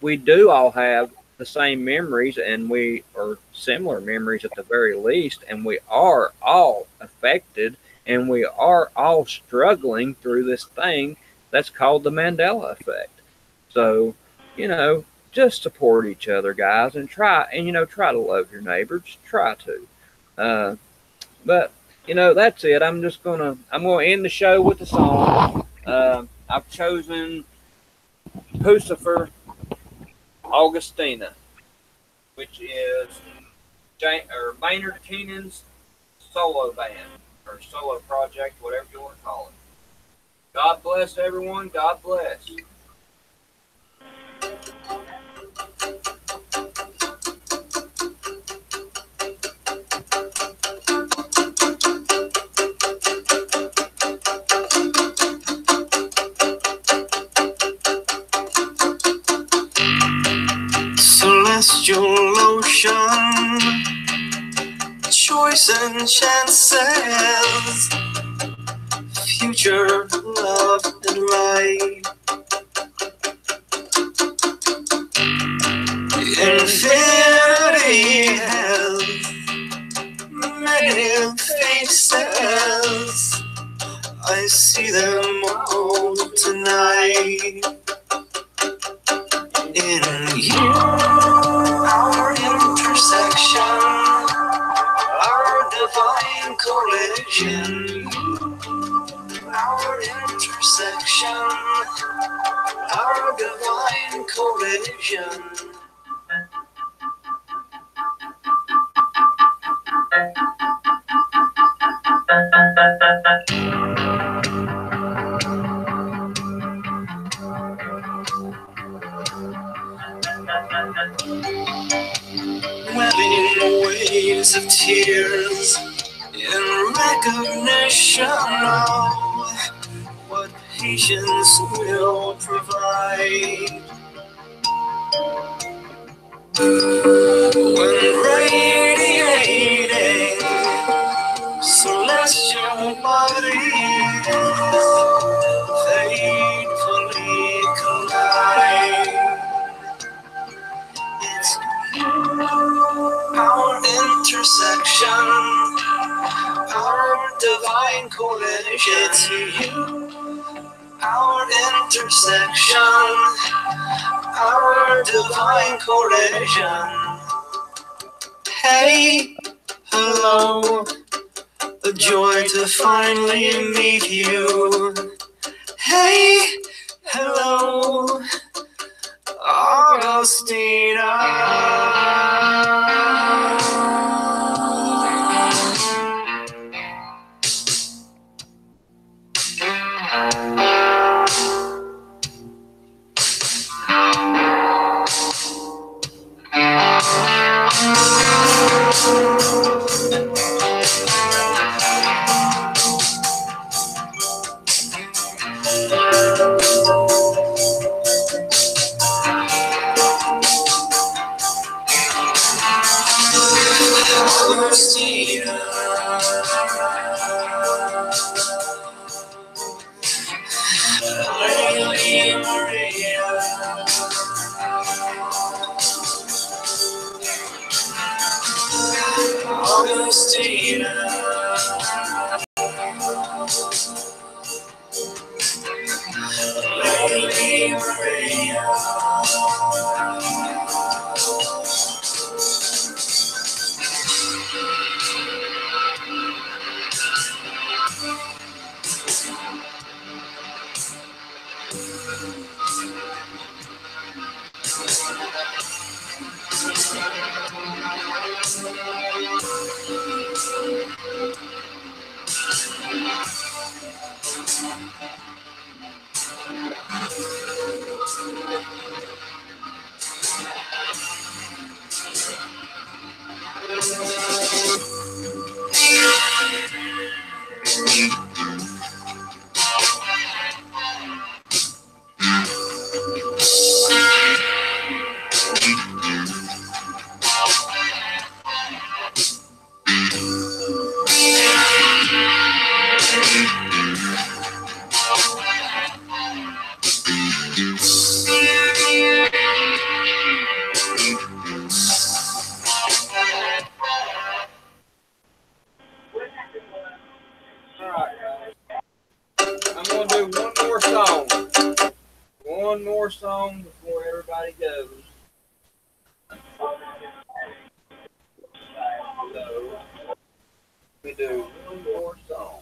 We do all have the same memories, and we are similar memories at the very least, and we are all affected, and we are all struggling through this thing that's called the Mandela effect. So, just support each other, guys, and try to love your neighbors. Try to. But that's it. I'm gonna end the show with the song. I've chosen Lucifer Augustina, which is Maynard Keenan's solo band or solo project, whatever you want to call it. God bless everyone. God bless. celestial lotion, choice and chances, future, love, and light. Infinity has many faces. I see them all tonight. In you, our intersection, our divine collision. Our intersection, our divine collision. Webbing waves of tears in recognition of what patience will provide. When radiating celestial bodies fatefully collide, it's our intersection, our divine collision. It's you, our intersection, our divine collision. Hey, hello, a joy to finally meet you. Hey, hello, Augustina. One more song before everybody goes. So, we do one more song.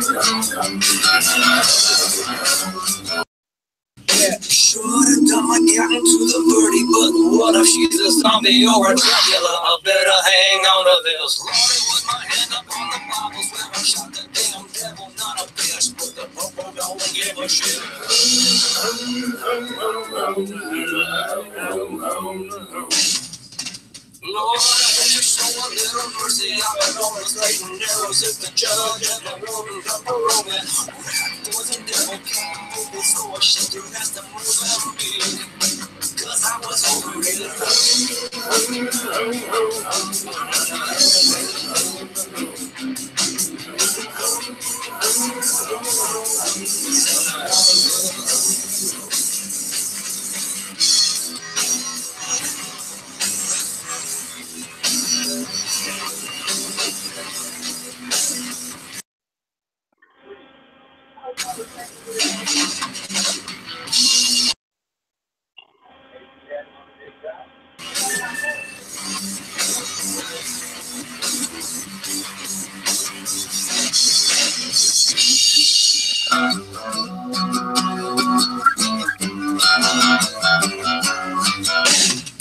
Should've done my getting to the birdie, but what if she's a zombie or a Dracula? I better hang on to this. Loaded with my hand up on the Bible, where I shot the damn devil, not a bitch, but the popo don't give a shit. Lord, I wish you show a little mercy. I've been on the straight and narrow since the judge and the woman got the Roman. Wasn't devil king, so I shut the rest of me. Cause I was over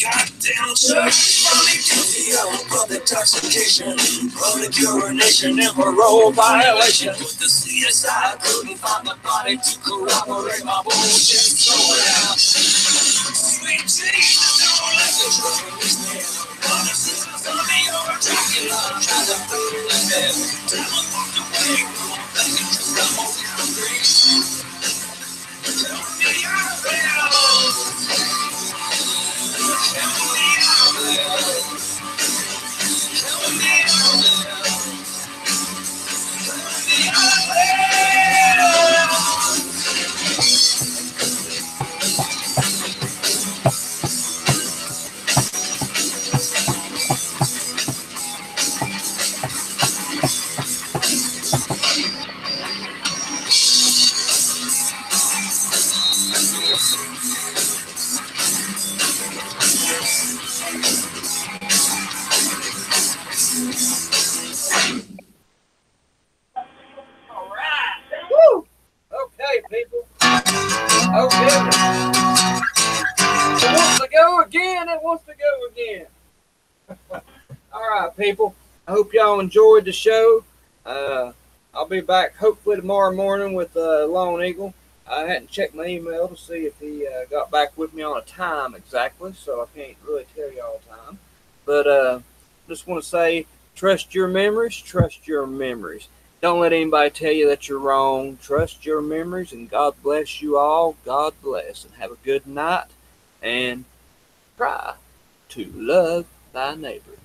goddamn church, found me guilty of public intoxication, public urination, and parole violation. But the CSI couldn't find the body to corroborate my bullshit. So now, sweet Jesus, don't let the truth release me. What if she's a zombie or a Dracula? Try to put it in bed. Tell her walk away from my back and just come over the street. Tell me I'm real. Woo! Okay, people. Oh, goodness. It wants to go again. It wants to go again. All right, people. I hope y'all enjoyed the show. I'll be back hopefully tomorrow morning with Lone Eagle. I hadn't checked my email to see if he got back with me on a time exactly, so I can't really tell y'all time. But just want to say, trust your memories. Trust your memories. Don't let anybody tell you that you're wrong. Trust your memories, and God bless you all. God bless, and have a good night, and try to love thy neighbor.